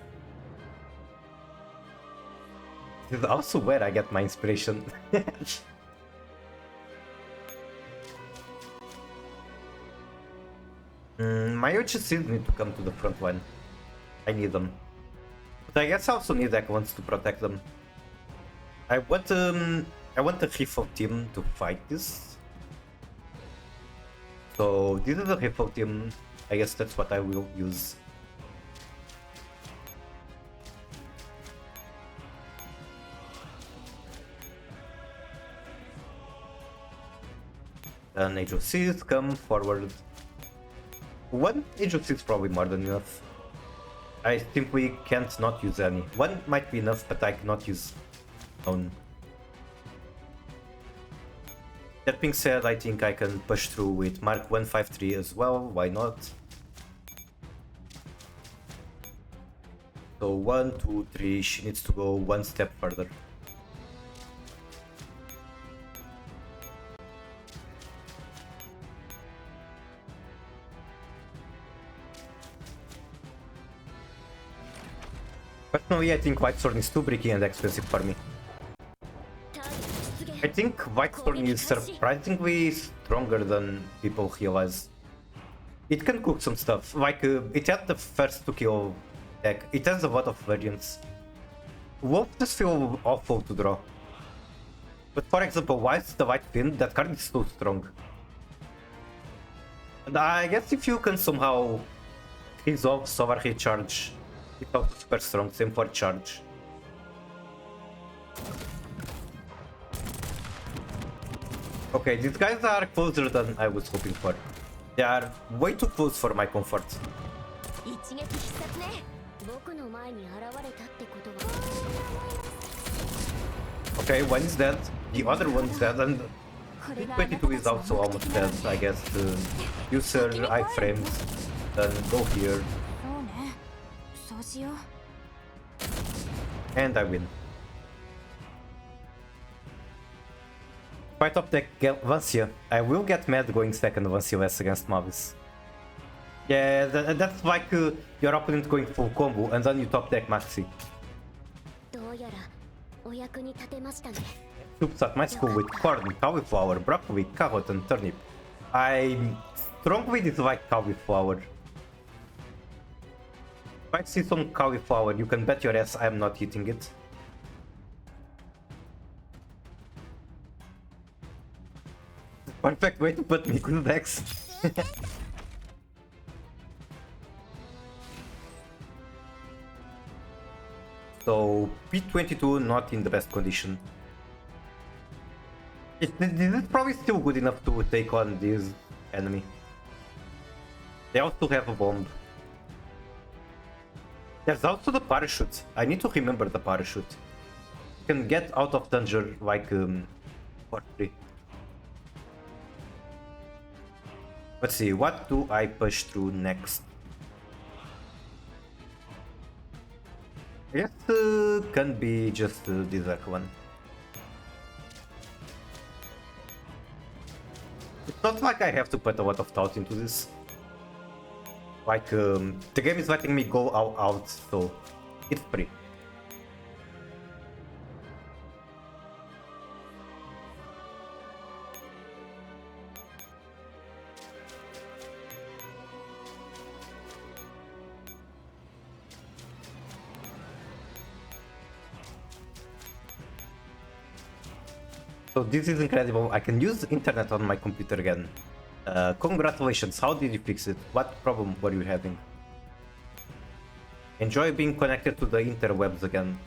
This is also where I get my inspiration. My OGCs need to come to the front line. I need them. But I guess I also need Equans to protect them. I want the Rifle team to fight this. So this is a Rifle team. I guess that's what I will use. Then HOCs come forward. One HOC is probably more than enough. I simply can't not use any. One might be enough, but I cannot use none. That being said, I think I can push through with Mark 153 as well, why not? So 1, 2, 3, she needs to go one step further. Personally, I think Whitesworn is too bricky and expensive for me. I think Whitesworn is surprisingly stronger than people realize. It can cook some stuff, like it had the first to kill deck, it has a lot of variants. Wolf just feel awful to draw. But for example, why is the White Fin? That card is so strong. And I guess if you can somehow resolve Solar Recharge, it's also super strong, same for charge. Okay, these guys are closer than I was hoping for. They are way too close for my comfort. Okay, one is dead, the other one is dead, and 22 is also almost dead, I guess. User iframes, then go here. And I win. Fight up deck Vancia. I will get mad going second Vancia against Mavis. Yeah, that's like your opponent going full combo and then you top deck Maxi. Soups at my school with corn, cauliflower, broccoli, carrot and turnip. I strongly dislike cauliflower. If I see some cauliflower, you can bet your ass I am not eating it. Perfect way to put me good decks. So P22 not in the best condition. This is probably still good enough to take on this enemy. They also have a bomb. There's also the parachute. I need to remember the parachute. You can get out of danger like for free. Let's see, what do I push through next? I guess can be just this one. It's not like I have to put a lot of thought into this. Like, the game is letting me go out, so it's free. So this is incredible. I can use the internet on my computer again. Congratulations, how did you fix it? What problem were you having? Enjoy being connected to the interwebs again.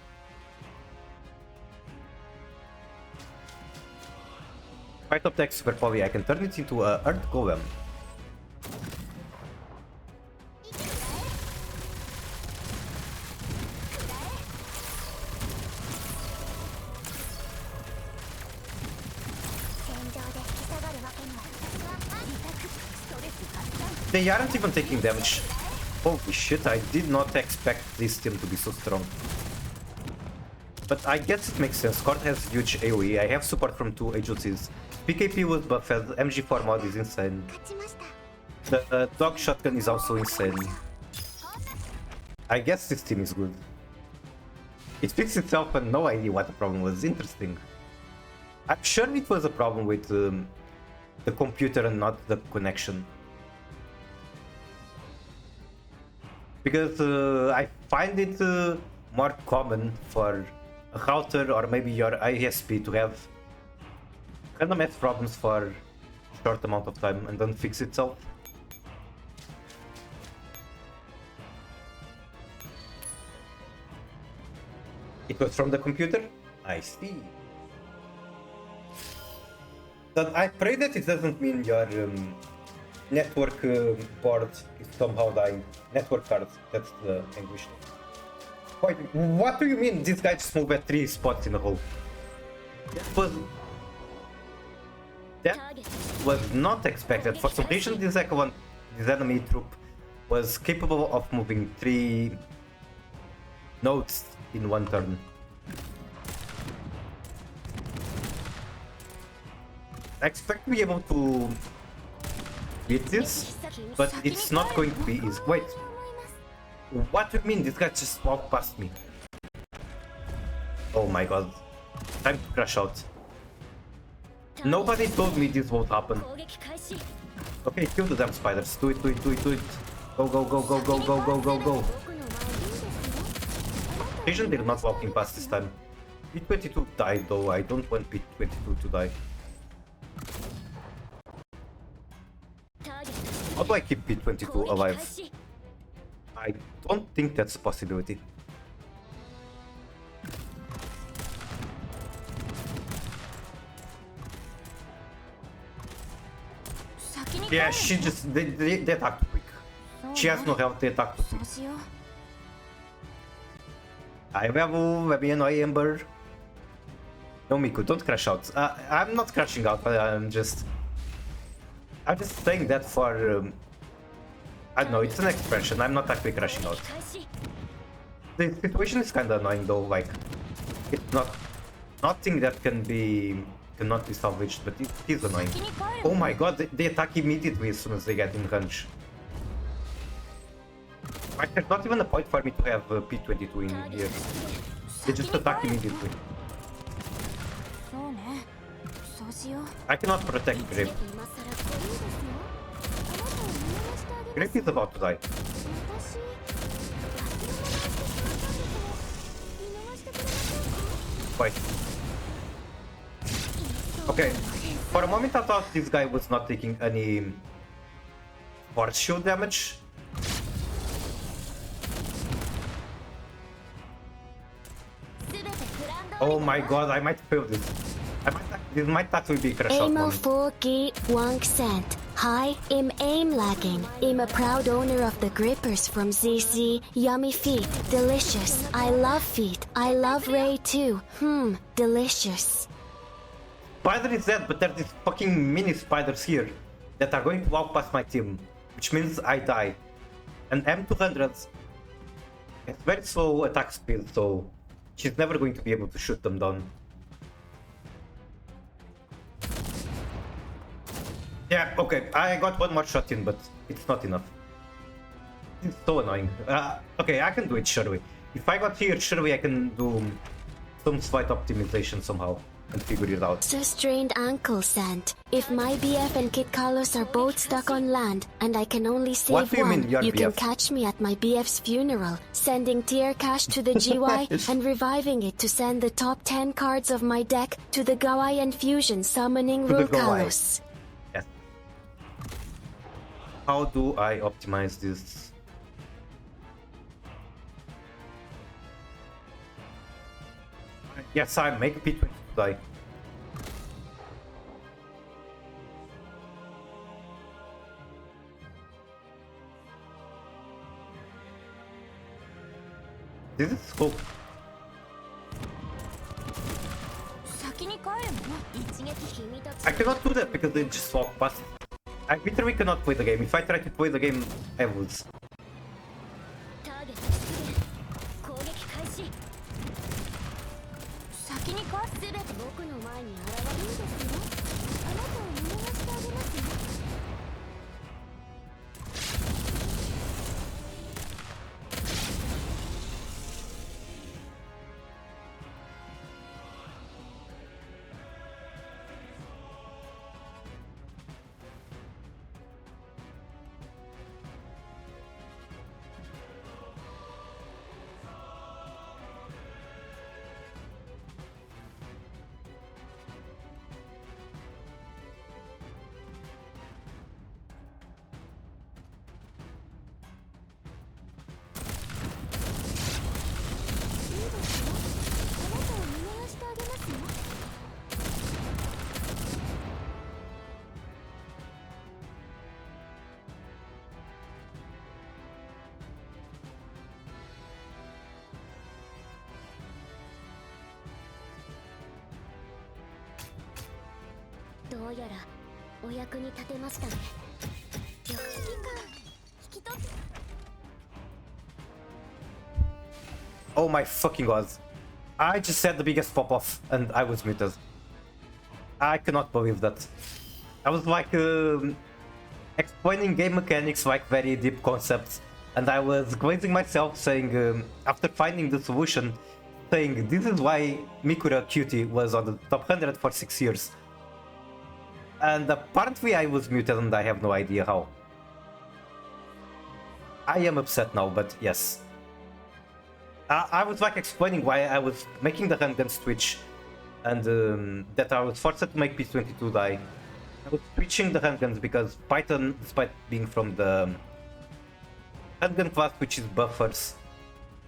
Fight up tech super poly, I can turn it into a earth golem. They aren't even taking damage. Holy shit, I did not expect this team to be so strong. But I guess it makes sense. Cord has huge AoE, I have support from 2 agencies. PKP with buff as MG4 mod is insane. The dog shotgun is also insane. I guess this team is good. It fixed itself and no idea what the problem was. Interesting. I'm sure it was a problem with the computer and not the connection. Because I find it more common for a router or maybe your ISP to have random ass problems for a short amount of time and then fix itself. It was from the computer? I see. But I pray that it doesn't mean your network board is somehow dying. Network card, that's the English. Wait, what do you mean this guy just moved at 3 spots in a hole? That was not expected. For some reason this enemy troop was capable of moving 3 nodes in one turn. I expect to be able to beat this, but it's not going to be easy. Wait, what do you mean this guy just walked past me? Oh my god, time to crash out. Nobody told me this won't happen. Okay, kill the damn spiders. Do it, do it, do it, do it. Go, go, go, go, go, go, go, go, go. Asian did not walking past this time. P22 died though, I don't want P22 to die. How do I keep P22 alive? I don't think that's a possibility. Yeah, she just... they attack too quick. She has no health, they attack too quick. I will maybe annoy Ember. No, Miku, don't crash out. I'm not crashing out, but I'm just saying that for... I don't know, it's an expression, I'm not actually crashing out. The situation is kinda annoying though, like... It's not... Nothing that cannot be salvaged, but it is annoying. Oh my god, they attack immediately as soon as they get in range. Like, there's not even a point for me to have P22 in here. They just attack immediately. I cannot protect Grape. Grape is about to die. Wait. Okay, for a moment I thought this guy was not taking any force shield damage. Oh my god, I might fail this. This might actually be a crash out Amo moment. 4G Wang Cent. Hi, I'm aim lagging. I'm a proud owner of the grippers from ZZ. Yummy feet, delicious. I love feet. I love Ray too. Delicious. Spider is dead, but there's these fucking mini spiders here that are going to walk past my team, which means I die. And M200s It's very slow attack speed, so she's never going to be able to shoot them down. Yeah, okay, I got one more shot in, but it's not enough. It's so annoying. Okay, I can do it, surely. If I got here, surely I can do some slight optimization somehow and figure it out. So strained ankle sent. If my BF and Kit Carlos are both stuck on land and I can only What save do you one, mean, your you can BF? catch me at my BF's funeral, sending tier cash to the GY and reviving it to send the top 10 cards of my deck to the Gawai and Fusion summoning To the Rule Gawai. Carlos. Yes. How do I optimize this? Yes, I make P20 to die. This is cool. 先に帰るの一撃君たち I cannot do that because they just walk past. I literally cannot play the game. If I try to play the game, I lose. ターゲット出現攻撃開始先にかすべて僕の前に現れるんですよあなたを見逃してあげますよ どうやらお役に立てましたね。指揮官、引き取って。 Oh my fucking god. I just said the biggest pop off and I was muted. I cannot believe that. I was like explaining game mechanics like very deep concepts and I was glazing myself saying after finding the solution saying this is why Mikura Cutie was on the top 100 for 6 years. And apparently I was muted and I have no idea how. I am upset now, but yes. I was like explaining why I was making the handgun switch and that I was forced to make P22 die. I was switching the handguns because Python, despite being from the handgun class which is buffers,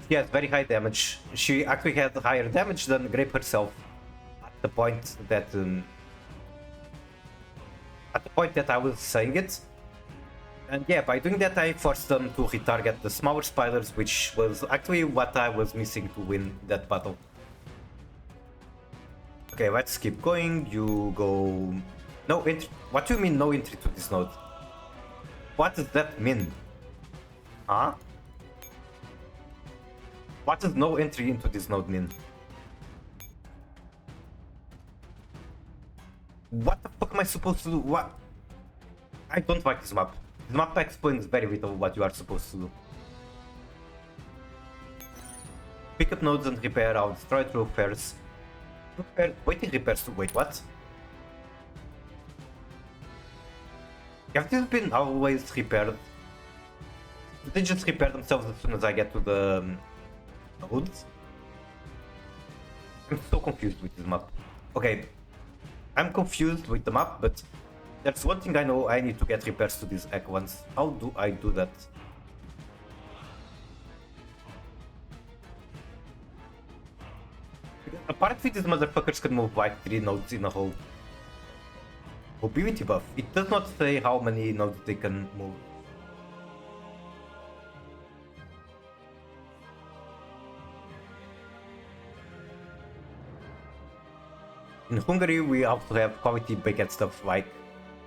she has very high damage. She actually had higher damage than Grape herself at the point that I was saying it. And yeah, by doing that I forced them to retarget the smaller spiders, which was actually what I was missing to win that battle. Okay, let's keep going. You go... No entry... What do you mean no entry to this node? What does that mean? Huh? What does no entry into this node mean? What the fuck am I supposed to do? What? I don't like this map. The map explains very little what you are supposed to do. Pick up nodes and repair our destroyed repairs. Waiting repairs to wait, what? Have these been always repaired? They just repair themselves as soon as I get to the nodes? I'm so confused with this map. Okay, I'm confused with the map, but there's one thing I know: I need to get repairs to these egg ones. How do I do that? Apparently these motherfuckers can move like 3 nodes in a row. Mobility buff. It does not say how many nodes they can move. In Hungary we also have quality baguette stuff like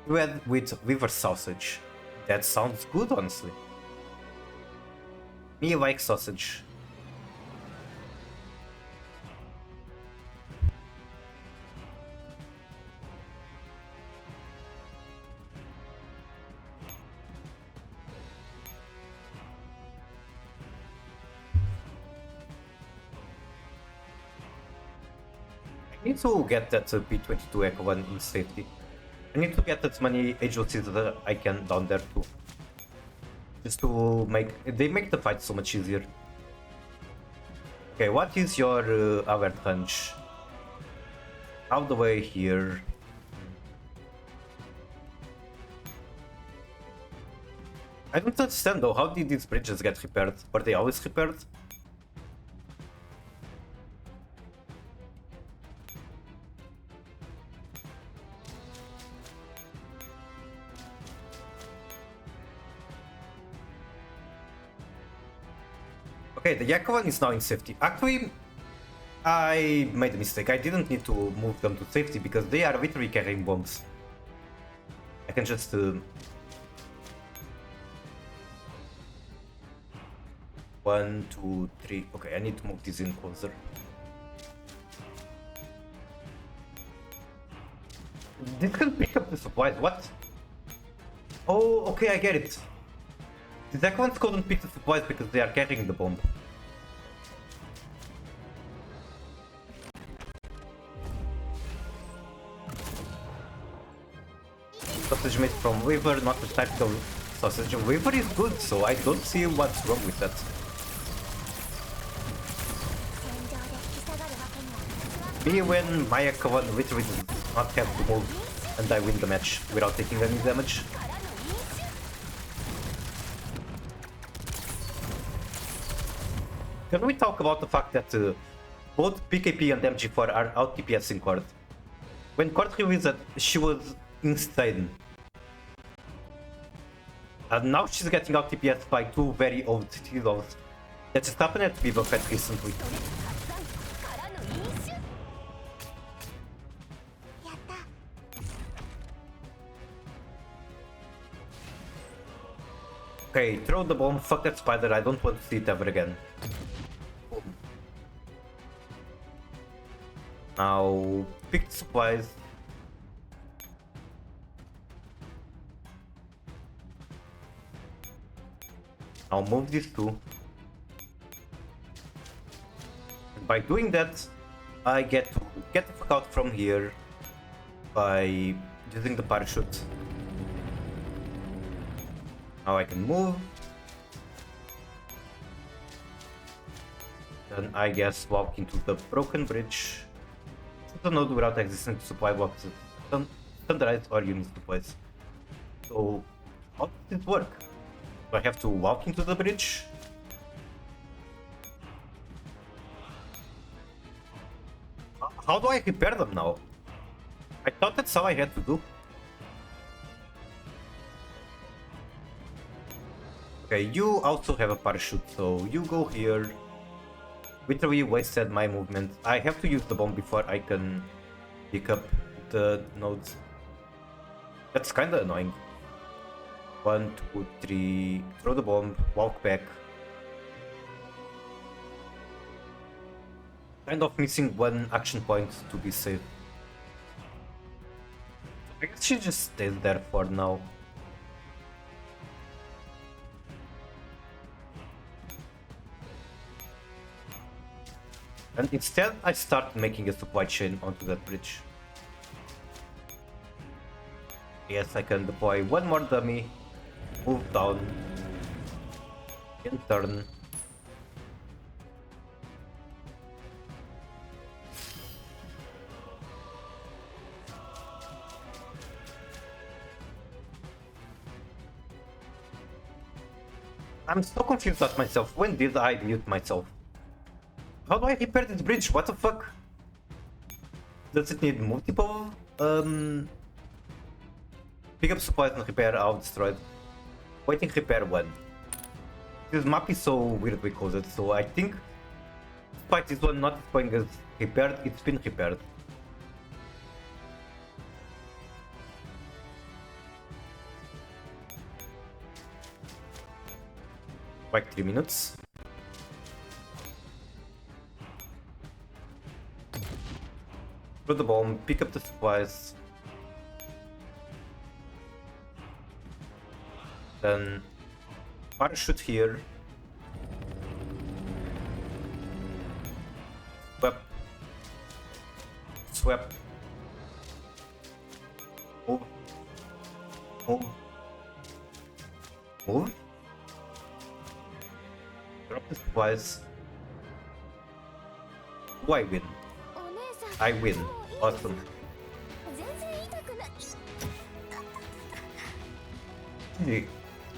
bread with liver sausage. That sounds good, honestly. Me like sausage. need to get that P22 Echo one in safety. I need to get as many agencies that I can down there too. Just to they make the fight so much easier. Okay, what is your avert hunch? All the way here. I don't understand though, how did these bridges get repaired? Were they always repaired? Okay, the Yakka one is now in safety. Actually, I made a mistake. I didn't need to move them to safety because they are literally carrying bombs. I can just... 1, 2, 3. Okay, I need to move this in closer. This can pick up the supplies. What? Oh, okay, I get it. The Yakka ones couldn't pick the supplies because they are carrying the bomb. Sausage made from liver, not the typical sausage. Liver is good, so I don't see what's wrong with that. Me when Maya Kavan literally does not have to move and I win the match without taking any damage. Can we talk about the fact that both PKP and MG4 are out TPS in Court? When Court released that, she was insane. And now she's getting out TPS by two very old heroes. That just happened at Viva Fest recently. Okay, throw the bomb, fuck that spider, I don't want to see it ever again. Now, pick the supplies. I'll move these two. And by doing that, I get to get the fuck out from here by using the parachute. Now I can move. Then I guess walk into the broken bridge. The node without existing supply boxes, standardized or unit supplies. So, how does it work? Do I have to walk into the bridge? How do I repair them now? I thought that's how I had to do. Okay, you also have a parachute, so you go here. Literally wasted my movement. I have to use the bomb before I can pick up the nodes. That's kinda annoying. 1, 2, 3, throw the bomb, walk back. Kind of missing one action point to be safe. I guess she just stays there for now. And instead, I start making a supply chain onto that bridge. Yes, I can deploy one more dummy, move down, and turn. I'm so confused at myself. When did I mute myself? How do I repair this bridge? What the fuck? Does it need multiple pick up supplies and repair out destroyed? Waiting repair 1. This map is so weirdly closed, so I think despite this one not going as repaired, it's been repaired. Like 3 minutes. Throw the bomb, pick up the supplies. Then parachute here. Swap swap. Move. Move. Move. Drop this twice. Do I win? お姉さん I win. もういいです Awesome. 全然痛くない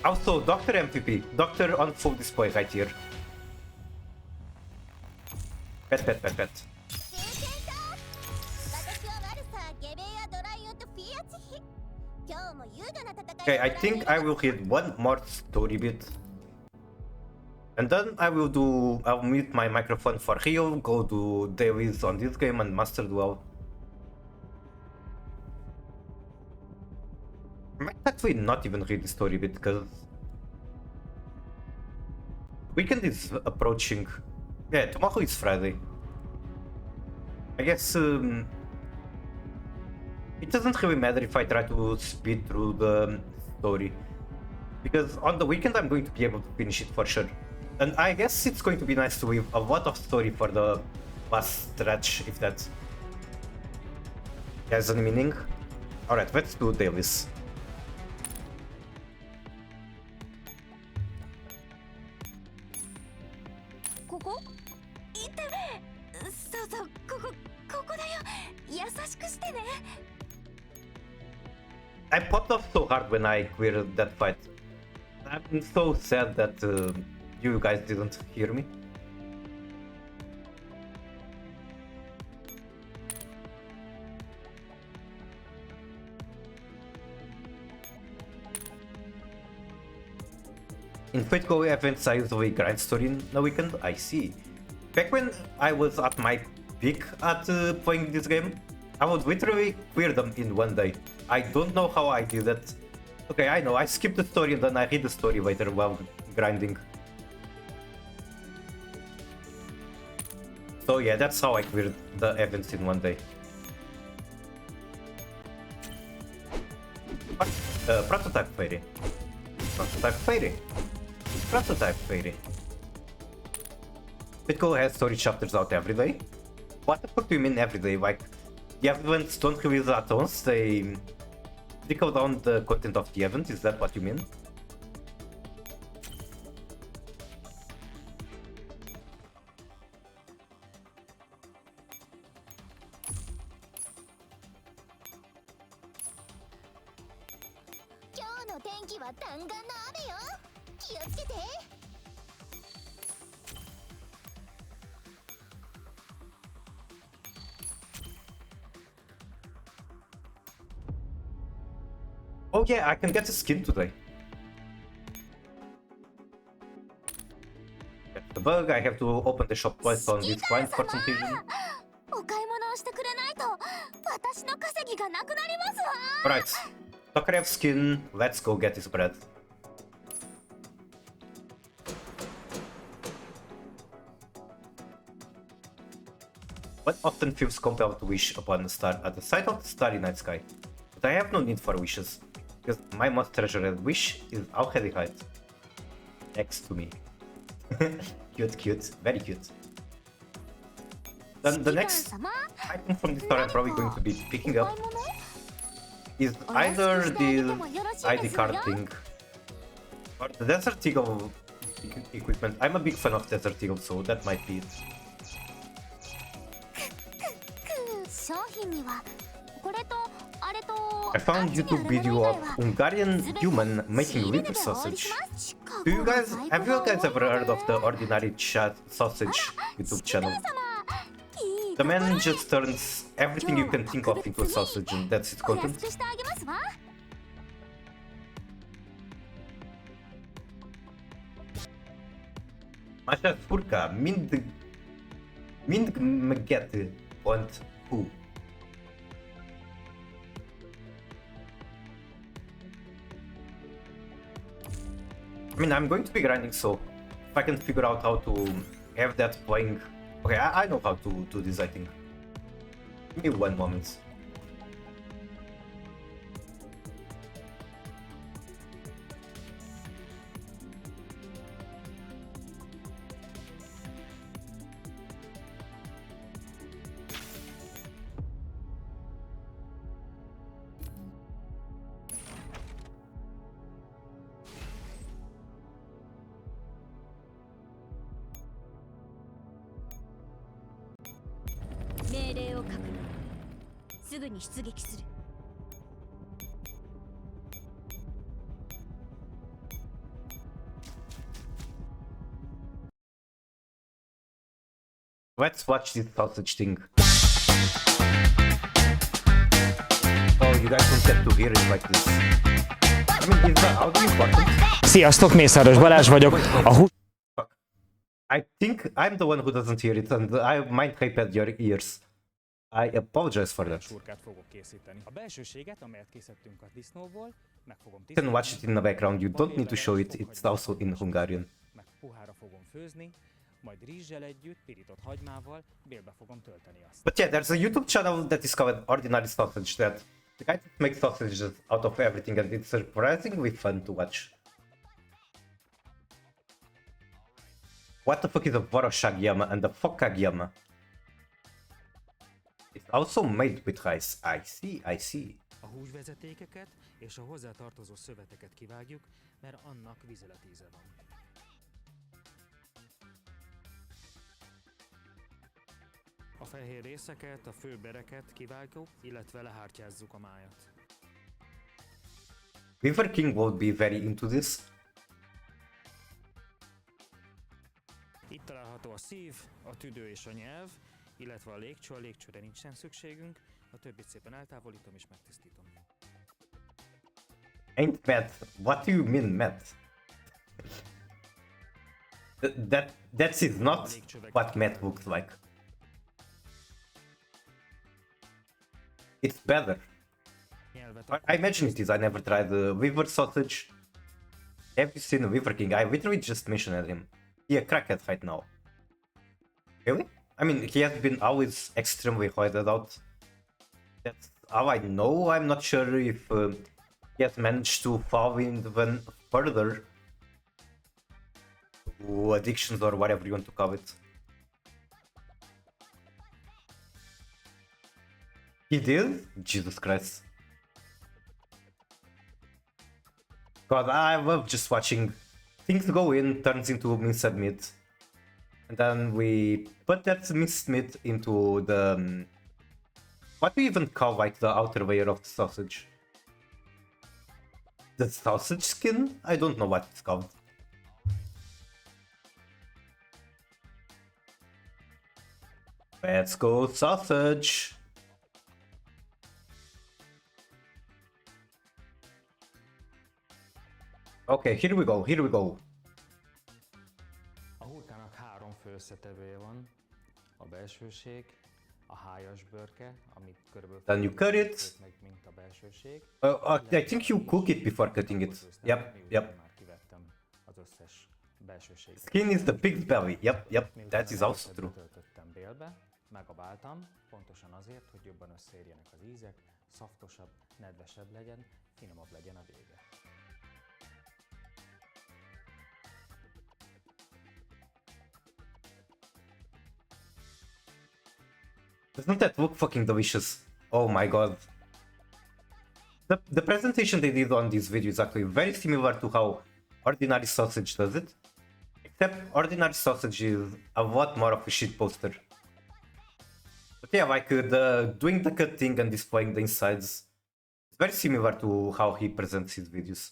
Also, Doctor MVP. Doctor on full display right here. Pet, pet, pet, pet. 経験者私は悪さゲベやドライオとフィアチヒ今日も優雅な戦い Okay, I think I will hit one more story bit. And then I'll mute my microphone for Rio, go do dailies on this game and Master Duel. I might actually not even read the story bit because weekend is approaching. Yeah, tomorrow is Friday. I guess it doesn't really matter if I try to speed through the story, because on the weekend I'm going to be able to finish it for sure. And I guess it's going to be nice to leave a lot of story for the last stretch, if that has any meaning. Alright, let's do dailies. I popped off so hard when I cleared that fight. I'm so sad that you guys didn't hear me. In critical events, I usually grind story in the weekend. I see. Back when I was at my peak at playing this game, I would literally clear them in one day. I don't know how I did that. Okay, I know, I skipped the story and then I read the story later while grinding. So yeah, that's how I cleared the events in one day. What? Prototype fairy. Prototype fairy. Prototype fairy. Bitco has story chapters out every day? What the fuck do you mean every day? Like, the events don't release at once, they trickle down the content of the event, is that what you mean? Oh yeah, I can get a skin today. That's the bug, I have to open the shop twice on this client for some reason. お買い物をしてくれないと私の稼ぎがなくなりますわ Alright, Tokarev skin, let's go get his bread. One often feels compelled to wish upon a star at the sight of the starry night sky. But I have no need for wishes, because my most treasured wish is already right next to me. Cute, cute, very cute. Then the next item from the store I'm probably going to be picking up is either this ID card thing or the Desert Eagle equipment. I'm a big fan of Desert Eagle, so that might be it. 商品にはこれとあれと I found YouTube video of Hungarian human making liver sausage. Have you guys ever heard of the Ordinary Chat Sausage YouTube channel? The man just turns everything you can think of into a sausage and that's its content. Masha Furka, Mind Maget, want who? I mean, I'm going to be grinding, so if I can figure out how to have that playing... Okay, I know how to do this, I think. Give me one moment. すぐに出撃する。 Let's watch this sausage thing. Oh, you guys don't get to hear it like this. I mean, is the audio important? Sziasztok, Mészáros Balázs vagyok. Fuck. I think I'm the one who doesn't hear it, and I might hype at your ears. I apologize for that. Surkát fogok készíteni. A belsőséget, amelyet készítettünk a disznóból, meg fogom You can watch it in the background, you don't need to show it, it's also in Hungarian. Meg puhára fogom főzni, majd rizssel együtt, pirított hagymával, bélbe fogom tölteni azt. But yeah, there's a YouTube channel that is called Ordinary Sausage that the guy makes sausages out of everything, and it's surprisingly fun to watch. What the fuck is a Vorosag Yama and a Fokag Yama? It's also made with rice. I see, I see. A húsvezetékeket és a hozzátartozó szöveteket kivágjuk, mert annak vizeletíze van. A fehér részeket, a fő bereket kivágjuk, illetve lehártyázzuk a májat. Beaver King will be very into this. Itt található a szív, a tüdő és a nyelv, illetve a légcső. A légcsőre nincsen szükségünk, a többit szépen eltávolítom és megtisztítom. Ain't mad. What do you mean mad? That is not what mad looks like. It's better. I imagine it is. I never tried the Weaver sausage. Have you seen the Weaver King? I literally just mentioned him. He a crackhead right now. Really? I mean, he has been always extremely hoided out. That's how I know. I'm not sure if he has managed to fall even further to addictions or whatever you want to call it. He did? Jesus Christ. God, I love just watching things go in, turns into minced meat. And then we put that minced meat into the... what do you even call like the outer layer of the sausage? The sausage skin? I don't know what it's called. Let's go sausage! Okay, here we go, here we go. A hurkának 3 fő összetevője van, a belsőség, a hájas bőrke, amit körülbelül Then you cut it. meg, mint a belsőség. I think you cook it before cutting it. Yep, yep. Már kivettem az összes belsőséget. Skin is the pig's belly. Yep, yep. Miután That is a also true. töltöttem bélbe, megabáltam, pontosan azért, hogy jobban összeérjenek az ízek, szaftosabb, nedvesebb legyen, finomabb legyen a vége. Doesn't that look fucking delicious? Oh my god. The presentation they did on this video is actually very similar to how Ordinary Sausage does it. Except Ordinary Sausage is a lot more of a shit poster. But yeah, like doing the cutting and displaying the insides. It's very similar to how he presents his videos.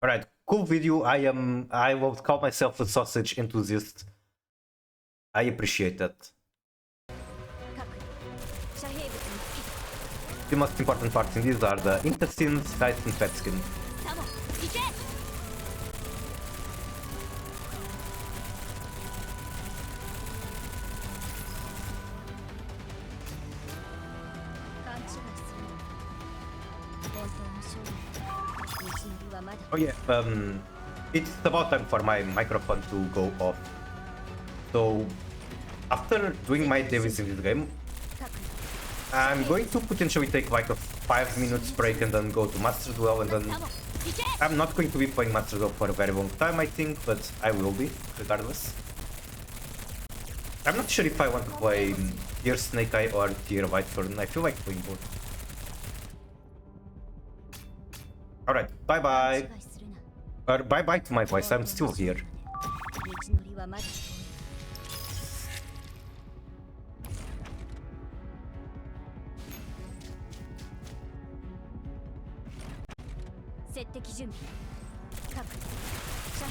Alright, cool video. I will call myself a sausage enthusiast. I appreciate that. The most important parts in these are the intestines, thighs and fat skin. Oh yeah, it's about time for my microphone to go off. So, after doing my dailies in this game, I'm going to potentially take like a 5 minutes break and then go to Master Duel, and then I'm not going to be playing Master Duel for a very long time, I think, but I will be, regardless. I'm not sure if I want to play Tier Snake Eye or Tier Whitethorn. I feel like playing both. Alright, bye bye. Or bye bye to my voice, I'm still here. 設敵準備。各遮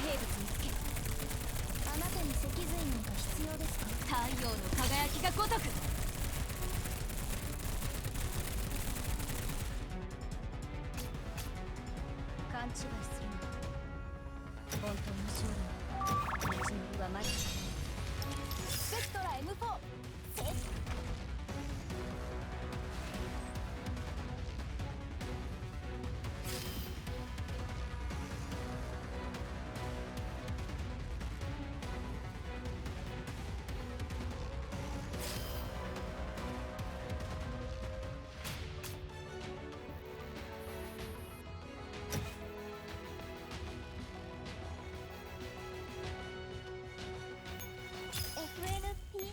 蔽物見つけ。あなたに脊髄なんか必要ですか？太陽の輝きが如く。勘違いするな。本当の勝利の道のりはまだ。スペクトラ M4 セット。FNP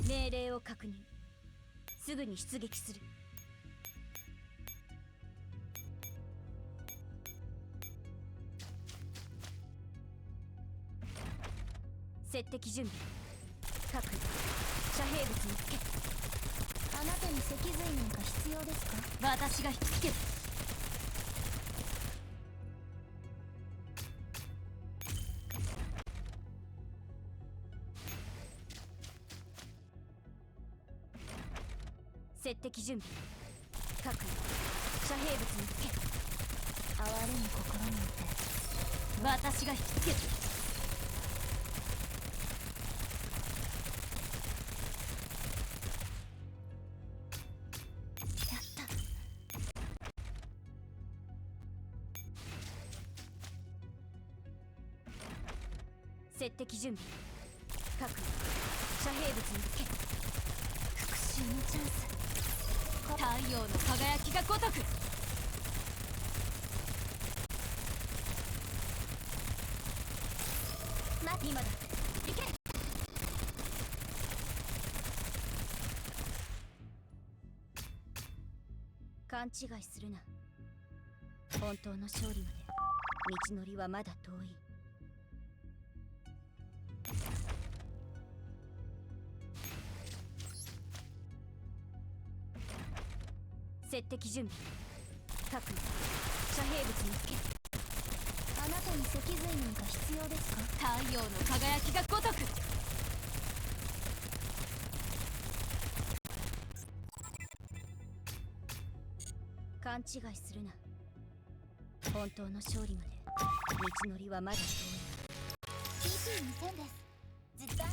命令を確認。すぐに出撃する。設敵準備。各遮蔽物見つけ。あなたに脊髄なんか必要ですか？私が引きつける。設敵準備。各遮蔽物見つけ。哀れむ心なんて私が引きつける。やった。設敵準備。各遮蔽物見つけ。復讐のチャンス。太陽の輝きが如く。今だ。行け。勘違いするな。本当の勝利まで道のりはまだ遠い。設敵準備。各遮蔽物見つけ。あなたに脊髄なんか必要ですか？太陽の輝きが如く。勘違いするな。本当の勝利まで道のりはまだ遠い。 CP2000 です。実弾。